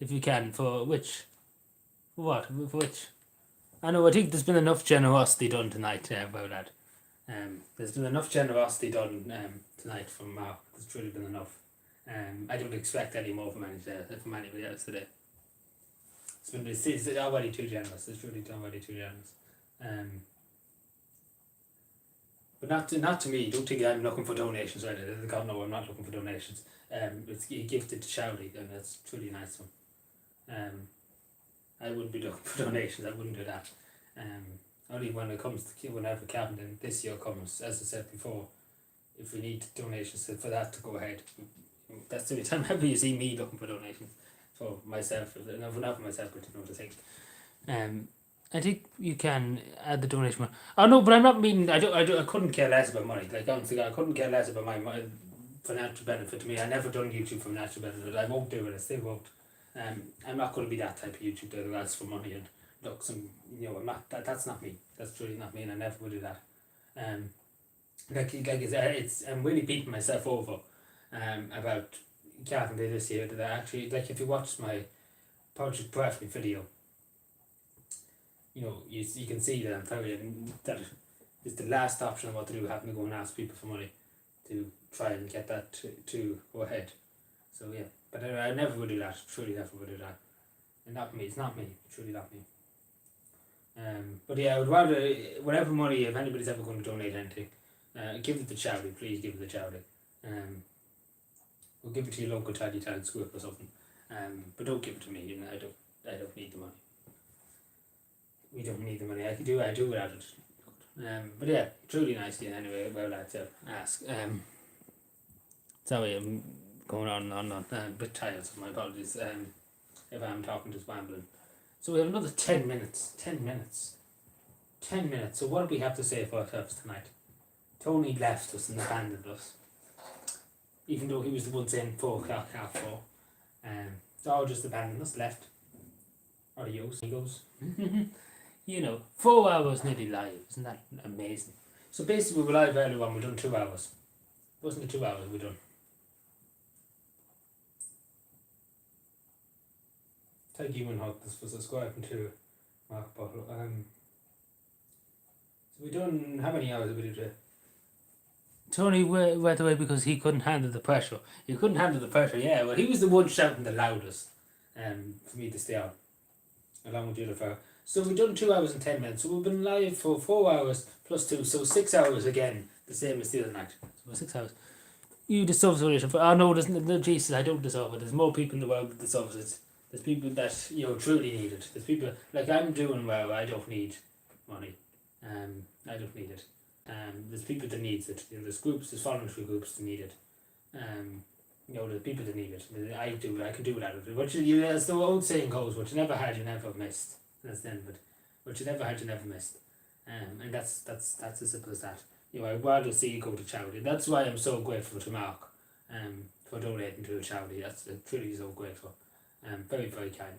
Speaker 1: if you can, for which? For what? For which? I know, I think there's been enough generosity done tonight about that. There's been enough generosity done tonight from Mark. There's truly been enough. I don't expect any more from anybody else today. It's already too generous. It's really already too generous. But not to me. Don't think I'm looking for donations or anything. God no, I'm not looking for donations. It's gifted to charity, and that's truly nice one. I wouldn't be looking for donations. I wouldn't do that. Only when it comes to whenever Captain this year comes, as I said before, if we need donations for that to go ahead, that's the only time ever you see me looking for donations for myself. Not for myself, but you know what I think. I think you can add the donation. Oh no, but I'm not meaning. I couldn't care less about money. Like honestly, I couldn't care less about my financial benefit to me. I never done YouTube for financial benefit. I won't do it. I still won't. I'm not going to be that type of YouTuber that asks for money and looks and I'm not. That's not me. That's truly not me, and I never will do that. I'm really beating myself over about Calvin Day this year. That I actually if you watch my Project Breath video, you can see that I'm very that is the last option of what to do. Having to go and ask people for money to try and get that to go ahead. So yeah, but I never would do that. Truly never would do that. And not me. It's not me. Truly not me. But yeah, I would rather whatever money, if anybody's ever going to donate anything, give it to charity. Please give it to charity. Or give it to your local tiny town school or something. But don't give it to me. I don't need the money. We don't need the money. I do without it. But yeah, truly nice anyway. Well, I'd ask. Sorry, I'm going on. A bit tired, so my apologies. If I'm talking just rambling. So we have another 10 minutes. 10 minutes. 10 minutes. So what do we have to say for ourselves tonight? Tony left us and abandoned us. Even though he was the one saying 4 o'clock, half 4. So all just abandoned us, left. Adios, amigos. 4 hours nearly live. Isn't that amazing? So basically we were live earlier on. We've done 2 hours. Wasn't it 2 hours we done? Thank you and Hawk for subscribing to MARKbutler. So we done, how many hours did we do today? Tony went away because he couldn't handle the pressure. He couldn't handle the pressure, yeah. Well, he was the one shouting the loudest for me to stay on, along with the other fellow. So we've done 2 hours and 10 minutes. So we've been live for 4 hours plus 2, so 6 hours again, the same as the other night. So 6 hours. You deserve solution for. Oh no, no, Jesus, I don't deserve it. There's more people in the world that deserve it. There's people that truly need it. There's people like I'm doing well. I don't need money. I don't need it. There's people that needs it. There's voluntary groups that need it. There's people that need it. I can do without it. But as the old saying goes, what you never had, you never missed. That's the end of it. What you never had, you never missed. And that's as simple as that. I'd rather see you go to charity. That's why I'm so grateful to Mark for donating to a charity. That's truly so grateful. Very, very kind,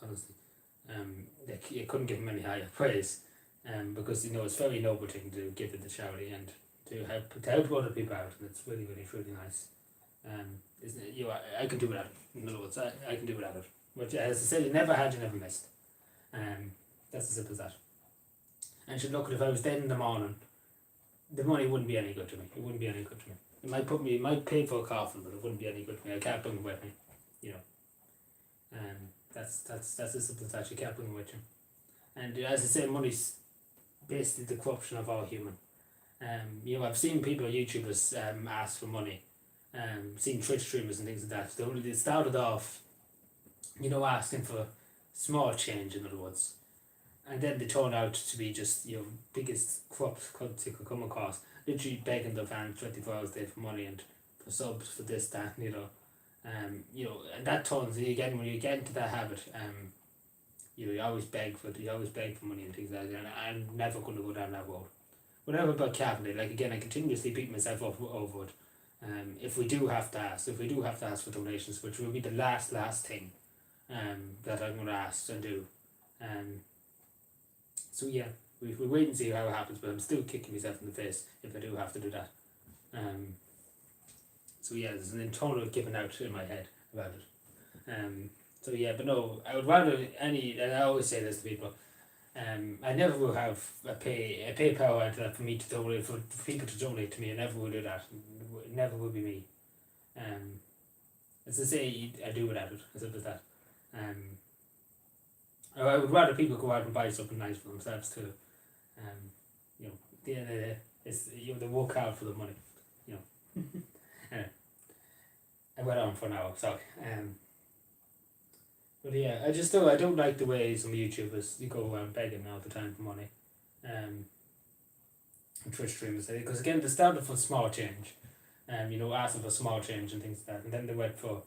Speaker 1: honestly. You couldn't give him any higher praise. Because it's a very noble thing to give it to charity and to help other people out, and it's really, really, truly nice. Isn't it? I can do without it. In other words, I can do without it. But as I said, you never had, you never missed. That's as simple as that. And should look, if I was dead in the morning, the money wouldn't be any good to me. It wouldn't be any good to me. It might pay for a coffin, but it wouldn't be any good to me. I can't bring it with me, you know. That's as simple as that. You can't bring it with you. And as I say, money's basically the corruption of all human. You know, I've seen people, YouTubers, ask for money. Seen Twitch streamers and things like that. They started off, you know, asking for small change, in other words. And then they turned out to be just, you know, biggest corrupt cunts you could come across. Literally begging their fans 24 hours a day for money and for subs, for this, that, you know. And that turns, again, when you get into that habit, you always beg for money and things like that. And I'm never going to go down that road. Whatever about capital, like again, I continuously beat myself up over it. If we do have to ask for donations, which will be the last thing that I'm going to ask and do. So yeah, we wait and see how it happens, but I'm still kicking myself in the face if I do have to do that. So yeah, there's an internal giving out in my head about it. So yeah, but no, I would rather and I always say this to people, I never will have a PayPal into that for me to donate, for people to donate to me. I never will do that. It never will be me. As I say, I do without it, as simple as that. I would rather people go out and buy something nice for themselves too. You know, at the end of the day, it's, you know, they work hard for the money. You know. Anyway, I went on for now. Sorry. But yeah, I don't like the way some YouTubers, you go around begging all the time for money. And Twitch streamers, because again, they started for small change. You know, asking for small change and things like that, and then they went for,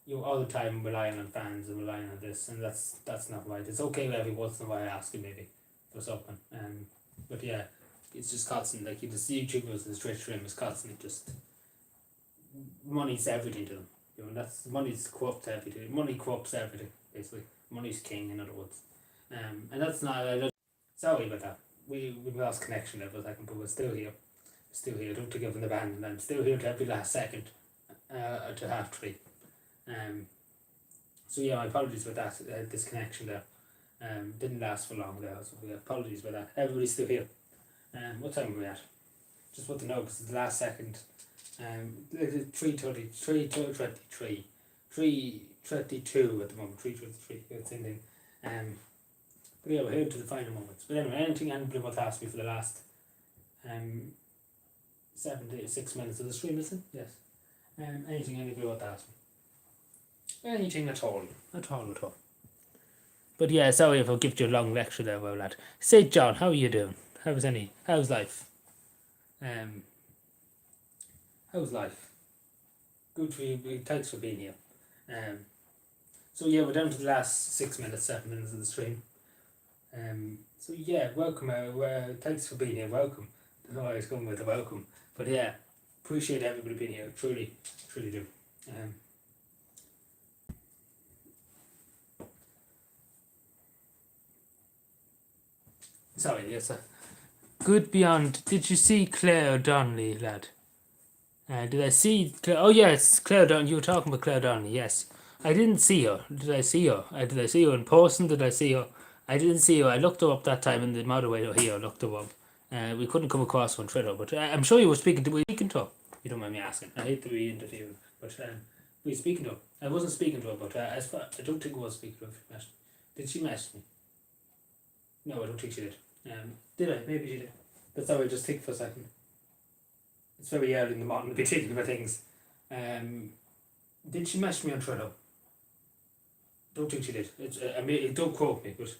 Speaker 1: you know, all the time relying on fans and relying on this, and that's not right. It's okay every once in a while asking maybe for something. But yeah, it's just constant. Like, you just YouTubers and Twitch streamers constantly just, money's everything to them. You know, money's corrupt everything. Money corrupts everything, basically. Money's king, in other words. And that's not. Sorry about that. We lost connection there for a second, but we're still here. I don't think I've abandoned. I'm still here to every last second, to 3:30. So yeah, my apologies for that disconnection there. Didn't last for long there, so yeah, apologies for that. Everybody's still here. What time are we at? Just want to know, because it's the last second. 3:32 at the moment. 3:23. It's ending. But yeah, we're here to the final moments. But anyway, anything anybody wants to ask me for the last 6 minutes of the stream, isn't it? Yes. Anything anybody wants to ask me. Anything at all. At all. But yeah, sorry if I give you a long lecture there, well, lad. Say, John, how are you doing? How's life? How's life? Good for you. Thanks for being here. So yeah, we're down to the last 7 minutes of the stream. So yeah, welcome. Thanks for being here. Welcome. I don't know why I was going with the welcome, but yeah, appreciate everybody being here. Truly do. Sorry, yes, sir. Good beyond. Did you see Claire Donnelly, lad? Did I see Claire? Oh yes, Claire Donnelly. You were talking about Claire Donnelly. Yes, I didn't see her. Did I see her? Did I see her in person? Did I see her? I didn't see her. I looked her up that time in the moderator here. I looked her up. We couldn't come across her on Twitter, but I'm sure you were speaking to her. You don't mind me asking. I hate to be interviewed, but were you speaking to her? I wasn't speaking to her, but I don't think I was speaking to her. Did she message me? No, I don't think she did. Did I? Maybe she did. That's how I just think for a second. It's very early in the morning to be thinking about things. Did she message me on Twitter? Don't think she did. I mean, don't quote me, but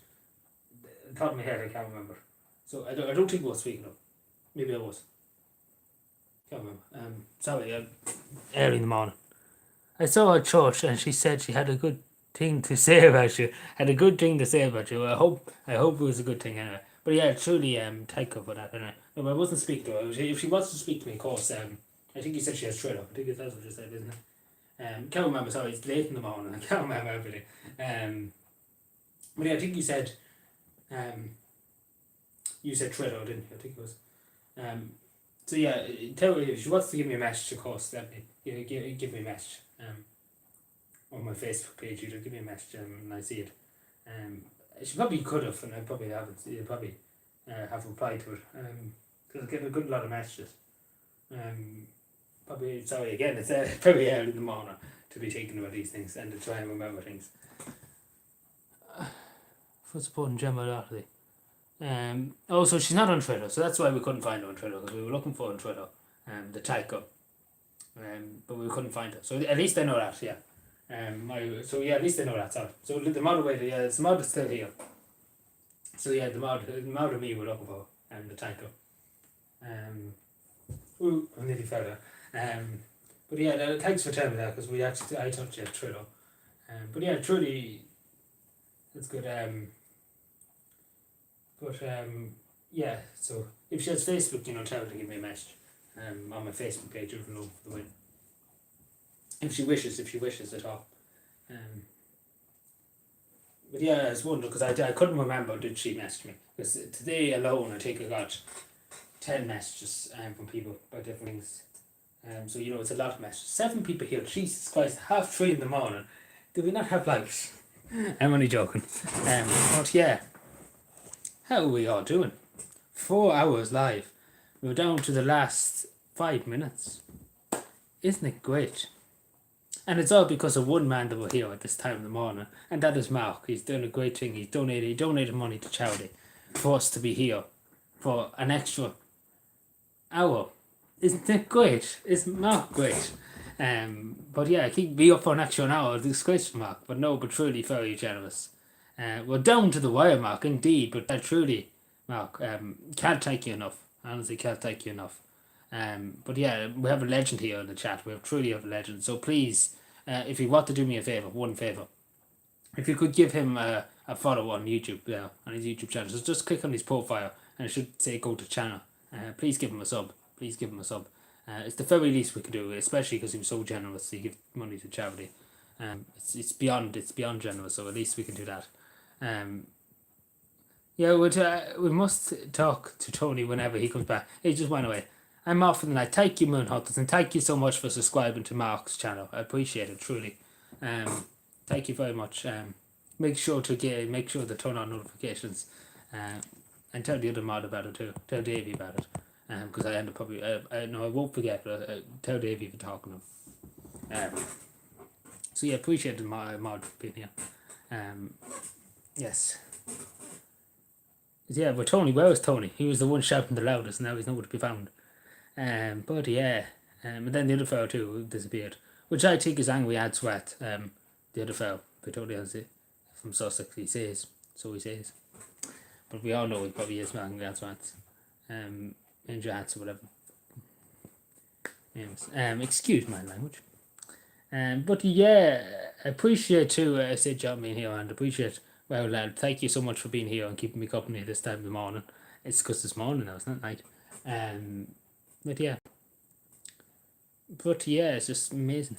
Speaker 1: the top of my head I can't remember. So I don't think I was speaking of. Maybe I was. Can't remember. Sorry, early in the morning. I saw her at church and she said she had a good thing to say about you. I hope it was a good thing anyway. But yeah, truly, thank her for that. Anyway. No, I wasn't speaking to her. If she wants to speak to me, of course, I think you said she has Twitter. I think that's what you said, isn't it? Can't remember, sorry, it's late in the morning. I can't remember everything. But yeah, I think you said Twitter, didn't you? I think it was. So yeah, tell her if she wants to give me a message, of course, definitely. Give me a message. on my Facebook page, either give me a message and I see it. She probably could have, and I probably haven't. You probably have replied to it. Because I get a good lot of messages. Probably, sorry again, it's very early in the morning to be thinking about these things and to try and remember things. For supporting Gemma Lottery. So she's not on Twitter, so that's why we couldn't find her on Twitter, because we were looking for her on Twitter, the tyco. But we couldn't find her. So at least I know that, yeah. At least I know that, sorry. So the moderator, the mod is still here. So yeah, the mod and me were looking for the tyco. I nearly fell there. But yeah, thanks for telling me that, because I thought you had Twitter. But yeah, truly, it's good. Yeah, so if she has Facebook, tell her to give me a message on my Facebook page, even though for the win. If she wishes at all. But yeah, I was wondering, because I couldn't remember, did she message me? Because today alone, I think I got 10 messages from people about different things. So it's a lot of messages. 7 people here, Jesus Christ, 3:30 in the morning. Do we not have lives? I'm only joking. But yeah, how are we all doing? 4 hours live. We're down to the last 5 minutes. Isn't it great? And it's all because of one man that we're here at this time in the morning, and that is Mark. He's doing a great thing. He donated money to charity for us to be here for an extra hour. Isn't it great? Isn't Mark great? But yeah, keep me up for an extra hour. It's great for Mark, but truly very generous. We're down to the wire, Mark, indeed, but truly, Mark, can't thank you enough. Honestly, can't thank you enough. But yeah, we have a legend here in the chat. We truly have a legend. So please, if you want to do me a favour, one favour, if you could give him a follow on YouTube, on his YouTube channel, so just click on his profile and it should say go to channel. Please give him a sub. Please give him a sub. It's the very least we can do, especially because he was so generous. He gave money to charity. It's beyond generous. So at least we can do that. We must talk to Tony whenever he comes back. He just went away. I'm off for the night. Thank you, Moonhunters, and thank you so much for subscribing to Mark's channel. I appreciate it truly. Thank you very much. Make sure to turn on notifications, and tell the other mod about it too. Tell Davey about it, because I end up probably I won't forget, but tell Davey for talking to him. So yeah, appreciate the mod being here. Yes. Yeah, but Tony, where was Tony? He was the one shouting the loudest, and now he's nowhere to be found. But yeah, and then the other fellow too disappeared, which I think is Angry Ad Sweat. The other fellow, totally honestly, from Sussex, he says, but we all know he probably is Angry Ad Sweat, Ninja Hats or whatever. Excuse my language. But yeah, I appreciate too, Sid John being here, and appreciate, well lad, thank you so much for being here and keeping me company this time of the morning. It's because it's morning now, it's not night. But yeah, it's just amazing.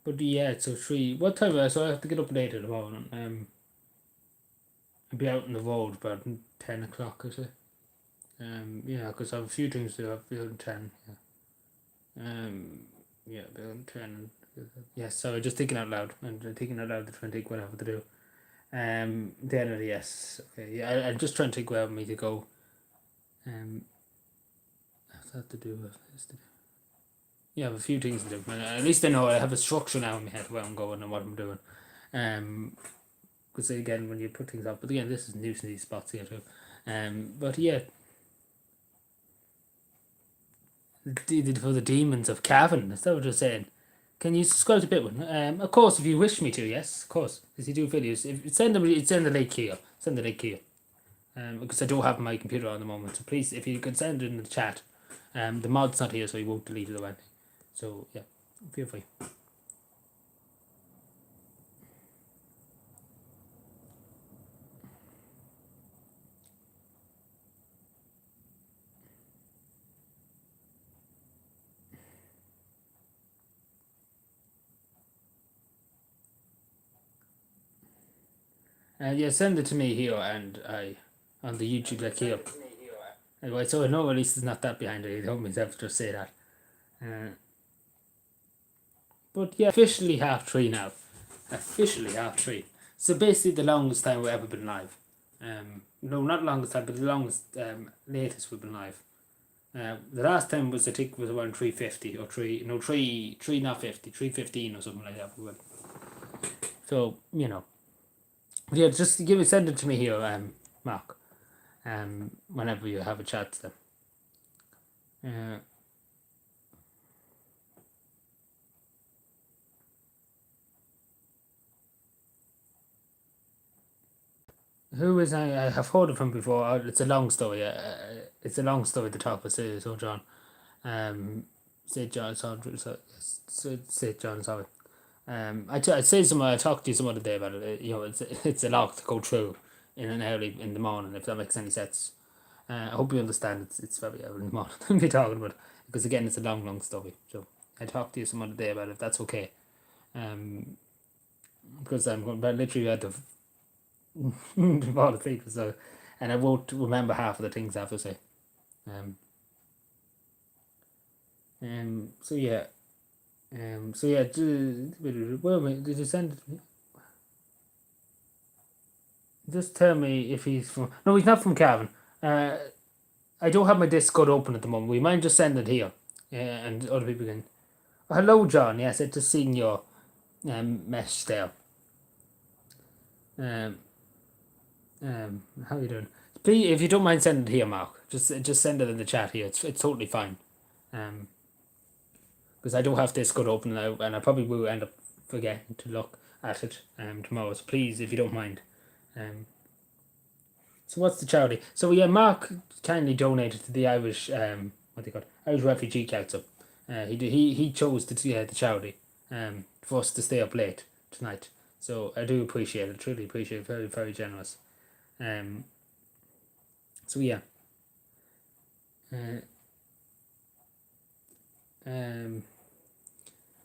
Speaker 1: But yeah, so what time? So I have to get up later tomorrow. I'll be out on the road about 10 o'clock, is it? Because I have a few things to do. I'll be out at 10. Yeah, about 10. Yes, so just thinking out loud. And thinking out loud to try and think what I have to do. Then yes, okay. Yeah, I'm just trying to think where I need to go. I have to do with this. Yeah, I have a few things to do. At least I know I have a structure now in my head where I'm going and what I'm doing. Because again, when you put things up, but again, this is new to these spots here too. But yeah, for the demons of Cavan, is that what you're saying? Can you subscribe to Bitwin? Of course, if you wish me to, yes, of course. Because you do videos. Send the link here. Send the link here. Because I don't have my computer on the moment. So please, if you could send it in the chat. The mod's not here, so he won't delete it or anything. So yeah, feel free. Yeah, send it to me here, and on the YouTube like here. Anyway, so I know at least it's not that behind it. I don't myself just say that. But yeah, officially 3:30 now. Officially 3:30. So basically the longest time we've ever been live. No, not longest time, but the longest, latest we've been live. The last time was, I think, was around 3:50 or 3 not 50, 3:15 or something like that. So, But yeah, just send it to me here, Mark. Whenever you have a chat to them. Who is I have heard of him before. It's a long story. It's a long story to talk about. So John, say John. Say John. Sorry. I talked to you some other day about it. It's a lot to go through in the morning, if that makes any sense. I hope you understand. It's very early in the morning to be talking about, because again, it's a long story. So I talked to you some other day about it. If that's okay. Because I'm going to literally had to fall asleep, so, and I won't remember half of the things I have to say. So yeah. Did you send it to me? Just tell me if he's from. No, he's not from Cavan. I don't have my Discord open at the moment. We might just send it here, and other people can. Oh, hello, John. Yes, I just seen your message there. How you doing? Please, if you don't mind sending it here, Mark, just send it in the chat here. It's totally fine. Because I don't have Discord open now, and I probably will end up forgetting to look at it tomorrow. So please, if you don't mind. So what's the charity? So yeah, Mark kindly donated to the Irish Irish Refugee Council. He chose the charity for us to stay up late tonight. So I do appreciate it, truly appreciate it, very, very generous. So yeah.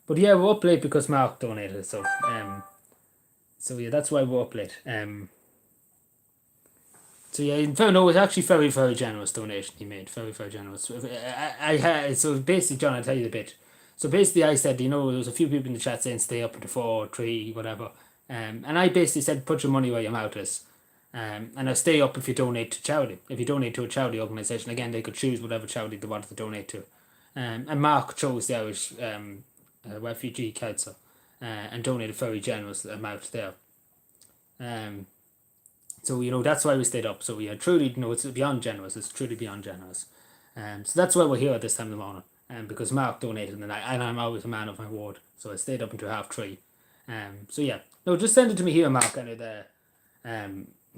Speaker 1: But yeah, we're up late because Mark donated, so yeah, that's why we're up late. So yeah, no, it's actually very, very generous donation he made. Very, very generous. So basically, John, I'll tell you the bit. So basically, I said, there was a few people in the chat saying stay up until 4, 3, whatever. And I basically said, put your money where your mouth is. And I stay up if you donate to charity. If you donate to a charity organisation, again, they could choose whatever charity they wanted to donate to. And Mark chose the Irish Refugee Council and donated a very generous amount there. So that's why we stayed up. So yeah, truly, it's beyond generous. It's truly beyond generous. So that's why we're here at this time of the morning. Because Mark donated in the night, and I'm always a man of my word. So I stayed up until 3:30. So yeah, no, just send it to me here, Mark, and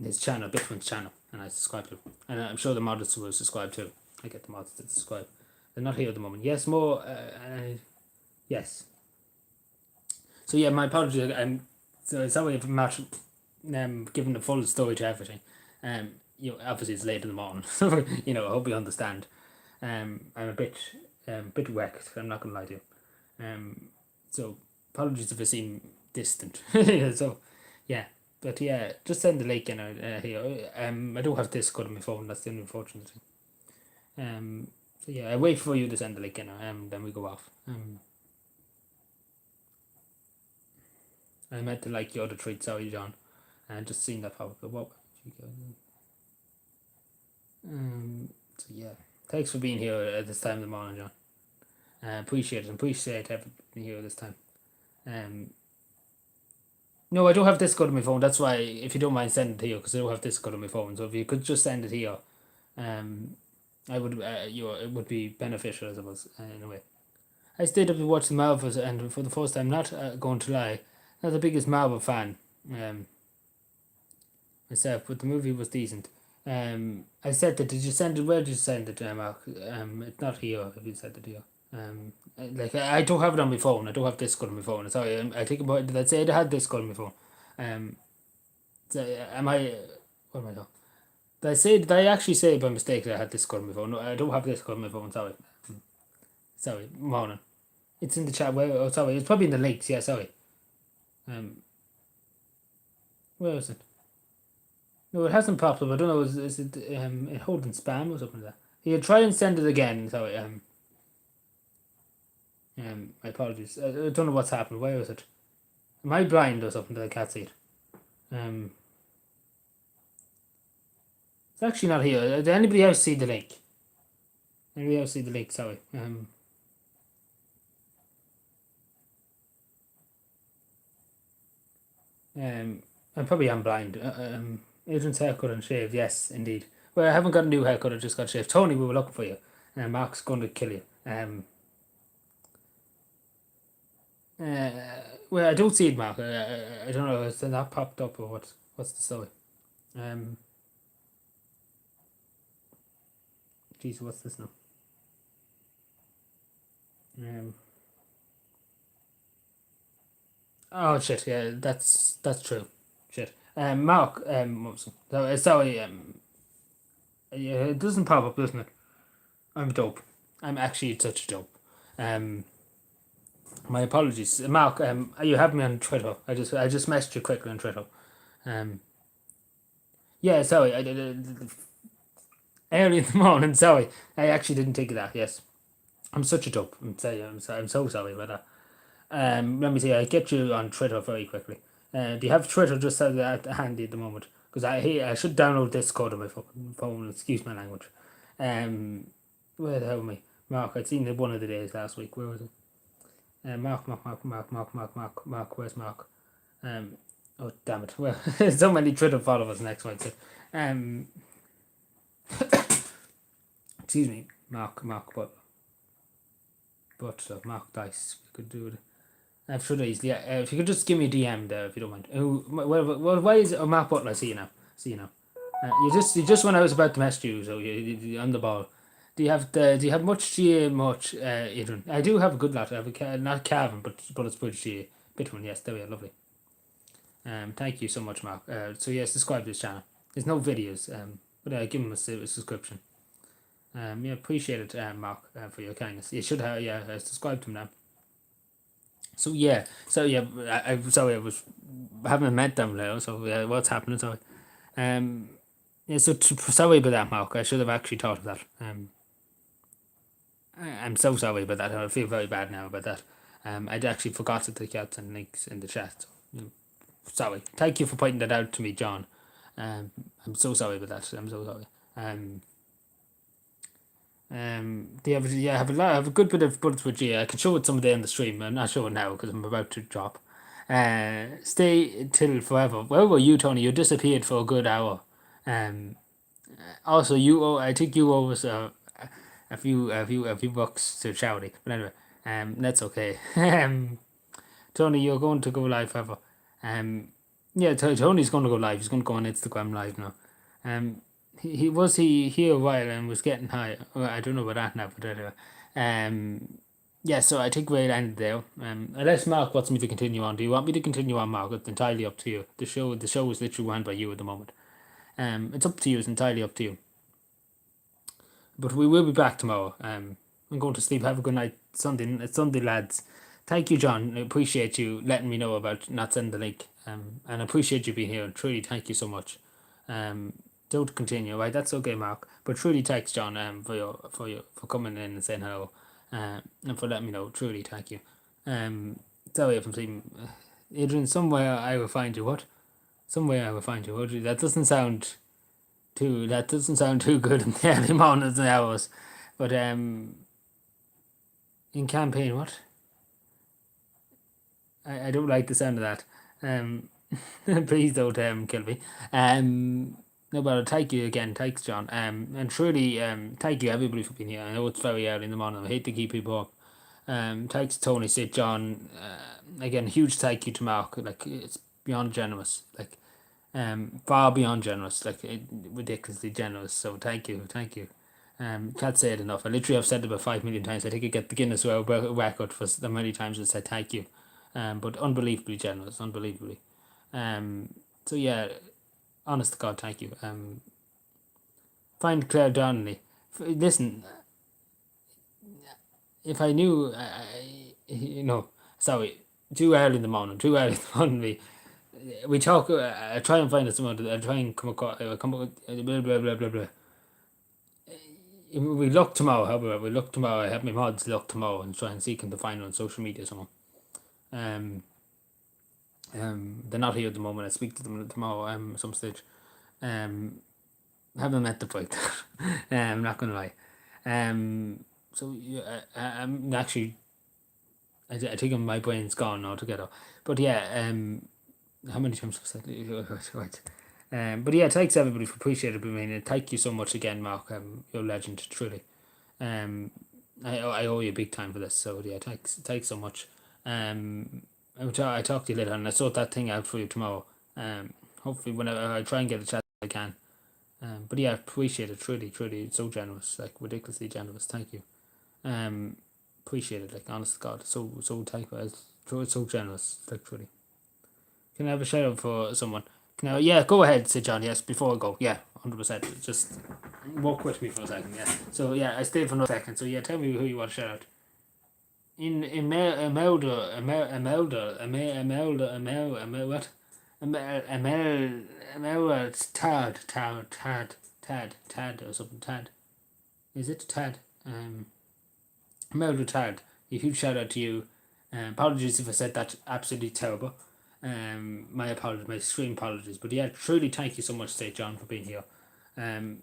Speaker 1: his channel, Bitwin's channel, and I subscribe to. And I'm sure the mods will subscribe too. I get the mods to subscribe. They're not here at the moment. Yes, more. Yes. So yeah, my apologies. So sorry if I'm not giving the full story to everything. Obviously it's late in the morning. So I hope you understand. I'm a bit wrecked. I'm not gonna lie to you. So apologies if I seem distant. So yeah. But yeah, just send the link here. I don't have Discord on my phone. That's the only unfortunate thing. So yeah, I wait for you to send the link then we go off. I meant to like your other treat. Sorry, John. And just seen that pop up. So yeah, thanks for being here at this time of the morning, John. Appreciate it. Appreciate having me here this time. No, I don't have Discord on my phone. That's why, if you don't mind, send it here, because I don't have Discord on my phone. So if you could just send it here, I would. It would be beneficial, I suppose. In a way, I stayed up to watch the Marvels, and for the first time, not going to lie, not the biggest Marvel fan. Myself, but the movie was decent. I said that. Did you send it? Where did you send it, Mark? It's not here. If you sent it here. I don't have it on my phone. I don't have Discord on my phone. Sorry, I think about. Did I say I had Discord on my phone? So, am I? What am I talking? Did I actually say by mistake that I had Discord on my phone? No, I don't have Discord on my phone. Sorry. Sorry, morning. It's in the chat. Sorry, it's probably in the links. Yeah, sorry. Where is it? No, it hasn't popped up. I don't know. Is it holding spam or something like that? You try and send it again. Sorry. My apologies. I don't know what's happened. Where is it? Am I blind or something that I can't see it? It's actually not here. Did anybody else see the link? Anybody else see the link? Sorry. I probably am blind. Adrian's haircut and shaved. Yes, indeed. Well, I haven't got a new haircut. I just got shaved. Tony, we were looking for you. Mark's going to kill you. Well, I don't see it, Mark. I don't know. It's not popped up or what? What's the story? Jeez, what's this now? Oh shit! Yeah, that's true. Shit. Mark. Sorry. Yeah, it doesn't pop up, doesn't it? I'm dope. I'm actually such a dope. My apologies, Mark. You have me on Twitter. I just messaged you quickly on Twitter. Yeah, sorry. I did early in the morning. Sorry, I actually didn't think of that. Yes, I'm such a dope. I'm so sorry about that. Let me see. I get you on Twitter very quickly. Do you have Twitter just handy at the moment? Because I should download Discord on my fucking phone. Excuse my language. Where the hell am I? Mark, I'd seen it one of the days last week. Where was it? Mark. Where's Mark? Oh damn it! Well, so many Twitter followers next week. Excuse me, MARKbutler. But Mark Dice, we could do it. I'm sure easily. Yeah, if you could just give me a DM there, if you don't mind. Why is it? Oh, MARKbutler. I see you now. You just when I was about to message you, so you're on the ball. Do you have much GA, Adrian? I do have a good lot. I have not Calvin, but Bullets Bridge GA. Bitcoin, yes, there we are, lovely. Thank you so much, Mark. So yes, subscribe to this channel. There's no videos, but give him a subscription. Yeah, appreciate it, Mark, for your kindness. You should have, subscribe to him now. So yeah, I'm sorry, I haven't met them now. So what's happening? Sorry. Yeah, so sorry about that, Mark. I should have actually thought of that. I'm so sorry about that. I feel very bad now about that. I'd actually forgot to take out some links in the chat. So, sorry. Thank you for pointing that out to me, John. I'm so sorry about that. I'm so sorry. They have a good bit of bullets with G. I can show it someday on the stream. I'm not showing now because I'm about to drop. Stay till forever. Where were you, Tony? You disappeared for a good hour. Also, I think you owe us a few bucks to charity. But anyway, that's okay. Tony, you're going to go live forever. Yeah, Tony's going to go live. He's going to go on Instagram live now. He was here a while and was getting high. Well, I don't know about that now, but anyway. Yeah, so I think we'll end there. Unless Mark wants me to continue on. Do you want me to continue on, Mark? It's entirely up to you. The show is literally run by you at the moment. It's up to you. It's entirely up to you. But we will be back tomorrow. I'm going to sleep. Have a good night. It's Sunday, lads. Thank you, John. I appreciate you letting me know about not sending the link. And I appreciate you being here. And truly, thank you so much. Don't continue, right? That's okay, Mark. But truly, thanks, John, for coming in and saying hello, and for letting me know. Truly, thank you. Sorry if I'm saying, Adrian. Somewhere I will find you. What? Somewhere I will find you. What? That doesn't sound too good in the early mornings and hours. But in campaign, what? I don't like the sound of that. Please don't kill me. No, but thank you again. Thanks, John. And truly, thank you everybody for being here. I know it's very early in the morning. I hate to keep people up. Thanks, Tony, Sid, John. Again, huge thank you to Mark. Like, it's beyond generous. Like, far beyond generous. Like, ridiculously generous. So thank you. Can't say it enough. I literally have said it about 5 million times. I think I get the Guinness World Record for the many times I said thank you. But unbelievably generous. Unbelievably. So yeah. Honest to God, thank you. Find Claire Donnelly. Listen, if I knew, sorry, too early in the morning. We talk. I try and find someone. I try and come up with blah blah blah blah blah. we look tomorrow. However, we look tomorrow. I have my mods look tomorrow and try and seek them to find on social media somehow. They're not here at the moment. I speak to them tomorrow. At some stage. Haven't met the point. I'm not gonna lie. So yeah, I'm actually. I think my brain's gone altogether. But yeah, how many times have I said right? But yeah, thanks everybody for appreciating it. I mean, thank you so much again, Mark. You're a legend, truly. I owe you big time for this. So yeah, thanks so much. I talk to you later, and I sort that thing out for you tomorrow. Hopefully whenever I try and get a chat I can. But yeah, appreciate it. Truly, so generous, like ridiculously generous. Thank you. Appreciate it. Like honest to God, so thankful. It's so generous. Like truly. Can I have a shout out for someone? Can I? Yeah, go ahead, say John. Yes, before I go. Yeah, 100%. Just walk with me for a second. Yeah. So yeah, I stayed for another second. So yeah, tell me who you want to shout out. In Imelda, what? Tad or something. Tad. Is it Tad? Imelda Tad. A huge shout out to you. Apologies if I said that absolutely terrible. My apologies, my extreme apologies. But yeah, truly thank you so much, St. John, for being here. I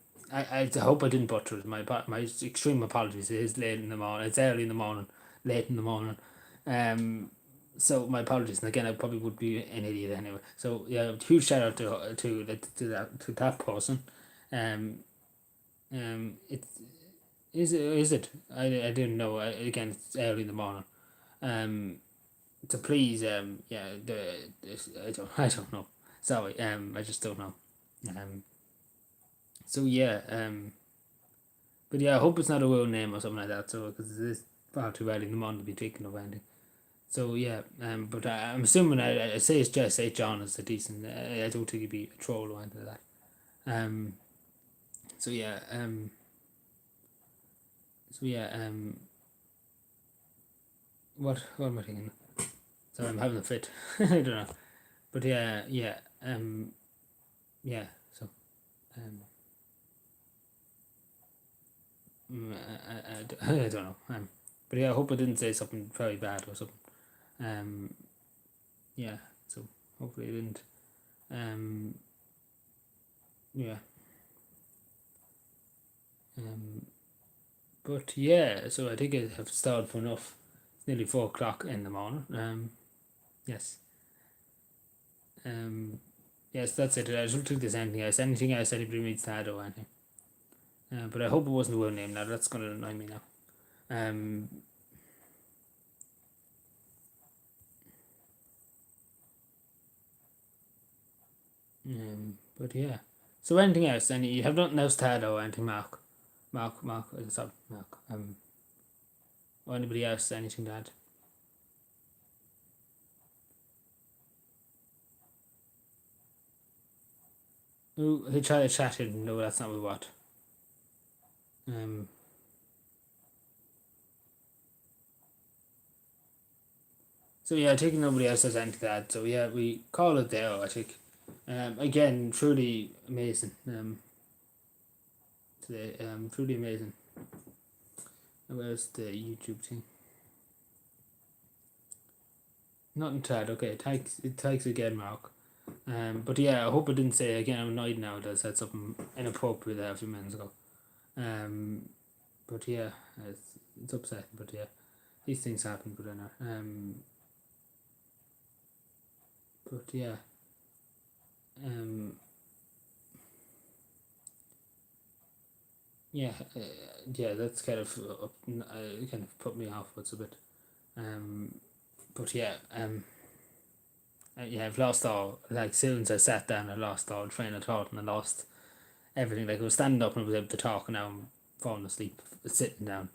Speaker 1: hope I didn't butcher it. My extreme apologies. It is late in the morning. It's early in the morning, late in the morning. So my apologies. And again, I probably would be an idiot anyway. So yeah, huge shout out to that person. It is it? I didn't know. Again, it's early in the morning. So please, yeah, I don't know. Sorry, I just don't know. So yeah, but yeah, I hope it's not a real name or something like that. So because it is far too early in the morning to be thinking of anything. So yeah, but I'm assuming I say it's just say John is a decent. I don't think he'd be a troll or anything like that. So yeah, what am I thinking? Sorry, I'm having a fit. I don't know, but yeah, yeah, So, I don't know. But yeah, I hope I didn't say something very bad or something. Yeah. So hopefully I didn't. Yeah. But yeah, so I think I have started for enough. It's nearly 4 o'clock in the morning. Yes. Yes, that's it. I don't think there's anything else. Anything else anybody needs to add or anything. But I hope it wasn't a real name now. That's going to annoy me now. But yeah. So anything else? And you have nothing else to add or anything, Mark? Sorry, Mark. Or anybody else? Anything to add? Oh, he tried to chat in. No, that's not what. So yeah, I think nobody else has anything to add. So yeah, we call it there. I think. Again, truly amazing. Today, truly amazing. Where's the YouTube thing? Nothing to add. Okay, thanks again, Mark. But yeah, I hope I didn't say again. I'm annoyed now that I said something inappropriate there a few minutes ago. But yeah, it's upsetting. But yeah, these things happen. But anyway. But yeah. Yeah, that's kind of kind of put me off. What's a bit. But yeah. Yeah, I've lost all. Like soon as I sat down, I lost all train of thought, and I lost everything. Like I was standing up and I was able to talk, and now I'm falling asleep sitting down.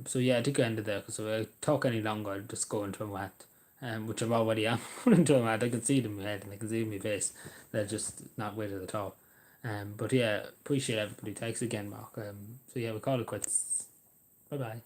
Speaker 1: So yeah, I think I ended there because if I talk any longer, I'll just go into a mat. Which I'm already am into a mat. I can see it in my head and I can see it in my face. They're just not with it at all. But yeah, appreciate everybody. Thanks again, Mark. So yeah, we call it quits. Bye bye.